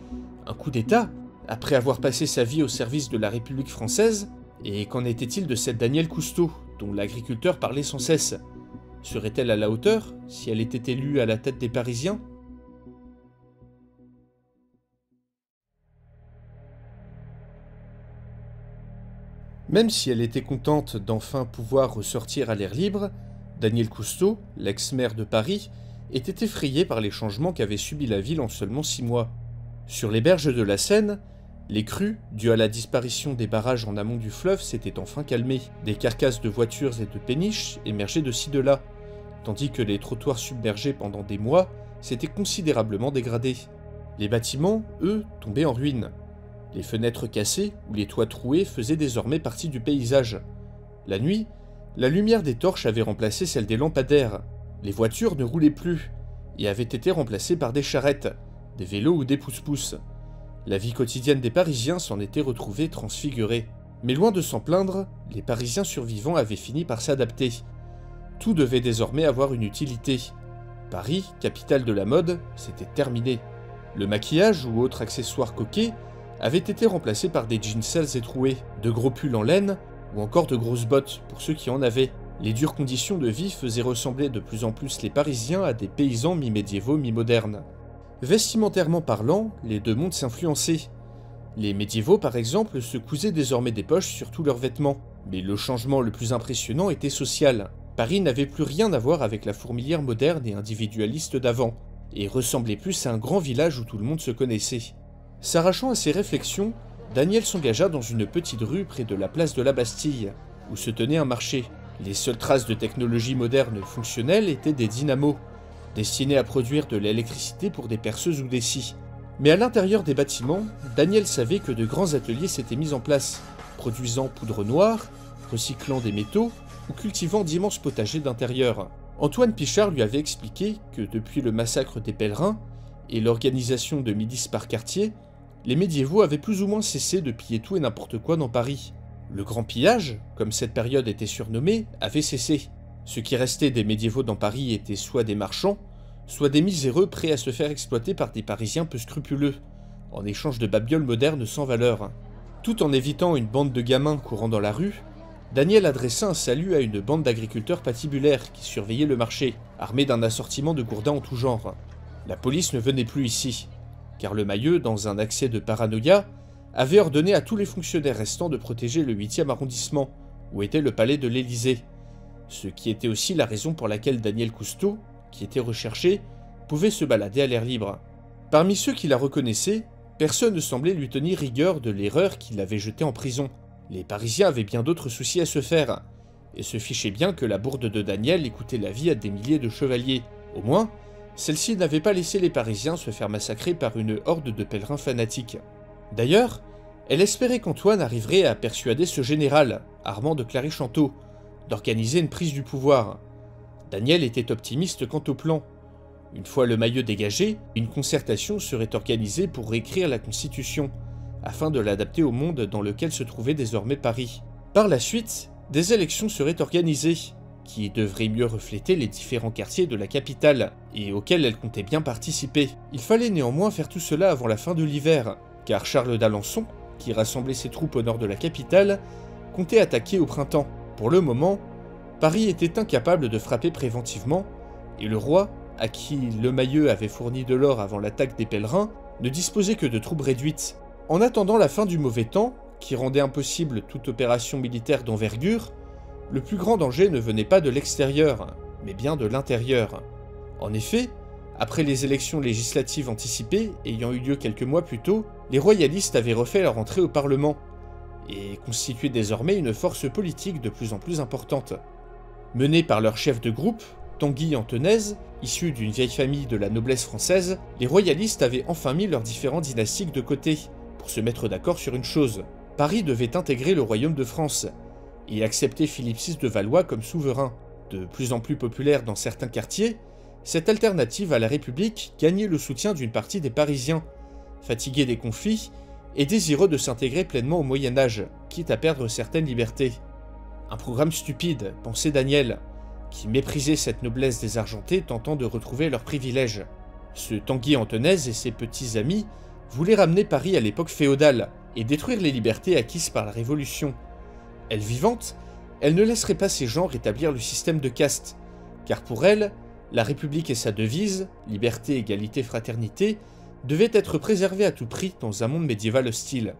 un coup d'État, après avoir passé sa vie au service de la République française, et qu'en était-il de cette Daniel Cousteau, dont l'agriculteur parlait sans cesse? Serait-elle à la hauteur, si elle était élue à la tête des Parisiens? Même si elle était contente d'enfin pouvoir ressortir à l'air libre, Daniel Cousteau, l'ex-maire de Paris, était effrayé par les changements qu'avait subis la ville en seulement 6 mois. Sur les berges de la Seine, les crues, dues à la disparition des barrages en amont du fleuve, s'étaient enfin calmées. Des carcasses de voitures et de péniches émergeaient de ci de là, tandis que les trottoirs submergés pendant des mois s'étaient considérablement dégradés. Les bâtiments, eux, tombaient en ruine. Les fenêtres cassées ou les toits troués faisaient désormais partie du paysage. La nuit, la lumière des torches avait remplacé celle des lampadaires. Les voitures ne roulaient plus et avaient été remplacées par des charrettes, des vélos ou des pousse-pousse. La vie quotidienne des Parisiens s'en était retrouvée transfigurée. Mais loin de s'en plaindre, les Parisiens survivants avaient fini par s'adapter. Tout devait désormais avoir une utilité. Paris, capitale de la mode, c'était terminé. Le maquillage ou autres accessoires coquets avaient été remplacés par des jeans sales et troués, de gros pulls en laine ou encore de grosses bottes pour ceux qui en avaient. Les dures conditions de vie faisaient ressembler de plus en plus les Parisiens à des paysans mi-médiévaux, mi-modernes. Vestimentairement parlant, les deux mondes s'influençaient. Les médiévaux, par exemple, se cousaient désormais des poches sur tous leurs vêtements. Mais le changement le plus impressionnant était social. Paris n'avait plus rien à voir avec la fourmilière moderne et individualiste d'avant, et ressemblait plus à un grand village où tout le monde se connaissait. S'arrachant à ses réflexions, Daniel s'engagea dans une petite rue près de la place de la Bastille, où se tenait un marché. Les seules traces de technologie moderne fonctionnelle étaient des dynamos, destinés à produire de l'électricité pour des perceuses ou des scies. Mais à l'intérieur des bâtiments, Daniel savait que de grands ateliers s'étaient mis en place, produisant poudre noire, recyclant des métaux ou cultivant d'immenses potagers d'intérieur. Antoine Pichard lui avait expliqué que depuis le massacre des pèlerins et l'organisation de milices par quartier, les médiévaux avaient plus ou moins cessé de piller tout et n'importe quoi dans Paris. Le grand pillage, comme cette période était surnommée, avait cessé. Ce qui restait des médiévaux dans Paris étaient soit des marchands, soit des miséreux prêts à se faire exploiter par des Parisiens peu scrupuleux, en échange de babioles modernes sans valeur. Tout en évitant une bande de gamins courant dans la rue, Daniel adressa un salut à une bande d'agriculteurs patibulaires qui surveillaient le marché, armés d'un assortiment de gourdins en tout genre. La police ne venait plus ici, car le Mailleux, dans un accès de paranoïa, avait ordonné à tous les fonctionnaires restants de protéger le 8e arrondissement, où était le palais de l'Élysée. Ce qui était aussi la raison pour laquelle Daniel Cousteau, qui était recherché, pouvait se balader à l'air libre. Parmi ceux qui la reconnaissaient, personne ne semblait lui tenir rigueur de l'erreur qui l'avait jeté en prison. Les Parisiens avaient bien d'autres soucis à se faire, et se fichaient bien que la bourde de Daniel coûtait la vie à des milliers de chevaliers. Au moins, celle-ci n'avait pas laissé les Parisiens se faire massacrer par une horde de pèlerins fanatiques. D'ailleurs, elle espérait qu'Antoine arriverait à persuader ce général, Armand de Clary-Chanteau, d'organiser une prise du pouvoir. Daniel était optimiste quant au plan. Une fois le Mailleux dégagé, une concertation serait organisée pour réécrire la Constitution, afin de l'adapter au monde dans lequel se trouvait désormais Paris. Par la suite, des élections seraient organisées, qui devraient mieux refléter les différents quartiers de la capitale, et auxquels elle comptait bien participer. Il fallait néanmoins faire tout cela avant la fin de l'hiver, car Charles d'Alençon, qui rassemblait ses troupes au nord de la capitale, comptait attaquer au printemps. Pour le moment, Paris était incapable de frapper préventivement, et le roi, à qui le Mailleux avait fourni de l'or avant l'attaque des pèlerins, ne disposait que de troupes réduites. En attendant la fin du mauvais temps, qui rendait impossible toute opération militaire d'envergure, le plus grand danger ne venait pas de l'extérieur, mais bien de l'intérieur. En effet, après les élections législatives anticipées ayant eu lieu quelques mois plus tôt, les royalistes avaient refait leur entrée au Parlement, et constituaient désormais une force politique de plus en plus importante. Menés par leur chef de groupe, Tanguy Antonèse, issu d'une vieille famille de la noblesse française, les royalistes avaient enfin mis leurs différends dynastiques de côté, pour se mettre d'accord sur une chose. Paris devait intégrer le royaume de France, et accepter Philippe VI de Valois comme souverain. De plus en plus populaire dans certains quartiers, cette alternative à la République gagnait le soutien d'une partie des Parisiens, fatigués des conflits et désireux de s'intégrer pleinement au Moyen-Âge, quitte à perdre certaines libertés. Un programme stupide, pensait Daniel, qui méprisait cette noblesse désargentée tentant de retrouver leurs privilèges. Ce Tanguy Antonèse et ses petits amis voulaient ramener Paris à l'époque féodale et détruire les libertés acquises par la Révolution. Elle vivante, elle ne laisserait pas ces gens rétablir le système de caste, car pour elle, la République et sa devise, liberté, égalité, fraternité, devaient être préservées à tout prix dans un monde médiéval hostile.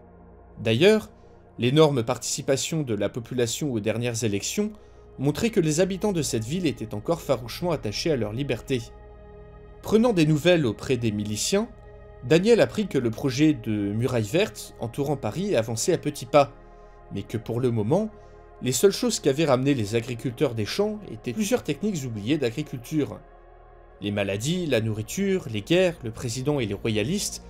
D'ailleurs, l'énorme participation de la population aux dernières élections montrait que les habitants de cette ville étaient encore farouchement attachés à leur liberté. Prenant des nouvelles auprès des miliciens, Daniel apprit que le projet de muraille verte entourant Paris avançait à petits pas, mais que pour le moment, les seules choses qu'avaient ramené les agriculteurs des champs étaient plusieurs techniques oubliées d'agriculture. Les maladies, la nourriture, les guerres, le président et les royalistes,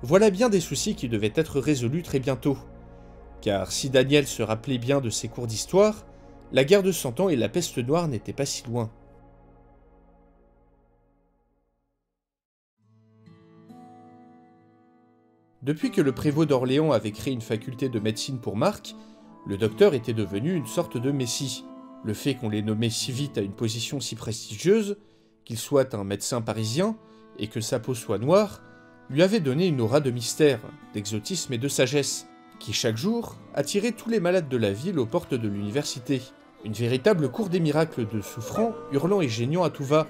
voilà bien des soucis qui devaient être résolus très bientôt. Car si Daniel se rappelait bien de ses cours d'histoire, la guerre de 100 ans et la peste noire n'étaient pas si loin. Depuis que le prévôt d'Orléans avait créé une faculté de médecine pour Marc, le docteur était devenu une sorte de messie. Le fait qu'on l'ait nommé si vite à une position si prestigieuse, qu'il soit un médecin parisien, et que sa peau soit noire, lui avait donné une aura de mystère, d'exotisme et de sagesse, qui chaque jour attirait tous les malades de la ville aux portes de l'université. Une véritable cour des miracles de souffrants, hurlant et geignant à tout va,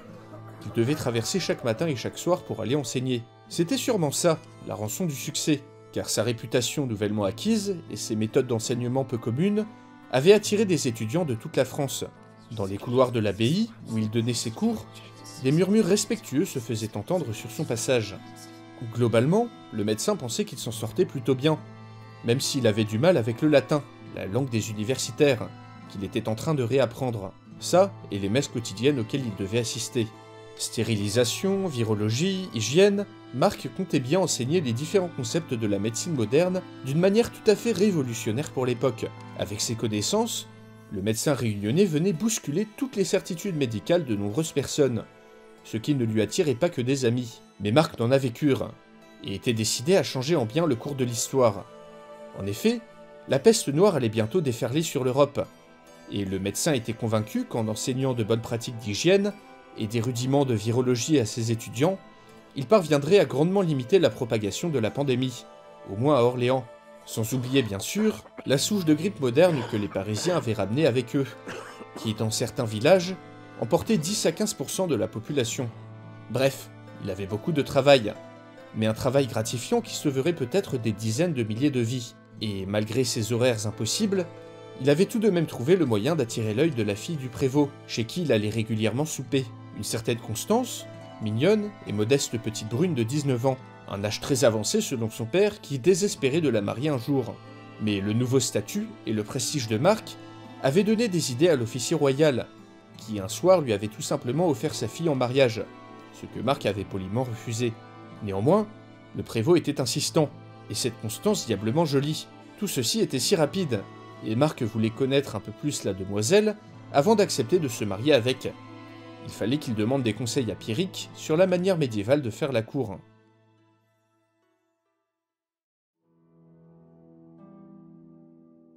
qu'il devait traverser chaque matin et chaque soir pour aller enseigner. C'était sûrement ça, la rançon du succès, car sa réputation nouvellement acquise et ses méthodes d'enseignement peu communes avaient attiré des étudiants de toute la France. Dans les couloirs de l'abbaye, où il donnait ses cours, des murmures respectueux se faisaient entendre sur son passage. Globalement, le médecin pensait qu'il s'en sortait plutôt bien, même s'il avait du mal avec le latin, la langue des universitaires, qu'il était en train de réapprendre. Ça, et les messes quotidiennes auxquelles il devait assister. Stérilisation, virologie, hygiène, Marc comptait bien enseigner les différents concepts de la médecine moderne d'une manière tout à fait révolutionnaire pour l'époque. Avec ses connaissances, le médecin réunionnais venait bousculer toutes les certitudes médicales de nombreuses personnes, ce qui ne lui attirait pas que des amis. Mais Marc n'en avait cure, et était décidé à changer en bien le cours de l'histoire. En effet, la peste noire allait bientôt déferler sur l'Europe, et le médecin était convaincu qu'en enseignant de bonnes pratiques d'hygiène et des rudiments de virologie à ses étudiants, il parviendrait à grandement limiter la propagation de la pandémie, au moins à Orléans. Sans oublier bien sûr la souche de grippe moderne que les Parisiens avaient ramenée avec eux, qui dans certains villages emportait 10 à 15% de la population. Bref, il avait beaucoup de travail, mais un travail gratifiant qui sauverait peut-être des dizaines de milliers de vies. Et malgré ses horaires impossibles, il avait tout de même trouvé le moyen d'attirer l'œil de la fille du prévôt, chez qui il allait régulièrement souper. Une certaine Constance, mignonne et modeste petite brune de 19 ans, un âge très avancé selon son père qui désespérait de la marier un jour. Mais le nouveau statut et le prestige de Marc avaient donné des idées à l'officier royal, qui un soir lui avait tout simplement offert sa fille en mariage, ce que Marc avait poliment refusé. Néanmoins, le prévôt était insistant, et cette Constance diablement jolie. Tout ceci était si rapide, et Marc voulait connaître un peu plus la demoiselle avant d'accepter de se marier avec. Il fallait qu'il demande des conseils à Pierrick sur la manière médiévale de faire la cour.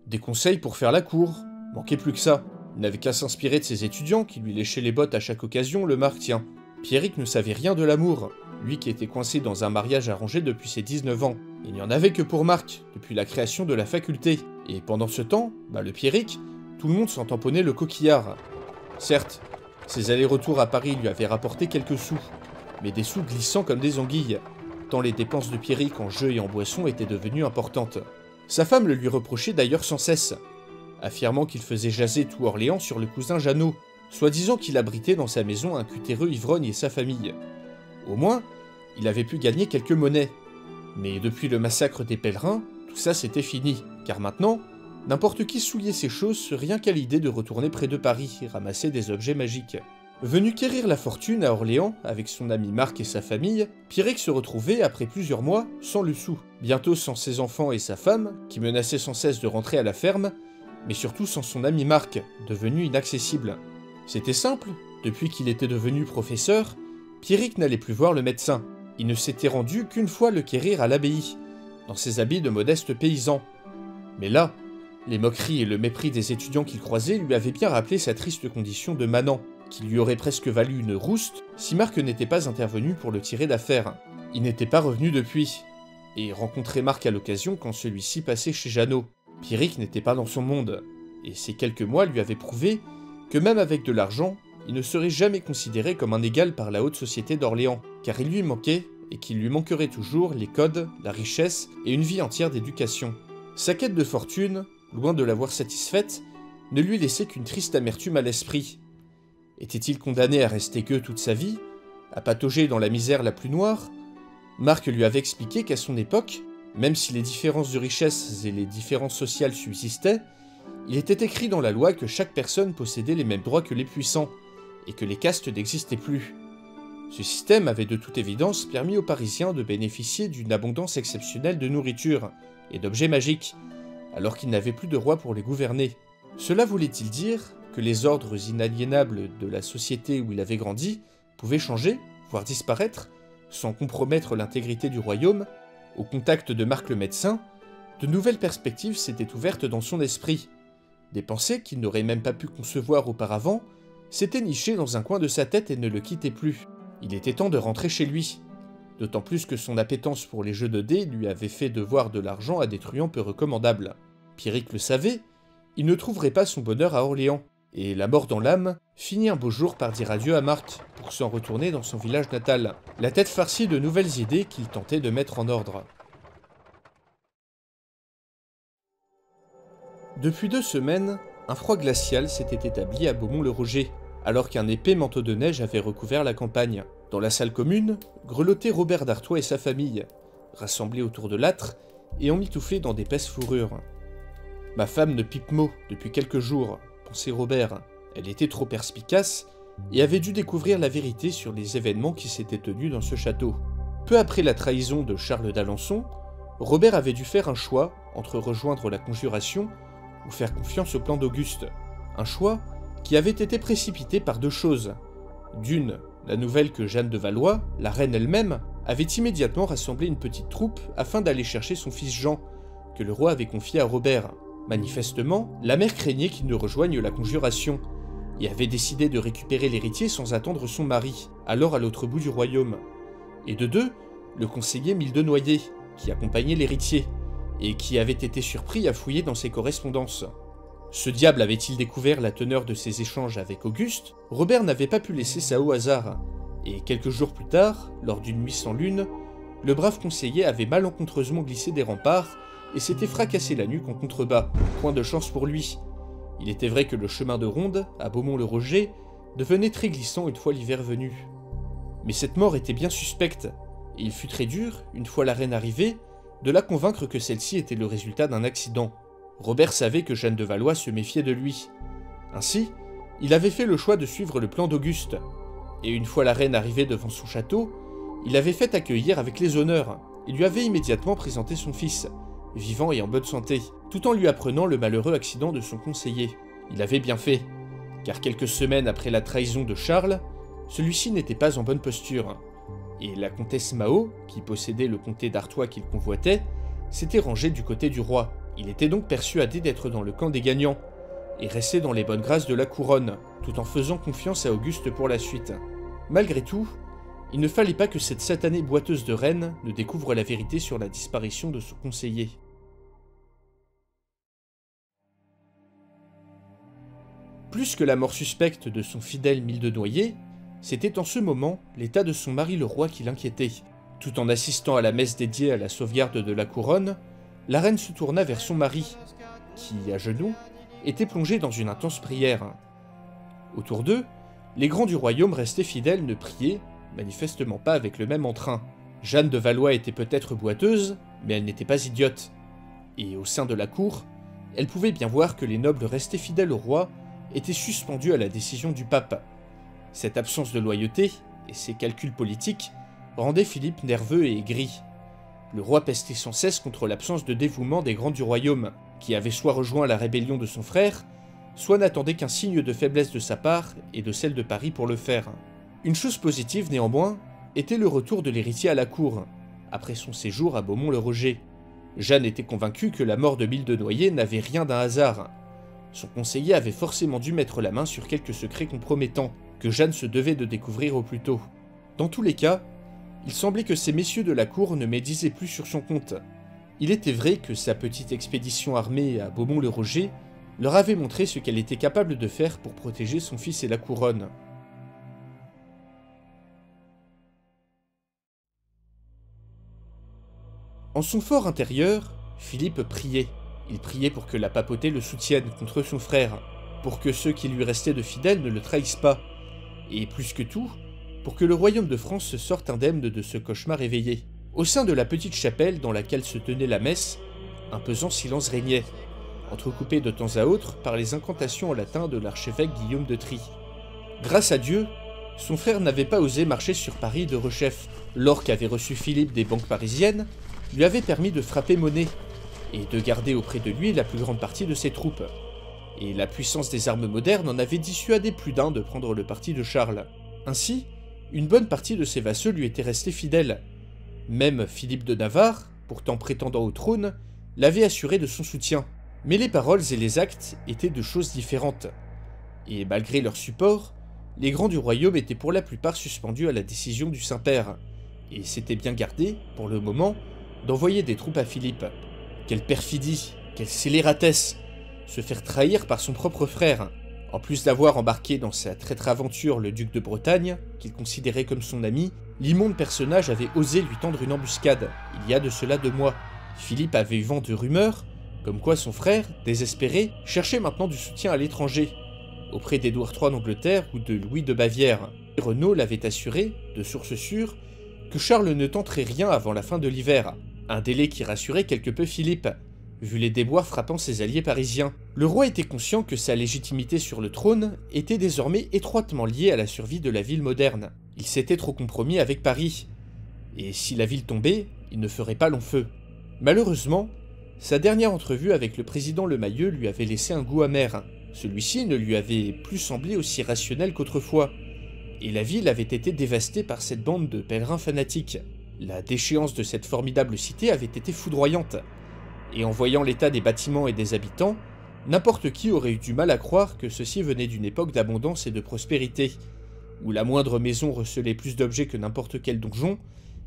Des conseils pour faire la cour, manquait plus que ça. Il n'avait qu'à s'inspirer de ses étudiants qui lui léchaient les bottes à chaque occasion, le Marc tient. Pierrick ne savait rien de l'amour, lui qui était coincé dans un mariage arrangé depuis ses 19 ans. Il n'y en avait que pour Marc, depuis la création de la faculté. Et pendant ce temps, le Pierrick, tout le monde s'en tamponnait le coquillard. Certes, ses allers-retours à Paris lui avaient rapporté quelques sous, mais des sous glissants comme des anguilles, tant les dépenses de Pierrick en jeux et en boissons étaient devenues importantes. Sa femme le lui reprochait d'ailleurs sans cesse, affirmant qu'il faisait jaser tout Orléans sur le cousin Jeannot, soi-disant qu'il abritait dans sa maison un cutéreux ivrogne et sa famille. Au moins, il avait pu gagner quelques monnaies. Mais depuis le massacre des pèlerins, tout ça c'était fini, car maintenant, n'importe qui souillait ses choses rien qu'à l'idée de retourner près de Paris et ramasser des objets magiques. Venu quérir la fortune à Orléans avec son ami Marc et sa famille, Pierrick se retrouvait après plusieurs mois sans le sou, bientôt sans ses enfants et sa femme, qui menaçaient sans cesse de rentrer à la ferme, mais surtout sans son ami Marc, devenu inaccessible. C'était simple, depuis qu'il était devenu professeur, Pierrick n'allait plus voir le médecin. Il ne s'était rendu qu'une fois le quérir à l'abbaye, dans ses habits de modeste paysan. Mais là, les moqueries et le mépris des étudiants qu'il croisait lui avaient bien rappelé sa triste condition de manant, qui lui aurait presque valu une rouste si Marc n'était pas intervenu pour le tirer d'affaire. Il n'était pas revenu depuis, et rencontrait Marc à l'occasion quand celui-ci passait chez Jeannot. Pierrick n'était pas dans son monde, et ces quelques mois lui avaient prouvé que même avec de l'argent, il ne serait jamais considéré comme un égal par la haute société d'Orléans, car il lui manquait, et qu'il lui manquerait toujours, les codes, la richesse et une vie entière d'éducation. Sa quête de fortune, loin de l'avoir satisfaite, ne lui laissait qu'une triste amertume à l'esprit. Était-il condamné à rester gueux toute sa vie, à patauger dans la misère la plus noire? Marc lui avait expliqué qu'à son époque, même si les différences de richesse et les différences sociales subsistaient, il était écrit dans la loi que chaque personne possédait les mêmes droits que les puissants, et que les castes n'existaient plus. Ce système avait de toute évidence permis aux Parisiens de bénéficier d'une abondance exceptionnelle de nourriture et d'objets magiques, alors qu'ils n'avaient plus de roi pour les gouverner. Cela voulait-il dire que les ordres inaliénables de la société où il avait grandi pouvaient changer, voire disparaître, sans compromettre l'intégrité du royaume? Au contact de Marc le médecin, de nouvelles perspectives s'étaient ouvertes dans son esprit. Des pensées qu'il n'aurait même pas pu concevoir auparavant s'étaient nichées dans un coin de sa tête et ne le quittaient plus. Il était temps de rentrer chez lui. D'autant plus que son appétence pour les jeux de dés lui avait fait devoir de l'argent à des truands peu recommandables. Pierrick le savait, il ne trouverait pas son bonheur à Orléans, et la mort dans l'âme finit un beau jour par dire adieu à Marc, pour s'en retourner dans son village natal, la tête farcie de nouvelles idées qu'il tentait de mettre en ordre. Depuis 2 semaines, un froid glacial s'était établi à Beaumont-le-Roger, alors qu'un épais manteau de neige avait recouvert la campagne. Dans la salle commune, grelottait Robert d'Artois et sa famille, rassemblés autour de l'âtre et emmitouflés dans d'épaisses fourrures. « Ma femme ne pipe mot depuis quelques jours », pensait Robert. Elle était trop perspicace et avait dû découvrir la vérité sur les événements qui s'étaient tenus dans ce château. Peu après la trahison de Charles d'Alençon, Robert avait dû faire un choix entre rejoindre la conjuration ou faire confiance au plan d'Auguste. Un choix qui avait été précipité par 2 choses. D'une, la nouvelle que Jeanne de Valois, la reine elle-même, avait immédiatement rassemblé une petite troupe afin d'aller chercher son fils Jean, que le roi avait confié à Robert. Manifestement, la mère craignait qu'il ne rejoigne la conjuration, et avait décidé de récupérer l'héritier sans attendre son mari, alors à l'autre bout du royaume. Et de 2, le conseiller Mildenoyer, qui accompagnait l'héritier, et qui avait été surpris à fouiller dans ses correspondances. Ce diable avait-il découvert la teneur de ses échanges avec Auguste? Robert n'avait pas pu laisser ça au hasard, et quelques jours plus tard, lors d'une nuit sans lune, le brave conseiller avait malencontreusement glissé des remparts et s'était fracassé la nuque en contrebas. Point de chance pour lui. Il était vrai que le chemin de ronde, à Beaumont-le-Roger, devenait très glissant une fois l'hiver venu. Mais cette mort était bien suspecte, et il fut très dur, une fois la reine arrivée, de la convaincre que celle-ci était le résultat d'un accident. Robert savait que Jeanne de Valois se méfiait de lui. Ainsi, il avait fait le choix de suivre le plan d'Auguste, et une fois la reine arrivée devant son château, il avait fait accueillir avec les honneurs, et lui avait immédiatement présenté son fils, vivant et en bonne santé, tout en lui apprenant le malheureux accident de son conseiller. Il avait bien fait, car quelques semaines après la trahison de Charles, celui-ci n'était pas en bonne posture, et la comtesse Mao, qui possédait le comté d'Artois qu'il convoitait, s'était rangée du côté du roi. Il était donc persuadé d'être dans le camp des gagnants, et restait dans les bonnes grâces de la couronne, tout en faisant confiance à Auguste pour la suite. Malgré tout, il ne fallait pas que cette satanée boiteuse de reine ne découvre la vérité sur la disparition de son conseiller. Plus que la mort suspecte de son fidèle Mildenoyer, c'était en ce moment l'état de son mari le roi qui l'inquiétait. Tout en assistant à la messe dédiée à la sauvegarde de la couronne, la reine se tourna vers son mari, qui, à genoux, était plongé dans une intense prière. Autour d'eux, les grands du royaume restés fidèles ne priaient, manifestement pas avec le même entrain. Jeanne de Valois était peut-être boiteuse, mais elle n'était pas idiote. Et au sein de la cour, elle pouvait bien voir que les nobles restés fidèles au roi étaient suspendus à la décision du pape. Cette absence de loyauté et ces calculs politiques rendaient Philippe nerveux et aigri. Le roi pestait sans cesse contre l'absence de dévouement des grands du royaume, qui avaient soit rejoint la rébellion de son frère, soit n'attendaient qu'un signe de faiblesse de sa part et de celle de Paris pour le faire. Une chose positive néanmoins était le retour de l'héritier à la cour, après son séjour à Beaumont-le-Roger. Jeanne était convaincue que la mort de Mildenoyer n'avait rien d'un hasard. Son conseiller avait forcément dû mettre la main sur quelques secrets compromettants, que Jeanne se devait de découvrir au plus tôt. Dans tous les cas, il semblait que ces messieurs de la cour ne médisaient plus sur son compte. Il était vrai que sa petite expédition armée à Beaumont-le-Roger leur avait montré ce qu'elle était capable de faire pour protéger son fils et la couronne. En son fort intérieur, Philippe priait. Il priait pour que la papauté le soutienne contre son frère, pour que ceux qui lui restaient de fidèles ne le trahissent pas, et plus que tout, pour que le royaume de France se sorte indemne de ce cauchemar éveillé. Au sein de la petite chapelle dans laquelle se tenait la messe, un pesant silence régnait, entrecoupé de temps à autre par les incantations en latin de l'archevêque Guillaume de Trie. Grâce à Dieu, son frère n'avait pas osé marcher sur Paris de rechef. L'or qu'avait reçu Philippe des banques parisiennes lui avait permis de frapper monnaie, et de garder auprès de lui la plus grande partie de ses troupes. Et la puissance des armes modernes en avait dissuadé plus d'un de prendre le parti de Charles. Ainsi, une bonne partie de ses vassaux lui étaient restés fidèles. Même Philippe de Navarre, pourtant prétendant au trône, l'avait assuré de son soutien. Mais les paroles et les actes étaient deux choses différentes. Et malgré leur support, les grands du royaume étaient pour la plupart suspendus à la décision du Saint-Père, et s'étaient bien gardés, pour le moment, d'envoyer des troupes à Philippe. Quelle perfidie, quelle scélératesse! Se faire trahir par son propre frère. En plus d'avoir embarqué dans sa traître aventure le duc de Bretagne, qu'il considérait comme son ami, l'immonde personnage avait osé lui tendre une embuscade, il y a de cela 2 mois. Philippe avait eu vent de rumeurs, comme quoi son frère, désespéré, cherchait maintenant du soutien à l'étranger, auprès d'Édouard III d'Angleterre ou de Louis de Bavière. Renaud l'avait assuré, de source sûre, que Charles ne tenterait rien avant la fin de l'hiver, un délai qui rassurait quelque peu Philippe, vu les déboires frappant ses alliés parisiens. Le roi était conscient que sa légitimité sur le trône était désormais étroitement liée à la survie de la ville moderne. Il s'était trop compromis avec Paris, et si la ville tombait, il ne ferait pas long feu. Malheureusement, sa dernière entrevue avec le président Lemayeux lui avait laissé un goût amer. Celui-ci ne lui avait plus semblé aussi rationnel qu'autrefois, et la ville avait été dévastée par cette bande de pèlerins fanatiques. La déchéance de cette formidable cité avait été foudroyante, et en voyant l'état des bâtiments et des habitants, n'importe qui aurait eu du mal à croire que ceci venait d'une époque d'abondance et de prospérité, où la moindre maison recelait plus d'objets que n'importe quel donjon,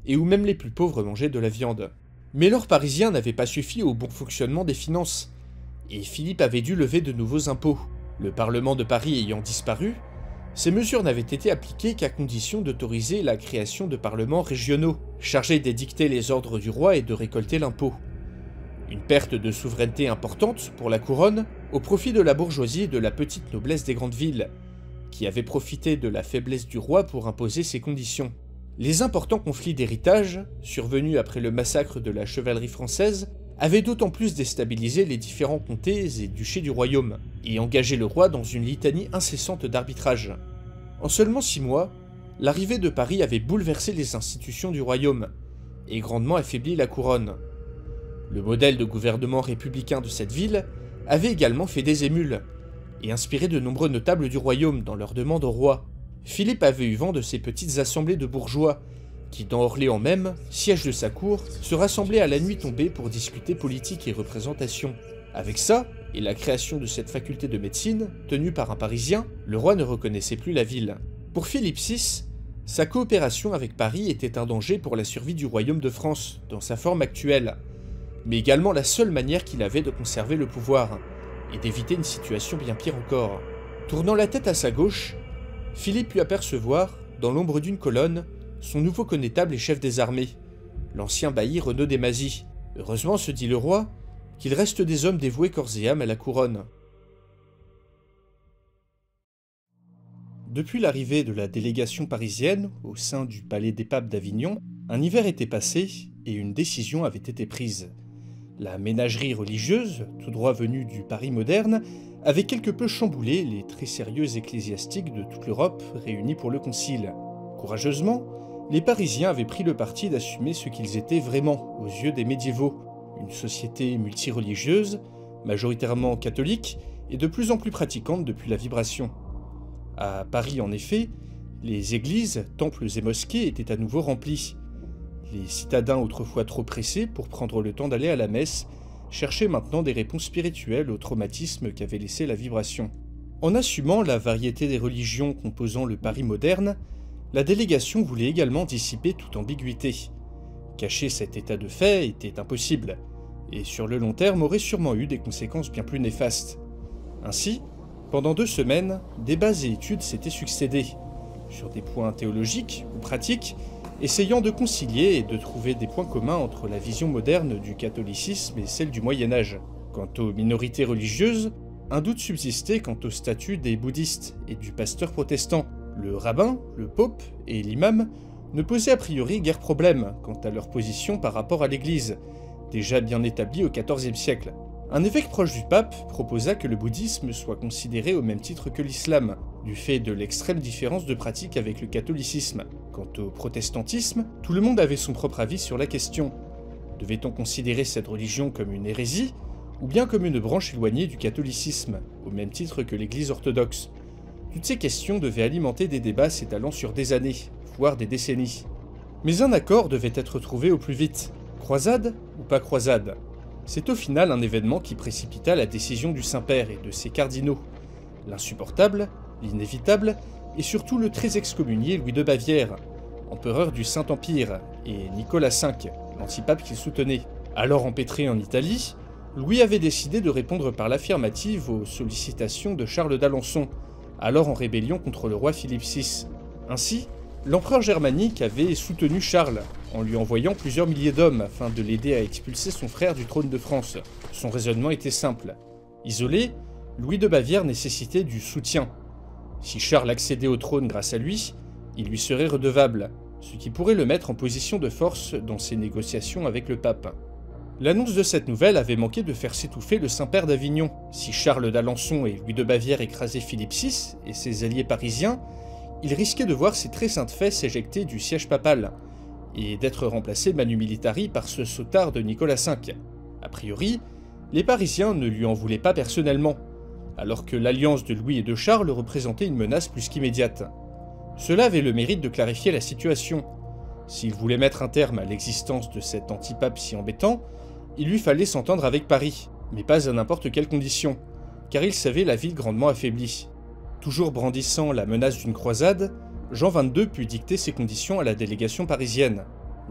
et où même les plus pauvres mangeaient de la viande. Mais l'or parisien n'avait pas suffi au bon fonctionnement des finances, et Philippe avait dû lever de nouveaux impôts. Le Parlement de Paris ayant disparu, ces mesures n'avaient été appliquées qu'à condition d'autoriser la création de parlements régionaux, chargés d'édicter les ordres du roi et de récolter l'impôt. Une perte de souveraineté importante pour la couronne, au profit de la bourgeoisie et de la petite noblesse des grandes villes, qui avait profité de la faiblesse du roi pour imposer ses conditions. Les importants conflits d'héritage, survenus après le massacre de la chevalerie française, avaient d'autant plus déstabilisé les différents comtés et duchés du royaume, et engagé le roi dans une litanie incessante d'arbitrage. En seulement 6 mois, l'arrivée de Paris avait bouleversé les institutions du royaume, et grandement affaibli la couronne. Le modèle de gouvernement républicain de cette ville avait également fait des émules, et inspiré de nombreux notables du royaume dans leurs demandes au roi. Philippe avait eu vent de ces petites assemblées de bourgeois, qui dans Orléans même, siège de sa cour, se rassemblaient à la nuit tombée pour discuter politique et représentation. Avec ça, et la création de cette faculté de médecine, tenue par un Parisien, le roi ne reconnaissait plus la ville. Pour Philippe VI, sa coopération avec Paris était un danger pour la survie du royaume de France, dans sa forme actuelle, mais également la seule manière qu'il avait de conserver le pouvoir, et d'éviter une situation bien pire encore. Tournant la tête à sa gauche, Philippe put apercevoir, dans l'ombre d'une colonne, son nouveau connétable et chef des armées, l'ancien bailli Renaud des Mazis. Heureusement, se dit le roi, qu'il reste des hommes dévoués corps et âme à la couronne. Depuis l'arrivée de la délégation parisienne au sein du palais des papes d'Avignon, un hiver était passé et une décision avait été prise. La ménagerie religieuse, tout droit venue du Paris moderne, avait quelque peu chamboulé les très sérieux ecclésiastiques de toute l'Europe réunis pour le concile. Courageusement, les Parisiens avaient pris le parti d'assumer ce qu'ils étaient vraiment aux yeux des médiévaux, une société multireligieuse, majoritairement catholique et de plus en plus pratiquante depuis la Vibration. À Paris en effet, les églises, temples et mosquées étaient à nouveau remplies. Les citadins autrefois trop pressés pour prendre le temps d'aller à la messe cherchaient maintenant des réponses spirituelles au traumatisme qu'avait laissé la Vibration. En assumant la variété des religions composant le Paris moderne, la délégation voulait également dissiper toute ambiguïté. Cacher cet état de fait était impossible, et sur le long terme aurait sûrement eu des conséquences bien plus néfastes. Ainsi, pendant 2 semaines, débats et études s'étaient succédés, sur des points théologiques ou pratiques, essayant de concilier et de trouver des points communs entre la vision moderne du catholicisme et celle du Moyen-Âge. Quant aux minorités religieuses, un doute subsistait quant au statut des bouddhistes et du pasteur protestant. Le rabbin, le pope et l'imam ne posaient a priori guère problème quant à leur position par rapport à l'Église, déjà bien établie au XIVe siècle. Un évêque proche du pape proposa que le bouddhisme soit considéré au même titre que l'islam, du fait de l'extrême différence de pratique avec le catholicisme. Quant au protestantisme, tout le monde avait son propre avis sur la question. Devait-on considérer cette religion comme une hérésie, ou bien comme une branche éloignée du catholicisme, au même titre que l'Église orthodoxe? Toutes ces questions devaient alimenter des débats s'étalant sur des années, voire des décennies. Mais un accord devait être trouvé au plus vite. Croisade ou pas croisade? C'est au final un événement qui précipita la décision du Saint-Père et de ses cardinaux. L'insupportable, l'inévitable, et surtout le très excommunié Louis de Bavière, empereur du Saint-Empire, et Nicolas V, l'antipape qu'il soutenait. Alors empêtré en Italie, Louis avait décidé de répondre par l'affirmative aux sollicitations de Charles d'Alençon, alors en rébellion contre le roi Philippe VI. Ainsi, l'empereur germanique avait soutenu Charles, en lui envoyant plusieurs milliers d'hommes afin de l'aider à expulser son frère du trône de France. Son raisonnement était simple. Isolé, Louis de Bavière nécessitait du soutien. Si Charles accédait au trône grâce à lui, il lui serait redevable, ce qui pourrait le mettre en position de force dans ses négociations avec le pape. L'annonce de cette nouvelle avait manqué de faire s'étouffer le Saint-Père d'Avignon. Si Charles d'Alençon et Louis de Bavière écrasaient Philippe VI et ses alliés parisiens, il risquait de voir ses très saintes fesses s'éjecter du siège papal, et d'être remplacé manu militari par ce sautard de Nicolas V. A priori, les Parisiens ne lui en voulaient pas personnellement, alors que l'alliance de Louis et de Charles représentait une menace plus qu'immédiate. Cela avait le mérite de clarifier la situation. S'il voulait mettre un terme à l'existence de cet antipape si embêtant, il lui fallait s'entendre avec Paris, mais pas à n'importe quelle condition, car il savait la ville grandement affaiblie. Toujours brandissant la menace d'une croisade, Jean XXII put dicter ses conditions à la délégation parisienne.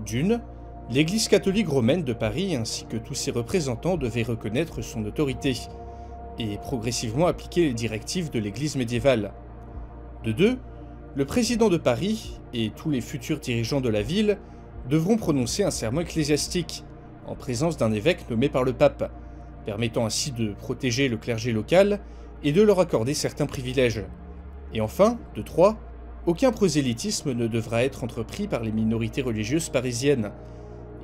D'une, l'Église catholique romaine de Paris ainsi que tous ses représentants devaient reconnaître son autorité, et progressivement appliquer les directives de l'Église médiévale. De deux, le président de Paris et tous les futurs dirigeants de la ville devront prononcer un serment ecclésiastique, en présence d'un évêque nommé par le pape, permettant ainsi de protéger le clergé local et de leur accorder certains privilèges. Et enfin, de trois, aucun prosélytisme ne devra être entrepris par les minorités religieuses parisiennes,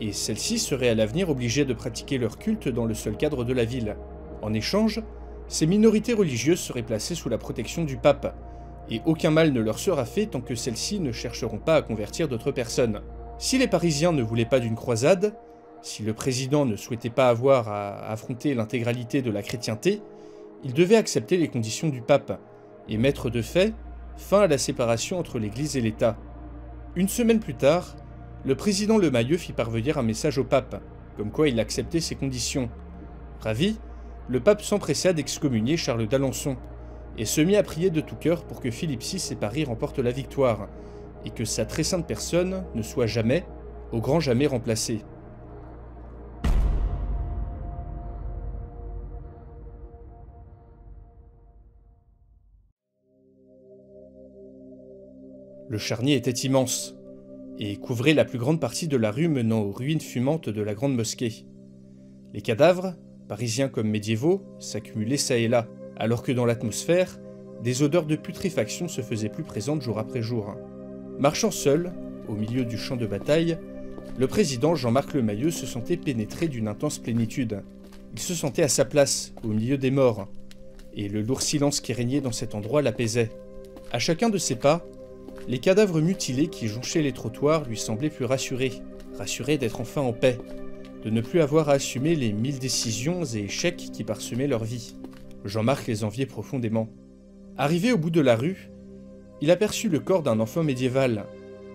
et celles-ci seraient à l'avenir obligées de pratiquer leur culte dans le seul cadre de la ville. En échange, ces minorités religieuses seraient placées sous la protection du pape, et aucun mal ne leur sera fait tant que celles-ci ne chercheront pas à convertir d'autres personnes. Si les Parisiens ne voulaient pas d'une croisade, si le président ne souhaitait pas avoir à affronter l'intégralité de la chrétienté, il devait accepter les conditions du pape, et mettre de fait fin à la séparation entre l'Église et l'État. Une semaine plus tard, le président Lemayeux fit parvenir un message au pape, comme quoi il acceptait ces conditions. Ravi, le pape s'empressa d'excommunier Charles d'Alençon, et se mit à prier de tout cœur pour que Philippe VI et Paris remportent la victoire, et que sa très sainte personne ne soit jamais, au grand jamais, remplacée. Le charnier était immense, et couvrait la plus grande partie de la rue menant aux ruines fumantes de la grande mosquée. Les cadavres, parisiens comme médiévaux, s'accumulaient çà et là, alors que dans l'atmosphère, des odeurs de putréfaction se faisaient plus présentes jour après jour. Marchant seul, au milieu du champ de bataille, le président Jean-Marc Lemayeux se sentait pénétré d'une intense plénitude. Il se sentait à sa place, au milieu des morts, et le lourd silence qui régnait dans cet endroit l'apaisait. À chacun de ses pas, les cadavres mutilés qui jonchaient les trottoirs lui semblaient plus rassurés d'être enfin en paix, de ne plus avoir à assumer les 1000 décisions et échecs qui parsemaient leur vie. Jean-Marc les enviait profondément. Arrivé au bout de la rue, il aperçut le corps d'un enfant médiéval,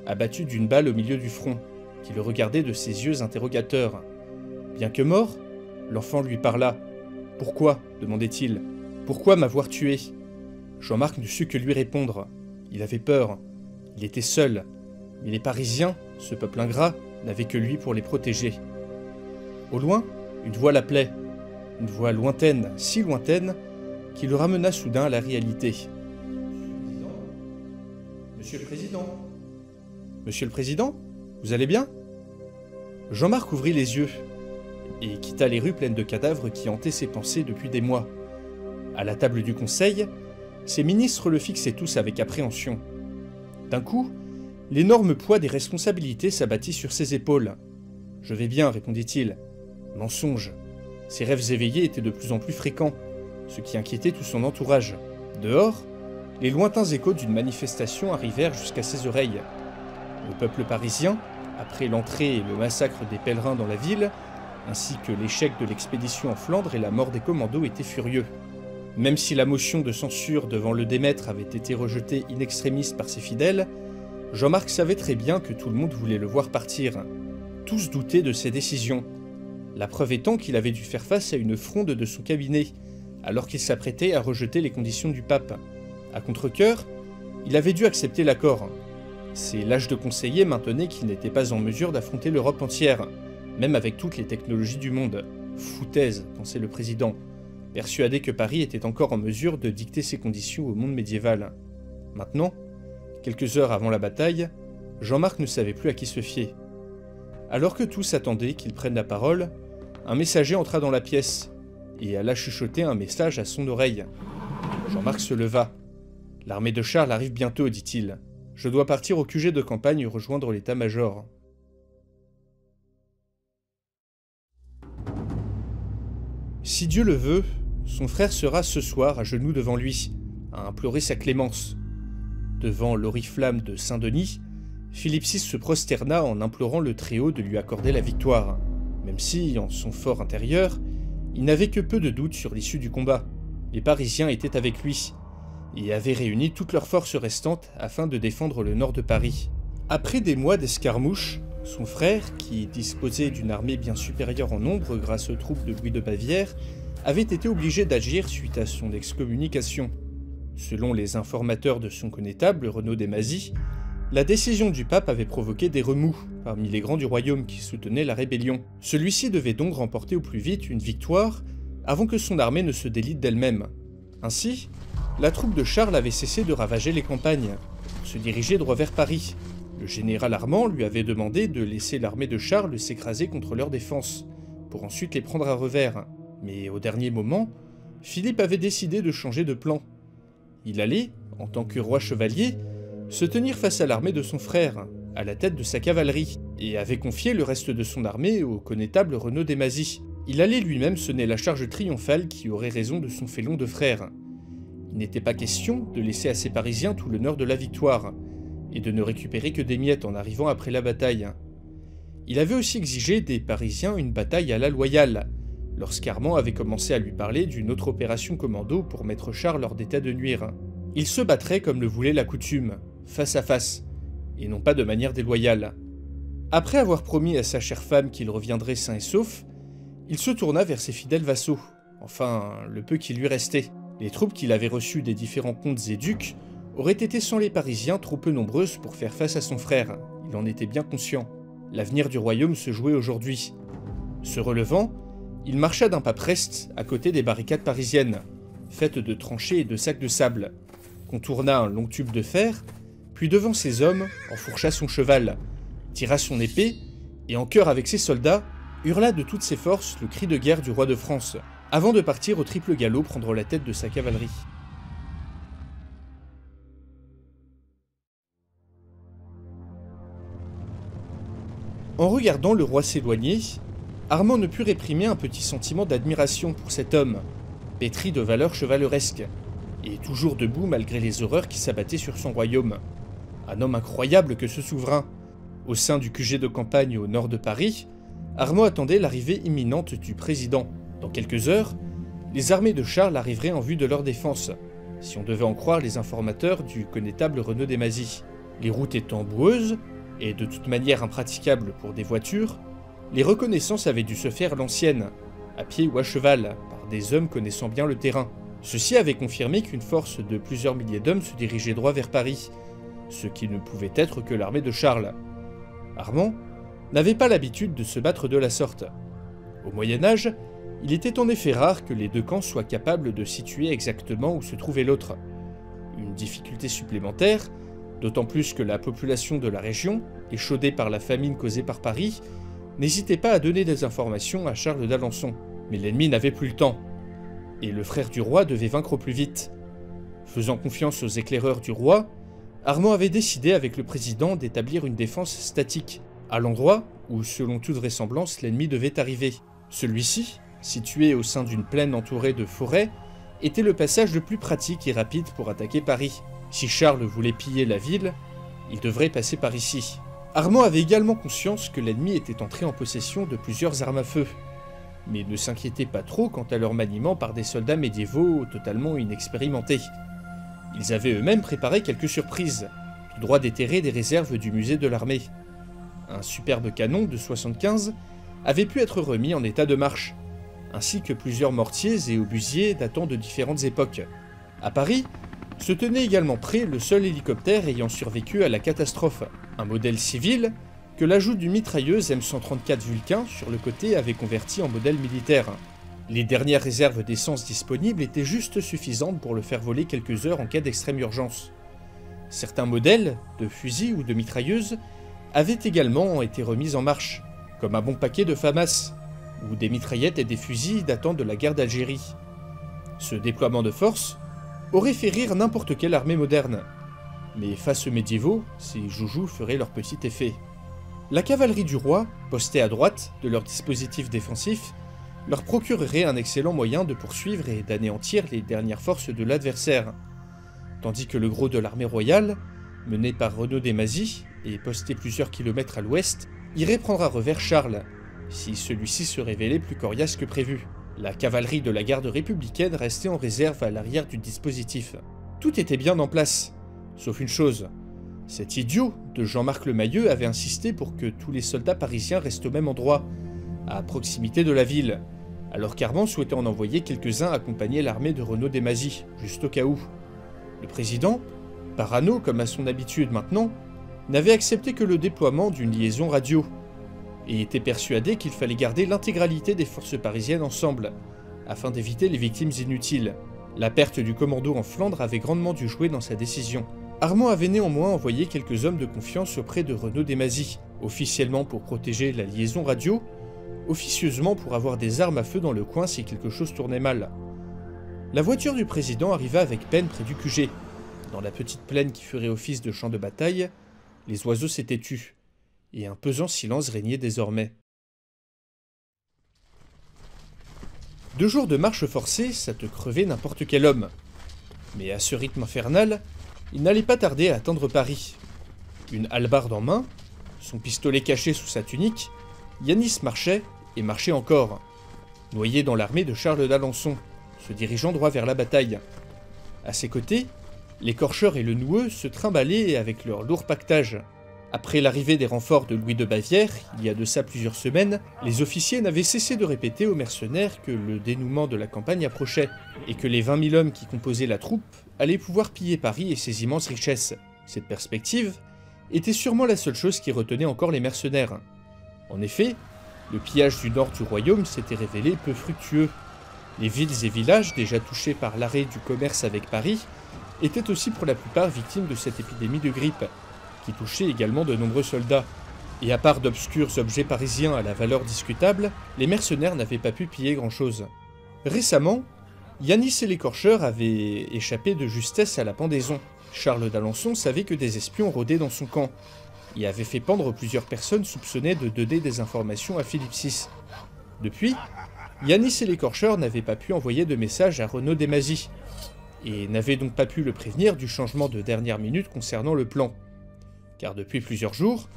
abattu d'une balle au milieu du front, qui le regardait de ses yeux interrogateurs. Bien que mort, l'enfant lui parla. « Pourquoi » demandait-il. « Pourquoi m'avoir tué ?» Jean-Marc ne sut que lui répondre. Il avait peur. Il était seul, mais les Parisiens, ce peuple ingrat, n'avaient que lui pour les protéger. Au loin, une voix l'appelait, une voix lointaine, si lointaine, qui le ramena soudain à la réalité. « Monsieur le Président !»« Monsieur le Président, vous allez bien ?» Jean-Marc ouvrit les yeux, et quitta les rues pleines de cadavres qui hantaient ses pensées depuis des mois. À la table du Conseil, ses ministres le fixaient tous avec appréhension. D'un coup, l'énorme poids des responsabilités s'abattit sur ses épaules. « Je vais bien », répondit-il. Mensonge. Ses rêves éveillés étaient de plus en plus fréquents, ce qui inquiétait tout son entourage. Dehors, les lointains échos d'une manifestation arrivèrent jusqu'à ses oreilles. Le peuple parisien, après l'entrée et le massacre des pèlerins dans la ville, ainsi que l'échec de l'expédition en Flandre et la mort des commandos, étaient furieux. Même si la motion de censure devant le Démètre avait été rejetée in extremis par ses fidèles, Jean-Marc savait très bien que tout le monde voulait le voir partir. Tous doutaient de ses décisions. La preuve étant qu'il avait dû faire face à une fronde de son cabinet, alors qu'il s'apprêtait à rejeter les conditions du pape. À contre-cœur, il avait dû accepter l'accord. Ses lâches de conseillers maintenaient qu'il n'était pas en mesure d'affronter l'Europe entière, même avec toutes les technologies du monde. Foutaise, pensait le président, persuadé que Paris était encore en mesure de dicter ses conditions au monde médiéval. Maintenant, quelques heures avant la bataille, Jean-Marc ne savait plus à qui se fier. Alors que tous attendaient qu'il prenne la parole, un messager entra dans la pièce et alla chuchoter un message à son oreille. Jean-Marc se leva. « L'armée de Charles arrive bientôt, dit-il. Je dois partir au QG de campagne rejoindre l'état-major. » Si Dieu le veut, son frère sera ce soir à genoux devant lui, à implorer sa clémence. Devant l'oriflamme de Saint-Denis, Philippe VI se prosterna en implorant le Très-Haut de lui accorder la victoire, même si, en son fort intérieur, il n'avait que peu de doute sur l'issue du combat. Les Parisiens étaient avec lui, et avaient réuni toutes leurs forces restantes afin de défendre le nord de Paris. Après des mois d'escarmouches, son frère, qui disposait d'une armée bien supérieure en nombre grâce aux troupes de Louis de Bavière, avait été obligé d'agir suite à son excommunication. Selon les informateurs de son connétable, Renaud des Mazis, la décision du pape avait provoqué des remous parmi les grands du royaume qui soutenaient la rébellion. Celui-ci devait donc remporter au plus vite une victoire avant que son armée ne se délite d'elle-même. Ainsi, la troupe de Charles avait cessé de ravager les campagnes, pour se diriger droit vers Paris. Le général Armand lui avait demandé de laisser l'armée de Charles s'écraser contre leur défense, pour ensuite les prendre à revers. Mais au dernier moment, Philippe avait décidé de changer de plan. Il allait, en tant que roi chevalier, se tenir face à l'armée de son frère, à la tête de sa cavalerie, et avait confié le reste de son armée au connétable Renaud des Mazis. Il allait lui-même sonner la charge triomphale qui aurait raison de son félon de frère. Il n'était pas question de laisser à ces Parisiens tout l'honneur de la victoire, et de ne récupérer que des miettes en arrivant après la bataille. Il avait aussi exigé des Parisiens une bataille à la loyale, lorsqu'Armand avait commencé à lui parler d'une autre opération commando pour mettre Charles hors d'état de nuire. Il se battrait comme le voulait la coutume, face à face, et non pas de manière déloyale. Après avoir promis à sa chère femme qu'il reviendrait sain et sauf, il se tourna vers ses fidèles vassaux, enfin le peu qui lui restait. Les troupes qu'il avait reçues des différents comtes et ducs auraient été sans les Parisiens trop peu nombreuses pour faire face à son frère, il en était bien conscient. L'avenir du royaume se jouait aujourd'hui. Se relevant, il marcha d'un pas preste à côté des barricades parisiennes, faites de tranchées et de sacs de sable, contourna un long tube de fer, puis devant ses hommes, enfourcha son cheval, tira son épée, et en chœur avec ses soldats, hurla de toutes ses forces le cri de guerre du roi de France, avant de partir au triple galop prendre la tête de sa cavalerie. En regardant le roi s'éloigner, Armand ne put réprimer un petit sentiment d'admiration pour cet homme, pétri de valeurs chevaleresques, et toujours debout malgré les horreurs qui s'abattaient sur son royaume. Un homme incroyable que ce souverain. Au sein du QG de campagne au nord de Paris, Armand attendait l'arrivée imminente du président. Dans quelques heures, les armées de Charles arriveraient en vue de leur défense, si on devait en croire les informateurs du connétable Renaud des Mazis. Les routes étant boueuses, et de toute manière impraticables pour des voitures, les reconnaissances avaient dû se faire à l'ancienne, à pied ou à cheval, par des hommes connaissant bien le terrain. Ceux-ci avaient confirmé qu'une force de plusieurs milliers d'hommes se dirigeait droit vers Paris, ce qui ne pouvait être que l'armée de Charles. Armand n'avait pas l'habitude de se battre de la sorte. Au Moyen-Âge, il était en effet rare que les deux camps soient capables de situer exactement où se trouvait l'autre. Une difficulté supplémentaire, d'autant plus que la population de la région, échaudée par la famine causée par Paris, n'hésitait pas à donner des informations à Charles d'Alençon. Mais l'ennemi n'avait plus le temps, et le frère du roi devait vaincre au plus vite. Faisant confiance aux éclaireurs du roi, Armand avait décidé avec le président d'établir une défense statique, à l'endroit où, selon toute vraisemblance, l'ennemi devait arriver. Celui-ci, situé au sein d'une plaine entourée de forêts, était le passage le plus pratique et rapide pour attaquer Paris. Si Charles voulait piller la ville, il devrait passer par ici. Armand avait également conscience que l'ennemi était entré en possession de plusieurs armes à feu, mais ne s'inquiétait pas trop quant à leur maniement par des soldats médiévaux totalement inexpérimentés. Ils avaient eux-mêmes préparé quelques surprises, tout droit déterrées des réserves du musée de l'armée. Un superbe canon de 75 avait pu être remis en état de marche, ainsi que plusieurs mortiers et obusiers datant de différentes époques. À Paris, se tenait également prêt le seul hélicoptère ayant survécu à la catastrophe, un modèle civil que l'ajout d'une mitrailleuse M134 Vulcain sur le côté avait converti en modèle militaire. Les dernières réserves d'essence disponibles étaient juste suffisantes pour le faire voler quelques heures en cas d'extrême urgence. Certains modèles, de fusils ou de mitrailleuses, avaient également été remis en marche, comme un bon paquet de FAMAS, ou des mitraillettes et des fusils datant de la guerre d'Algérie. Ce déploiement de force aurait fait rire n'importe quelle armée moderne, mais face aux médiévaux, ces joujoux feraient leur petit effet. La cavalerie du roi, postée à droite de leur dispositif défensif, leur procurerait un excellent moyen de poursuivre et d'anéantir les dernières forces de l'adversaire, tandis que le gros de l'armée royale, mené par Renaud Desmazis et posté plusieurs kilomètres à l'ouest, irait prendre à revers Charles, si celui-ci se révélait plus coriace que prévu. La cavalerie de la garde républicaine restait en réserve à l'arrière du dispositif. Tout était bien en place, sauf une chose. Cet idiot de Jean-Marc Lemayeux avait insisté pour que tous les soldats parisiens restent au même endroit, à proximité de la ville, alors qu'Armand souhaitait en envoyer quelques-uns accompagner l'armée de Renaud Desmazis, juste au cas où. Le président, parano comme à son habitude maintenant, n'avait accepté que le déploiement d'une liaison radio, et était persuadé qu'il fallait garder l'intégralité des forces parisiennes ensemble, afin d'éviter les victimes inutiles. La perte du commando en Flandre avait grandement dû jouer dans sa décision. Armand avait néanmoins envoyé quelques hommes de confiance auprès de Renaud Desmazis, officiellement pour protéger la liaison radio, officieusement pour avoir des armes à feu dans le coin si quelque chose tournait mal. La voiture du président arriva avec peine près du QG. Dans la petite plaine qui ferait office de champ de bataille, les oiseaux s'étaient tus, et un pesant silence régnait désormais. 2 jours de marche forcée, ça te crevait n'importe quel homme. Mais à ce rythme infernal, il n'allait pas tarder à atteindre Paris. Une hallebarde en main, son pistolet caché sous sa tunique, Yanis marchait, et marchait encore, noyé dans l'armée de Charles d'Alençon, se dirigeant droit vers la bataille. À ses côtés, l'écorcheur et le noueux se trimballaient avec leur lourd pactage. Après l'arrivée des renforts de Louis de Bavière, il y a de ça plusieurs semaines, les officiers n'avaient cessé de répéter aux mercenaires que le dénouement de la campagne approchait, et que les 20 000 hommes qui composaient la troupe allaient pouvoir piller Paris et ses immenses richesses. Cette perspective était sûrement la seule chose qui retenait encore les mercenaires. En effet, le pillage du nord du royaume s'était révélé peu fructueux. Les villes et villages déjà touchés par l'arrêt du commerce avec Paris étaient aussi pour la plupart victimes de cette épidémie de grippe, qui touchait également de nombreux soldats. Et à part d'obscurs objets parisiens à la valeur discutable, les mercenaires n'avaient pas pu piller grand-chose. Récemment, Yanis et l'écorcheur avaient échappé de justesse à la pendaison. Charles d'Alençon savait que des espions rôdaient dans son camp, et avait fait pendre plusieurs personnes soupçonnées de donner des informations à Philippe VI. Depuis, Yanis et l'écorcheur n'avaient pas pu envoyer de message à Renaud Desmazis, et n'avaient donc pas pu le prévenir du changement de dernière minute concernant le plan. Car depuis plusieurs jours,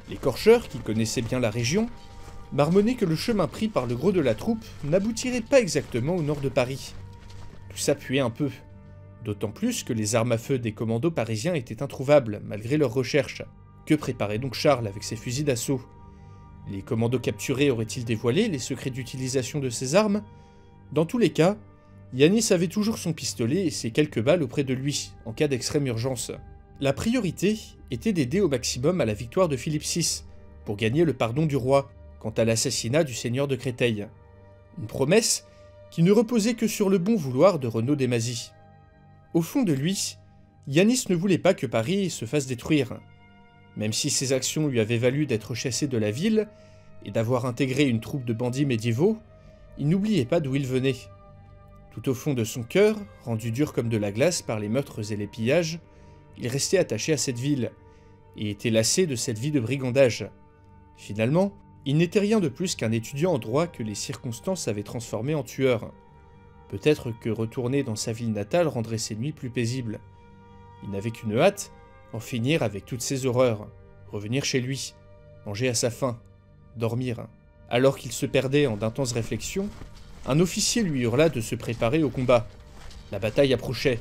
l'écorcheur, qui connaissait bien la région, marmonnait que le chemin pris par le gros de la troupe n'aboutirait pas exactement au nord de Paris. Tout ça puait un peu, d'autant plus que les armes à feu des commandos parisiens étaient introuvables, malgré leurs recherches. Que préparait donc Charles avec ses fusils d'assaut? Les commandos capturés auraient-ils dévoilé les secrets d'utilisation de ces armes? Dans tous les cas, Yanis avait toujours son pistolet et ses quelques balles auprès de lui, en cas d'extrême urgence. La priorité était d'aider au maximum à la victoire de Philippe VI, pour gagner le pardon du roi, quant à l'assassinat du seigneur de Créteil. Une promesse qui ne reposait que sur le bon vouloir de Renaud Desmazis. Au fond de lui, Yanis ne voulait pas que Paris se fasse détruire. Même si ses actions lui avaient valu d'être chassé de la ville et d'avoir intégré une troupe de bandits médiévaux, il n'oubliait pas d'où il venait. Tout au fond de son cœur, rendu dur comme de la glace par les meurtres et les pillages, il restait attaché à cette ville, et était lassé de cette vie de brigandage. Finalement, il n'était rien de plus qu'un étudiant en droit que les circonstances avaient transformé en tueur. Peut-être que retourner dans sa ville natale rendrait ses nuits plus paisibles. Il n'avait qu'une hâte, en finir avec toutes ces horreurs, revenir chez lui, manger à sa faim, dormir. Alors qu'il se perdait en d'intenses réflexions, un officier lui hurla de se préparer au combat. La bataille approchait.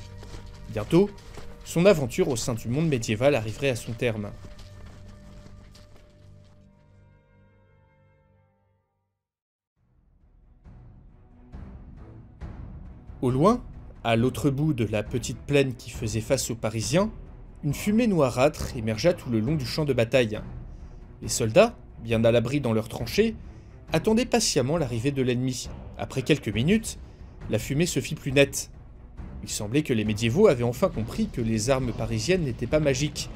Bientôt, son aventure au sein du monde médiéval arriverait à son terme. Au loin, à l'autre bout de la petite plaine qui faisait face aux Parisiens, une fumée noirâtre émergea tout le long du champ de bataille. Les soldats, bien à l'abri dans leurs tranchées, attendaient patiemment l'arrivée de l'ennemi. Après quelques minutes, la fumée se fit plus nette. Il semblait que les médiévaux avaient enfin compris que les armes parisiennes n'étaient pas magiques,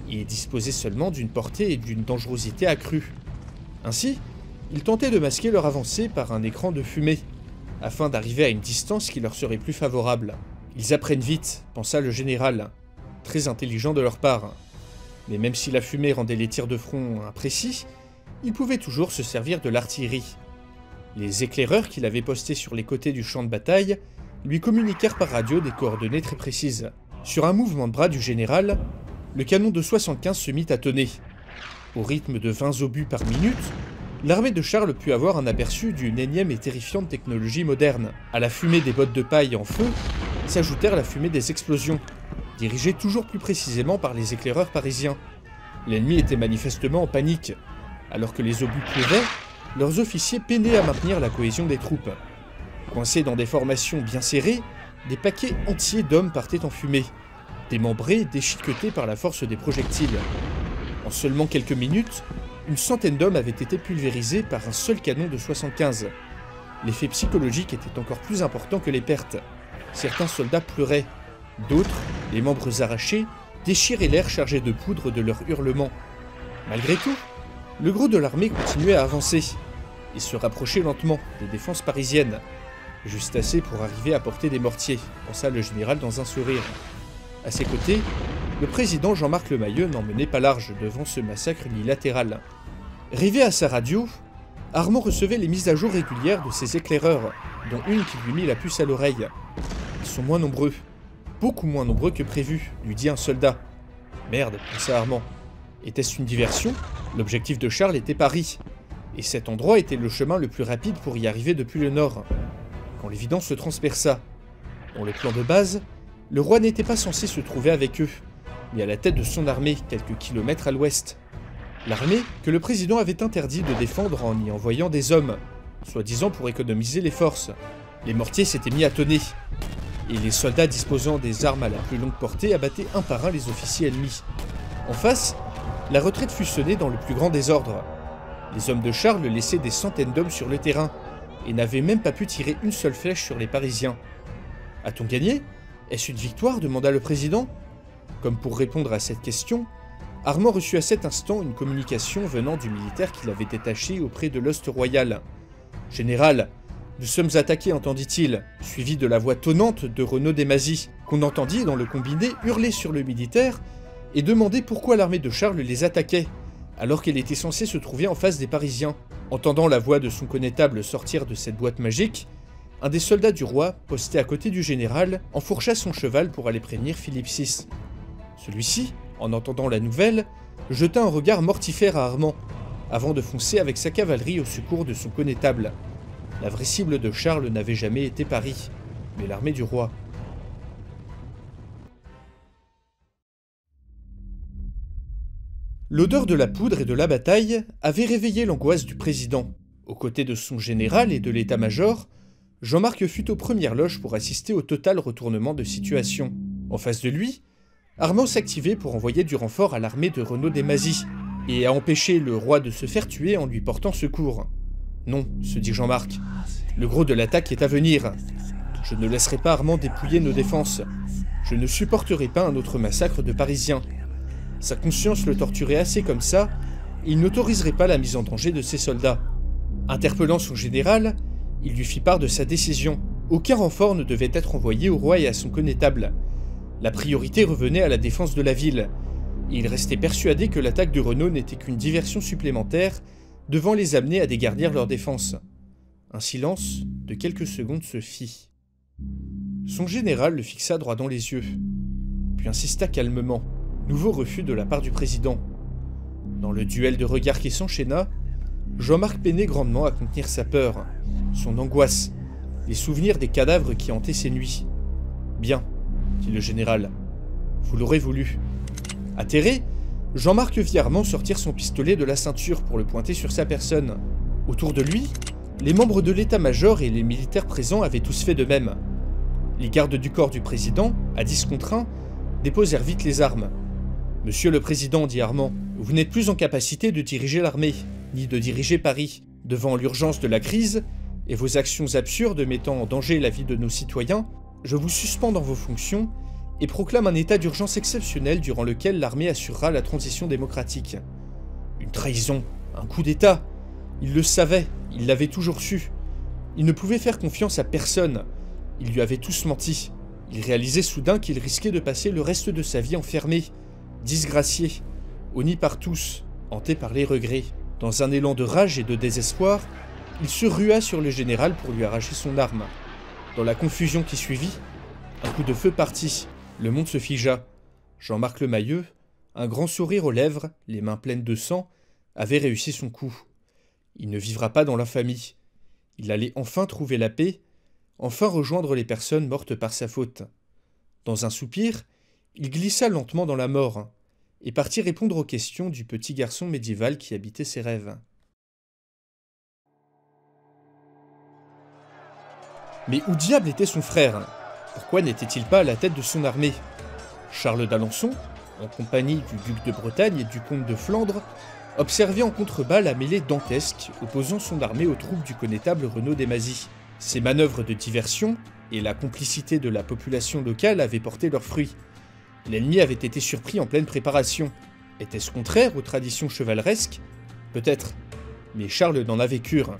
et disposaient seulement d'une portée et d'une dangerosité accrues. Ainsi, ils tentaient de masquer leur avancée par un écran de fumée, afin d'arriver à une distance qui leur serait plus favorable. Ils apprennent vite, pensa le général, très intelligent de leur part. Mais même si la fumée rendait les tirs de front imprécis, ils pouvaient toujours se servir de l'artillerie. Les éclaireurs qu'il avait postés sur les côtés du champ de bataille lui communiquèrent par radio des coordonnées très précises. Sur un mouvement de bras du général, le canon de 75 se mit à tonner. Au rythme de 20 obus par minute, l'armée de Charles put avoir un aperçu d'une énième et terrifiante technologie moderne. À la fumée des bottes de paille en feu, s'ajoutèrent la fumée des explosions, dirigée toujours plus précisément par les éclaireurs parisiens. L'ennemi était manifestement en panique. Alors que les obus pleuvaient, leurs officiers peinaient à maintenir la cohésion des troupes. Coincés dans des formations bien serrées, des paquets entiers d'hommes partaient en fumée, démembrés, déchiquetés par la force des projectiles. En seulement quelques minutes, une centaine d'hommes avaient été pulvérisés par un seul canon de 75. L'effet psychologique était encore plus important que les pertes. Certains soldats pleuraient, d'autres, les membres arrachés, déchiraient l'air chargé de poudre de leurs hurlements. Malgré tout, le gros de l'armée continuait à avancer, et se rapprochait lentement des défenses parisiennes, juste assez pour arriver à porter des mortiers, pensa le général dans un sourire. À ses côtés, le président Jean-Marc Lemayeux n'en menait pas large devant ce massacre unilatéral. Rivé à sa radio, Armand recevait les mises à jour régulières de ses éclaireurs, dont une qui lui mit la puce à l'oreille. Ils sont moins nombreux, beaucoup moins nombreux que prévu, lui dit un soldat. Merde, pensa Armand. Était-ce une diversion? L'objectif de Charles était Paris, et cet endroit était le chemin le plus rapide pour y arriver depuis le nord. Quand l'évidence se transperça. Dans le plan de base, le roi n'était pas censé se trouver avec eux, mais à la tête de son armée quelques kilomètres à l'ouest. L'armée que le président avait interdit de défendre en y envoyant des hommes, soi-disant pour économiser les forces. Les mortiers s'étaient mis à tonner, et les soldats disposant des armes à la plus longue portée abattaient un par un les officiers ennemis. En face, la retraite fut sonnée dans le plus grand désordre. Les hommes de Charles laissaient des centaines d'hommes sur le terrain, et n'avaient même pas pu tirer une seule flèche sur les Parisiens. « A-t-on gagné? Est-ce une victoire ?» demanda le président. Comme pour répondre à cette question, Armand reçut à cet instant une communication venant du militaire qu'il avait détaché auprès de l'Hoste Royal. « Général, nous sommes attaqués, entendit-il, suivi de la voix tonnante de Renaud Desmazis, qu'on entendit dans le combiné hurler sur le militaire et demander pourquoi l'armée de Charles les attaquait, alors qu'elle était censée se trouver en face des Parisiens. » Entendant la voix de son connétable sortir de cette boîte magique, un des soldats du roi, posté à côté du général, enfourcha son cheval pour aller prévenir Philippe VI. Celui-ci, en entendant la nouvelle, jeta un regard mortifère à Armand, avant de foncer avec sa cavalerie au secours de son connétable. La vraie cible de Charles n'avait jamais été Paris, mais l'armée du roi. L'odeur de la poudre et de la bataille avait réveillé l'angoisse du président. Aux côtés de son général et de l'état-major, Jean-Marc fut aux premières loges pour assister au total retournement de situation. En face de lui, Armand s'activait pour envoyer du renfort à l'armée de Renaud Desmazis et à empêcher le roi de se faire tuer en lui portant secours. Non, se dit Jean-Marc, le gros de l'attaque est à venir. Je ne laisserai pas Armand dépouiller nos défenses. Je ne supporterai pas un autre massacre de Parisiens. Sa conscience le torturait assez comme ça, et il n'autoriserait pas la mise en danger de ses soldats. Interpellant son général, il lui fit part de sa décision. Aucun renfort ne devait être envoyé au roi et à son connétable. La priorité revenait à la défense de la ville, et il restait persuadé que l'attaque de Renaud n'était qu'une diversion supplémentaire devant les amener à dégarnir leur défense. Un silence de quelques secondes se fit. Son général le fixa droit dans les yeux, puis insista calmement. Nouveau refus de la part du président. Dans le duel de regards qui s'enchaîna, Jean-Marc peinait grandement à contenir sa peur, son angoisse, les souvenirs des cadavres qui hantaient ses nuits. « Bien, » dit le général, « vous l'aurez voulu. » Atterré, Jean-Marc vit Armand sortir son pistolet de la ceinture pour le pointer sur sa personne. Autour de lui, les membres de l'état-major et les militaires présents avaient tous fait de même. Les gardes du corps du président, à 10 contre 1, déposèrent vite les armes. « Monsieur le Président, dit Armand, vous n'êtes plus en capacité de diriger l'armée, ni de diriger Paris. Devant l'urgence de la crise, et vos actions absurdes mettant en danger la vie de nos citoyens, je vous suspends dans vos fonctions et proclame un état d'urgence exceptionnel durant lequel l'armée assurera la transition démocratique. » Une trahison, un coup d'État. Il le savait, il l'avait toujours su. Il ne pouvait faire confiance à personne. Ils lui avaient tous menti. Il réalisait soudain qu'il risquait de passer le reste de sa vie enfermé, disgracié, honni par tous, hanté par les regrets. Dans un élan de rage et de désespoir, il se rua sur le général pour lui arracher son arme. Dans la confusion qui suivit, un coup de feu partit, le monde se figea. Jean-Marc Lemayeux, un grand sourire aux lèvres, les mains pleines de sang, avait réussi son coup. Il ne vivra pas dans l'infamie. Il allait enfin trouver la paix, enfin rejoindre les personnes mortes par sa faute. Dans un soupir, il glissa lentement dans la mort, et partit répondre aux questions du petit garçon médiéval qui habitait ses rêves. Mais où diable était son frère? Pourquoi n'était-il pas à la tête de son armée? Charles d'Alençon, en compagnie du duc de Bretagne et du comte de Flandre, observait en contrebas la mêlée dantesque opposant son armée aux troupes du connétable Renaud Desmazis. Ces manœuvres de diversion et la complicité de la population locale avaient porté leurs fruits. L'ennemi avait été surpris en pleine préparation. Était-ce contraire aux traditions chevaleresques? Peut-être. Mais Charles n'en avait cure,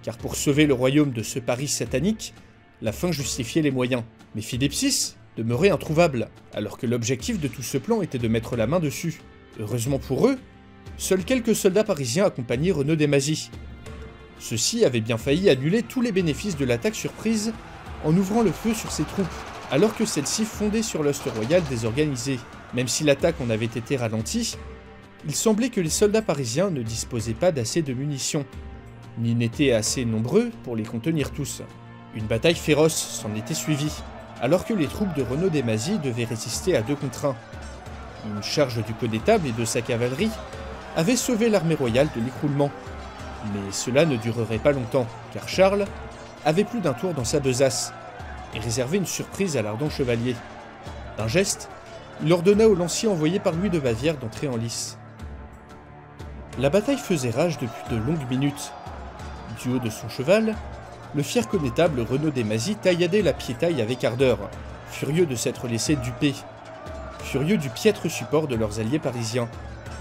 car pour sauver le royaume de ce Paris satanique, la fin justifiait les moyens. Mais Philippe VI demeurait introuvable, alors que l'objectif de tout ce plan était de mettre la main dessus. Heureusement pour eux, seuls quelques soldats parisiens accompagnaient Renaud Desmazis. Ceux-ci avaient bien failli annuler tous les bénéfices de l'attaque surprise en ouvrant le feu sur ses troupes, alors que celle-ci fondait sur l'hoste royal désorganisé. Même si l'attaque en avait été ralentie, il semblait que les soldats parisiens ne disposaient pas d'assez de munitions, ni n'étaient assez nombreux pour les contenir tous. Une bataille féroce s'en était suivie, alors que les troupes de Renaud Desmazis devaient résister à 2 contre 1. Une charge du connétable et de sa cavalerie avait sauvé l'armée royale de l'écroulement. Mais cela ne durerait pas longtemps, car Charles avait plus d'un tour dans sa besace, et réservait une surprise à l'ardent chevalier. D'un geste, il ordonna aux lanciers envoyés par Louis de Bavière d'entrer en lice. La bataille faisait rage depuis de longues minutes. Du haut de son cheval, le fier connétable Renaud Desmazis tailladait la piétaille avec ardeur, furieux de s'être laissé duper, furieux du piètre support de leurs alliés parisiens.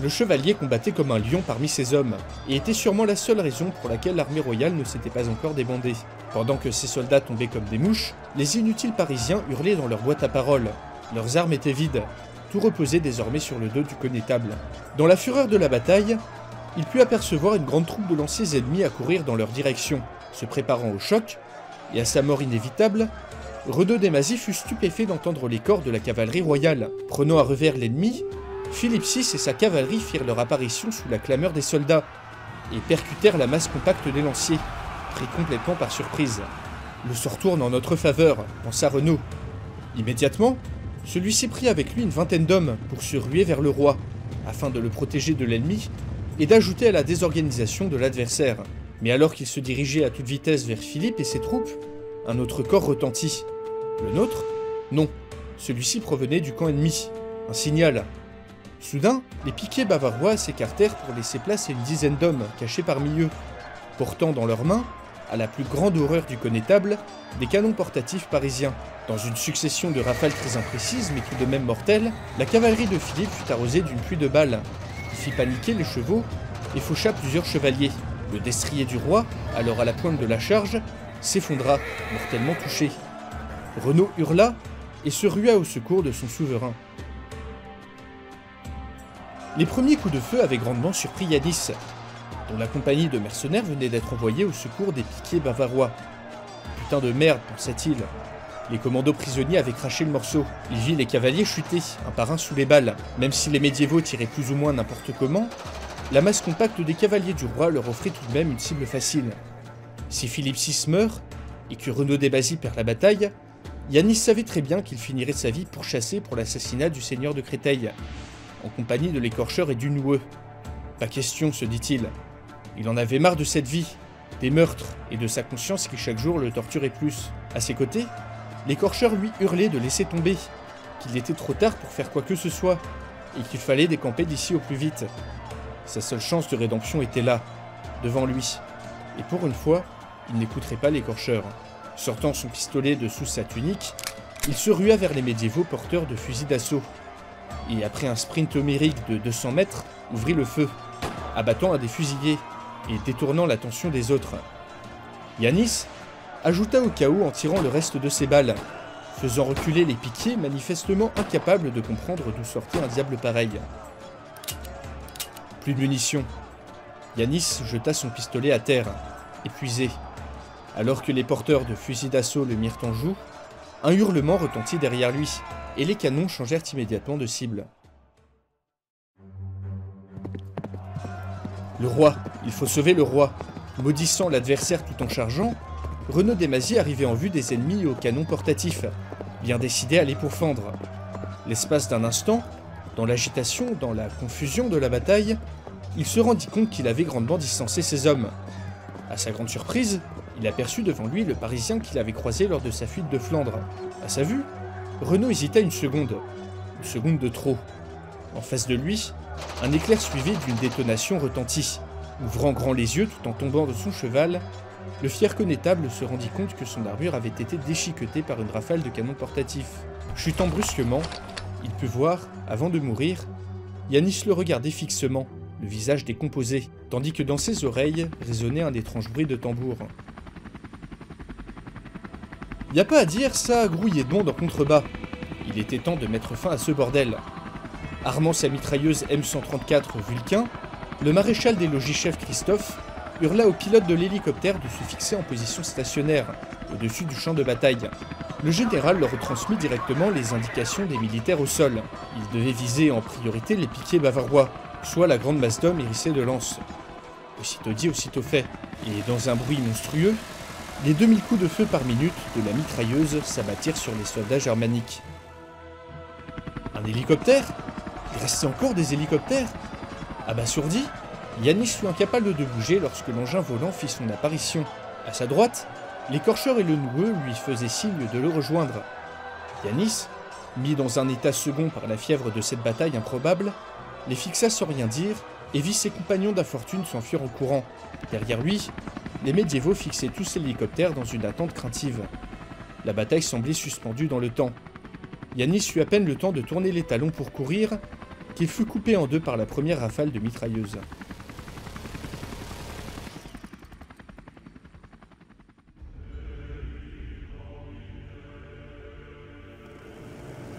Le chevalier combattait comme un lion parmi ses hommes, et était sûrement la seule raison pour laquelle l'armée royale ne s'était pas encore débandée. Pendant que ses soldats tombaient comme des mouches, les inutiles parisiens hurlaient dans leur boîte à paroles. Leurs armes étaient vides, tout reposait désormais sur le dos du connétable. Dans la fureur de la bataille, il put apercevoir une grande troupe de lanciers ennemis accourir dans leur direction. Se préparant au choc, et à sa mort inévitable, Renaud Desmazis fut stupéfait d'entendre les corps de la cavalerie royale. Prenant à revers l'ennemi, Philippe VI et sa cavalerie firent leur apparition sous la clameur des soldats, et percutèrent la masse compacte des lanciers, pris complètement par surprise. Le sort tourne en notre faveur, pensa Renaud. Immédiatement, celui-ci prit avec lui une vingtaine d'hommes pour se ruer vers le roi, afin de le protéger de l'ennemi et d'ajouter à la désorganisation de l'adversaire. Mais alors qu'il se dirigeait à toute vitesse vers Philippe et ses troupes, un autre corps retentit. Le nôtre? Non, celui-ci provenait du camp ennemi. Un signal. Soudain, les piquets bavarois s'écartèrent pour laisser place à une dizaine d'hommes cachés parmi eux, portant dans leurs mains, à la plus grande horreur du connétable, des canons portatifs parisiens. Dans une succession de rafales très imprécises mais tout de même mortelles, la cavalerie de Philippe fut arrosée d'une pluie de balles, qui fit paniquer les chevaux et faucha plusieurs chevaliers. Le destrier du roi, alors à la pointe de la charge, s'effondra, mortellement touché. Renaud hurla et se rua au secours de son souverain. Les premiers coups de feu avaient grandement surpris Yanis, dont la compagnie de mercenaires venait d'être envoyée au secours des piquiers bavarois. Putain de merde, pensa-t-il. Les commandos prisonniers avaient craché le morceau. Il vit les cavaliers chuter, un par un sous les balles. Même si les médiévaux tiraient plus ou moins n'importe comment, la masse compacte des cavaliers du roi leur offrait tout de même une cible facile. Si Philippe VI meurt, et que Renaud Desmazis perd la bataille, Yanis savait très bien qu'il finirait sa vie pourchassé pour l'assassinat du seigneur de Créteil, en compagnie de l'écorcheur et du noueux. Pas question, se dit-il. Il en avait marre de cette vie, des meurtres et de sa conscience qui chaque jour le torturait plus. À ses côtés, L'écorcheur lui hurlait de laisser tomber, qu'il était trop tard pour faire quoi que ce soit, et qu'il fallait décamper d'ici au plus vite. Sa seule chance de rédemption était là, devant lui. Et pour une fois, il n'écouterait pas l'écorcheur. Sortant son pistolet de sous sa tunique, il se rua vers les médiévaux porteurs de fusils d'assaut. Et après un sprint homérique de 200 mètres, ouvrit le feu, abattant un des fusillés et détournant l'attention des autres. Yanis ajouta au chaos en tirant le reste de ses balles, faisant reculer les piquiers manifestement incapables de comprendre d'où sortait un diable pareil. Plus de munitions. Yanis jeta son pistolet à terre, épuisé. Alors que les porteurs de fusils d'assaut le mirent en joue, un hurlement retentit derrière lui, et les canons changèrent immédiatement de cible. Le roi, il faut sauver le roi. Maudissant l'adversaire tout en chargeant, Renaud Desmaziers arrivait en vue des ennemis au canon portatif, bien décidé à les pourfendre. L'espace d'un instant, dans l'agitation, dans la confusion de la bataille, il se rendit compte qu'il avait grandement distancé ses hommes. À sa grande surprise, il aperçut devant lui le Parisien qu'il avait croisé lors de sa fuite de Flandre. À sa vue, Renaud hésita une seconde de trop. En face de lui, un éclair suivi d'une détonation retentit. Ouvrant grand les yeux tout en tombant de son cheval, le fier connétable se rendit compte que son armure avait été déchiquetée par une rafale de canon portatif. Chutant brusquement, il put voir, avant de mourir, Yanis le regardait fixement, le visage décomposé, tandis que dans ses oreilles résonnait un étrange bruit de tambour. Y a pas à dire, ça grouillait de monde en contrebas. Il était temps de mettre fin à ce bordel. Armant sa mitrailleuse M134 Vulcain, le maréchal des logis-chefs Christophe hurla au pilote de l'hélicoptère de se fixer en position stationnaire, au-dessus du champ de bataille. Le général leur retransmit directement les indications des militaires au sol. Ils devaient viser en priorité les piquiers bavarois, soit la grande masse d'hommes hérissés de lances. Aussitôt dit, aussitôt fait, et dans un bruit monstrueux, les 2000 coups de feu par minute de la mitrailleuse s'abattirent sur les soldats germaniques. Un hélicoptère ? Il restait encore des hélicoptères ? Abasourdi, Yanis fut incapable de bouger lorsque l'engin volant fit son apparition. À sa droite, l'écorcheur et le noueux lui faisaient signe de le rejoindre. Yanis, mis dans un état second par la fièvre de cette bataille improbable, les fixa sans rien dire et vit ses compagnons d'infortune s'enfuir en courant. Derrière lui, les médiévaux fixaient tous l'hélicoptère dans une attente craintive. La bataille semblait suspendue dans le temps. Yanis eut à peine le temps de tourner les talons pour courir, qu'il fut coupé en deux par la première rafale de mitrailleuse.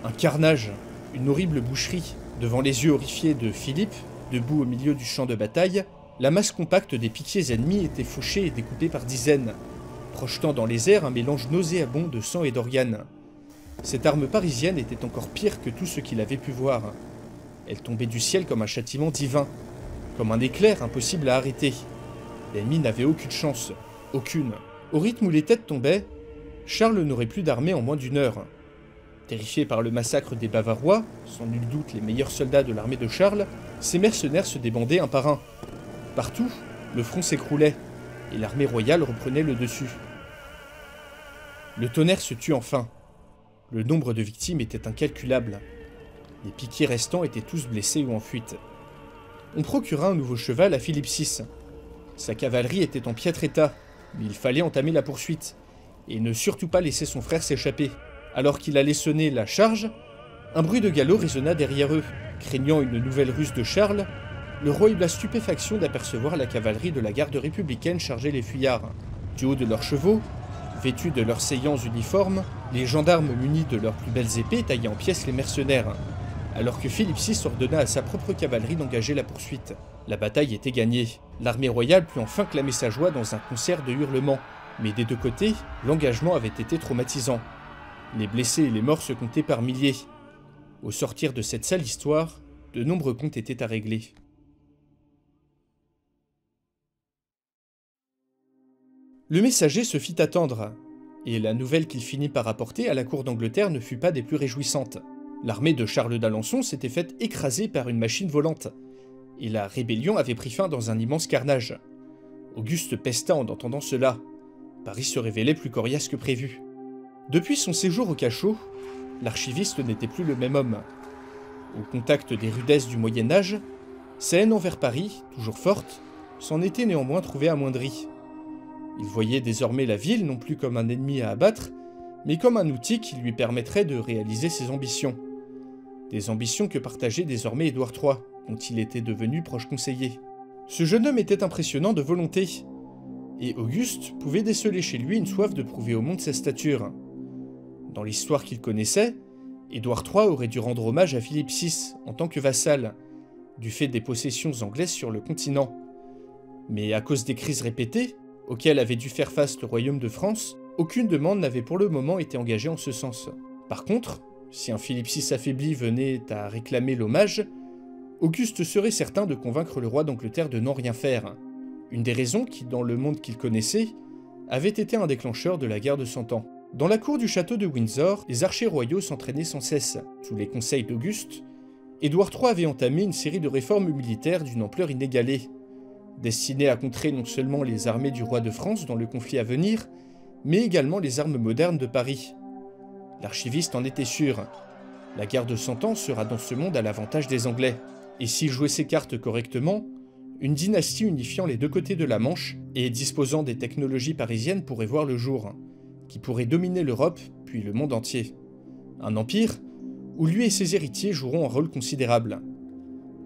Un carnage, une horrible boucherie. Devant les yeux horrifiés de Philippe, debout au milieu du champ de bataille, la masse compacte des piquiers ennemis était fauchée et découpée par dizaines, projetant dans les airs un mélange nauséabond de sang et d'organes. Cette arme parisienne était encore pire que tout ce qu'il avait pu voir. Elle tombait du ciel comme un châtiment divin, comme un éclair impossible à arrêter. L'ennemi n'avait aucune chance, aucune. Au rythme où les têtes tombaient, Charles n'aurait plus d'armée en moins d'une heure. Terrifiés par le massacre des Bavarois, sans nul doute les meilleurs soldats de l'armée de Charles, ces mercenaires se débandaient un par un. Partout, le front s'écroulait, et l'armée royale reprenait le dessus. Le tonnerre se tut enfin. Le nombre de victimes était incalculable. Les piquiers restants étaient tous blessés ou en fuite. On procura un nouveau cheval à Philippe VI. Sa cavalerie était en piètre état, mais il fallait entamer la poursuite, et ne surtout pas laisser son frère s'échapper. Alors qu'il allait sonner la charge, un bruit de galop résonna derrière eux. Craignant une nouvelle ruse de Charles, le roi eut la stupéfaction d'apercevoir la cavalerie de la garde républicaine charger les fuyards. Du haut de leurs chevaux, vêtus de leurs saillants uniformes, les gendarmes munis de leurs plus belles épées taillaient en pièces les mercenaires, alors que Philippe VI ordonna à sa propre cavalerie d'engager la poursuite. La bataille était gagnée. L'armée royale put enfin clamer sa joie dans un concert de hurlements. Mais des deux côtés, l'engagement avait été traumatisant. Les blessés et les morts se comptaient par milliers. Au sortir de cette sale histoire, de nombreux comptes étaient à régler. Le messager se fit attendre, et la nouvelle qu'il finit par apporter à la cour d'Angleterre ne fut pas des plus réjouissantes. L'armée de Charles d'Alençon s'était faite écraser par une machine volante, et la rébellion avait pris fin dans un immense carnage. Auguste pesta en entendant cela. Paris se révélait plus coriace que prévu. Depuis son séjour au cachot, l'archiviste n'était plus le même homme. Au contact des rudesses du Moyen-Âge, sa haine envers Paris, toujours forte, s'en était néanmoins trouvée amoindrie. Il voyait désormais la ville non plus comme un ennemi à abattre, mais comme un outil qui lui permettrait de réaliser ses ambitions. Des ambitions que partageait désormais Édouard III, dont il était devenu proche conseiller. Ce jeune homme était impressionnant de volonté, et Auguste pouvait déceler chez lui une soif de prouver au monde sa stature. Dans l'histoire qu'il connaissait, Édouard III aurait dû rendre hommage à Philippe VI en tant que vassal, du fait des possessions anglaises sur le continent. Mais à cause des crises répétées, auxquelles avait dû faire face le royaume de France, aucune demande n'avait pour le moment été engagée en ce sens. Par contre, si un Philippe VI affaibli venait à réclamer l'hommage, Auguste serait certain de convaincre le roi d'Angleterre de n'en rien faire. Une des raisons qui, dans le monde qu'il connaissait, avait été un déclencheur de la guerre de 100 ans. Dans la cour du château de Windsor, les archers royaux s'entraînaient sans cesse. Sous les conseils d'Auguste, Édouard III avait entamé une série de réformes militaires d'une ampleur inégalée, destinées à contrer non seulement les armées du roi de France dans le conflit à venir, mais également les armes modernes de Paris. L'archiviste en était sûr. La guerre de 100 ans sera dans ce monde à l'avantage des Anglais. Et s'il jouait ses cartes correctement, une dynastie unifiant les deux côtés de la Manche et disposant des technologies parisiennes pourrait voir le jour, qui pourrait dominer l'Europe puis le monde entier. Un empire où lui et ses héritiers joueront un rôle considérable.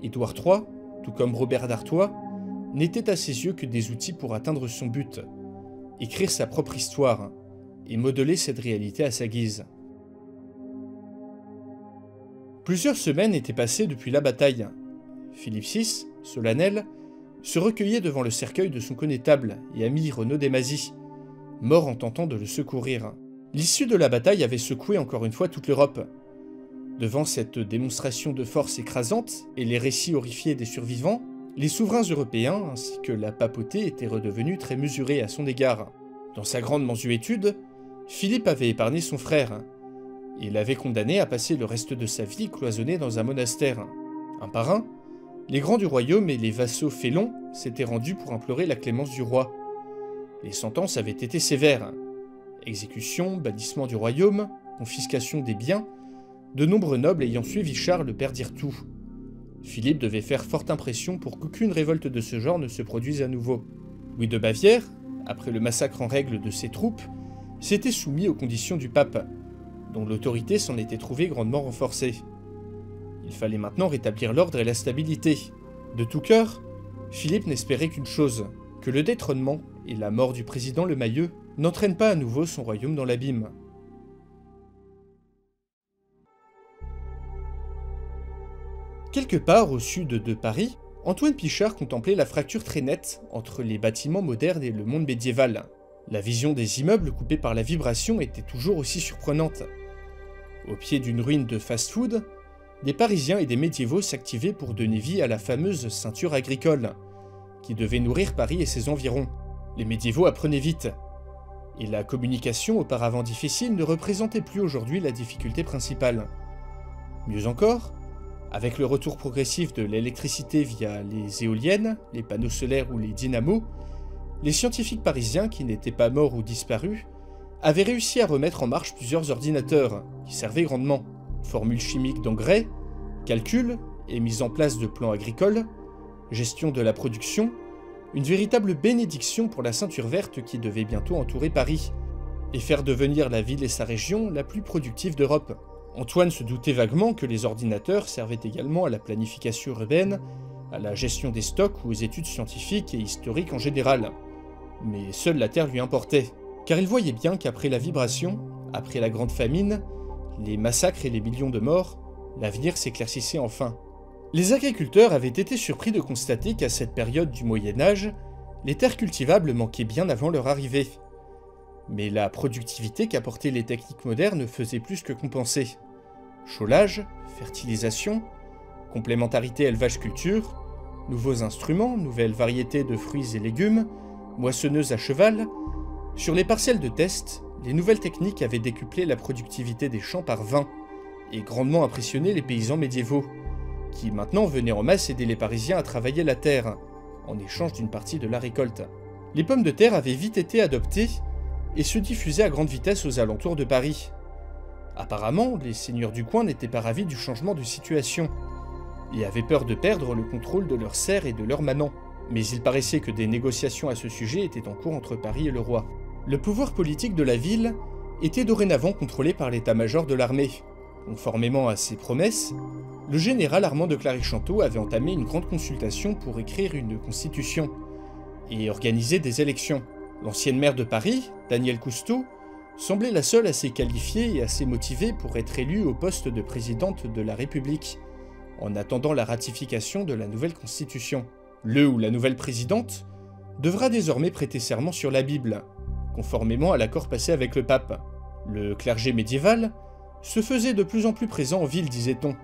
Édouard III, tout comme Robert d'Artois, n'étaient à ses yeux que des outils pour atteindre son but, écrire sa propre histoire et modeler cette réalité à sa guise. Plusieurs semaines étaient passées depuis la bataille. Philippe VI, solennel, se recueillait devant le cercueil de son connétable et ami Renaud des Mazis, mort en tentant de le secourir. L'issue de la bataille avait secoué encore une fois toute l'Europe. Devant cette démonstration de force écrasante et les récits horrifiés des survivants, les souverains européens ainsi que la papauté étaient redevenus très mesurés à son égard. Dans sa grande mansuétude, Philippe avait épargné son frère et l'avait condamné à passer le reste de sa vie cloisonné dans un monastère. Un par un, les grands du royaume et les vassaux félons s'étaient rendus pour implorer la clémence du roi. Les sentences avaient été sévères. Exécution, bannissement du royaume, confiscation des biens, de nombreux nobles ayant suivi Charles perdirent tout. Philippe devait faire forte impression pour qu'aucune révolte de ce genre ne se produise à nouveau. Louis de Bavière, après le massacre en règle de ses troupes, s'était soumis aux conditions du pape, dont l'autorité s'en était trouvée grandement renforcée. Il fallait maintenant rétablir l'ordre et la stabilité. De tout cœur, Philippe n'espérait qu'une chose, que le détrônement et la mort du président Le Mayeux n'entraînent pas à nouveau son royaume dans l'abîme. Quelque part au sud de Paris, Antoine Pichard contemplait la fracture très nette entre les bâtiments modernes et le monde médiéval. La vision des immeubles coupés par la vibration était toujours aussi surprenante. Au pied d'une ruine de fast-food, des Parisiens et des médiévaux s'activaient pour donner vie à la fameuse ceinture agricole, qui devait nourrir Paris et ses environs. Les médiévaux apprenaient vite, et la communication auparavant difficile ne représentait plus aujourd'hui la difficulté principale. Mieux encore, avec le retour progressif de l'électricité via les éoliennes, les panneaux solaires ou les dynamos, les scientifiques parisiens qui n'étaient pas morts ou disparus avaient réussi à remettre en marche plusieurs ordinateurs qui servaient grandement. Formules chimiques d'engrais, calculs et mise en place de plans agricoles, gestion de la production, une véritable bénédiction pour la ceinture verte qui devait bientôt entourer Paris et faire devenir la ville et sa région la plus productive d'Europe. Antoine se doutait vaguement que les ordinateurs servaient également à la planification urbaine, à la gestion des stocks ou aux études scientifiques et historiques en général. Mais seule la Terre lui importait, car il voyait bien qu'après la vibration, après la grande famine, les massacres et les millions de morts, l'avenir s'éclaircissait enfin. Les agriculteurs avaient été surpris de constater qu'à cette période du Moyen-Âge, les terres cultivables manquaient bien avant leur arrivée. Mais la productivité qu'apportaient les techniques modernes faisait plus que compenser. Chaulage, fertilisation, complémentarité élevage-culture, nouveaux instruments, nouvelles variétés de fruits et légumes, moissonneuses à cheval. Sur les parcelles de test, les nouvelles techniques avaient décuplé la productivité des champs par 20 et grandement impressionné les paysans médiévaux, qui maintenant venaient en masse aider les Parisiens à travailler la terre, en échange d'une partie de la récolte. Les pommes de terre avaient vite été adoptées, et se diffusait à grande vitesse aux alentours de Paris. Apparemment, les seigneurs du coin n'étaient pas ravis du changement de situation, et avaient peur de perdre le contrôle de leurs serfs et de leurs manants. Mais il paraissait que des négociations à ce sujet étaient en cours entre Paris et le roi. Le pouvoir politique de la ville était dorénavant contrôlé par l'état-major de l'armée. Conformément à ses promesses, le général Armand de Clary-Chanteau avait entamé une grande consultation pour écrire une constitution et organiser des élections. L'ancienne maire de Paris, Danielle Cousteau, semblait la seule assez qualifiée et assez motivée pour être élue au poste de présidente de la République, en attendant la ratification de la nouvelle constitution. Le ou la nouvelle présidente devra désormais prêter serment sur la Bible, conformément à l'accord passé avec le pape. Le clergé médiéval se faisait de plus en plus présent en ville, disait-on.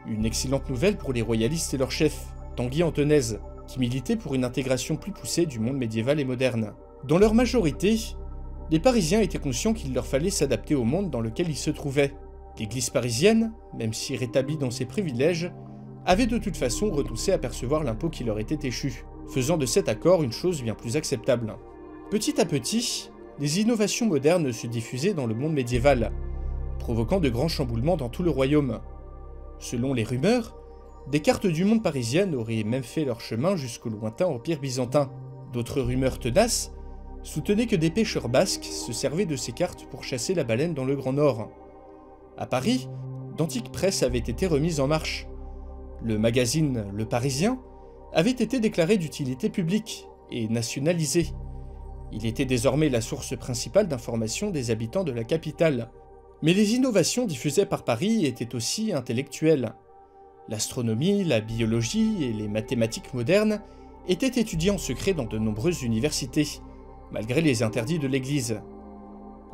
Une excellente nouvelle pour les royalistes et leur chef, Tanguy Antonaise, qui militait pour une intégration plus poussée du monde médiéval et moderne. Dans leur majorité, les Parisiens étaient conscients qu'il leur fallait s'adapter au monde dans lequel ils se trouvaient. L'Église parisienne, même si rétablie dans ses privilèges, avait de toute façon renoncé à percevoir l'impôt qui leur était échu, faisant de cet accord une chose bien plus acceptable. Petit à petit, les innovations modernes se diffusaient dans le monde médiéval, provoquant de grands chamboulements dans tout le royaume. Selon les rumeurs, des cartes du monde parisienne auraient même fait leur chemin jusqu'au lointain empire byzantin. D'autres rumeurs tenaces soutenaient que des pêcheurs basques se servaient de ces cartes pour chasser la baleine dans le Grand Nord. À Paris, d'antiques presses avaient été remises en marche. Le magazine Le Parisien avait été déclaré d'utilité publique et nationalisé. Il était désormais la source principale d'information des habitants de la capitale. Mais les innovations diffusées par Paris étaient aussi intellectuelles. L'astronomie, la biologie et les mathématiques modernes étaient étudiées en secret dans de nombreuses universités, malgré les interdits de l'Église.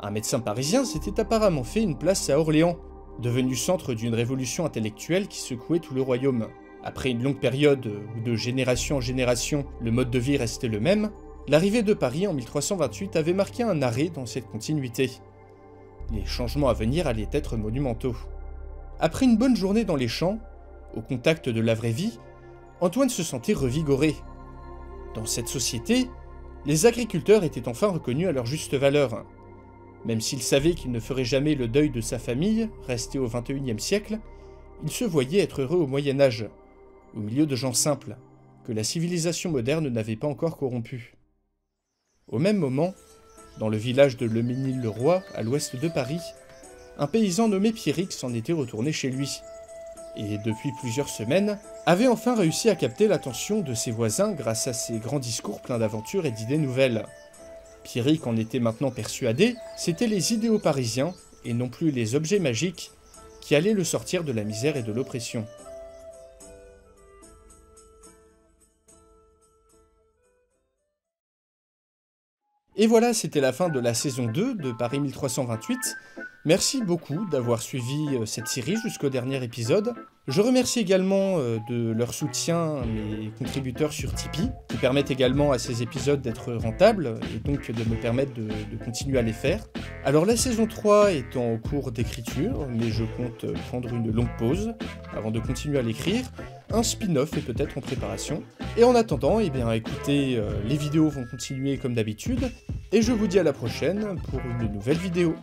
Un médecin parisien s'était apparemment fait une place à Orléans, devenu centre d'une révolution intellectuelle qui secouait tout le royaume. Après une longue période où de génération en génération le mode de vie restait le même, l'arrivée de Paris en 1328 avait marqué un arrêt dans cette continuité. Les changements à venir allaient être monumentaux. Après une bonne journée dans les champs, au contact de la vraie vie, Antoine se sentait revigoré. Dans cette société, les agriculteurs étaient enfin reconnus à leur juste valeur. Même s'il savait qu'il ne ferait jamais le deuil de sa famille, restée au XXIe siècle, il se voyait être heureux au Moyen-Âge, au milieu de gens simples, que la civilisation moderne n'avait pas encore corrompus. Au même moment, dans le village de Leménil-le-Roi, à l'ouest de Paris, un paysan nommé Pierrick s'en était retourné chez lui, et depuis plusieurs semaines, avait enfin réussi à capter l'attention de ses voisins grâce à ses grands discours pleins d'aventures et d'idées nouvelles. Pierrick en était maintenant persuadé, c'étaient les idéaux parisiens, et non plus les objets magiques, qui allaient le sortir de la misère et de l'oppression. Et voilà, c'était la fin de la saison 2 de Paris 1328. Merci beaucoup d'avoir suivi cette série jusqu'au dernier épisode. Je remercie également de leur soutien mes contributeurs sur Tipeee, qui permettent également à ces épisodes d'être rentables, et donc de me permettre de continuer à les faire. Alors la saison 3 est en cours d'écriture, mais je compte prendre une longue pause avant de continuer à l'écrire. Un spin-off est peut-être en préparation. Et en attendant, eh bien écoutez, les vidéos vont continuer comme d'habitude, et je vous dis à la prochaine pour une nouvelle vidéo.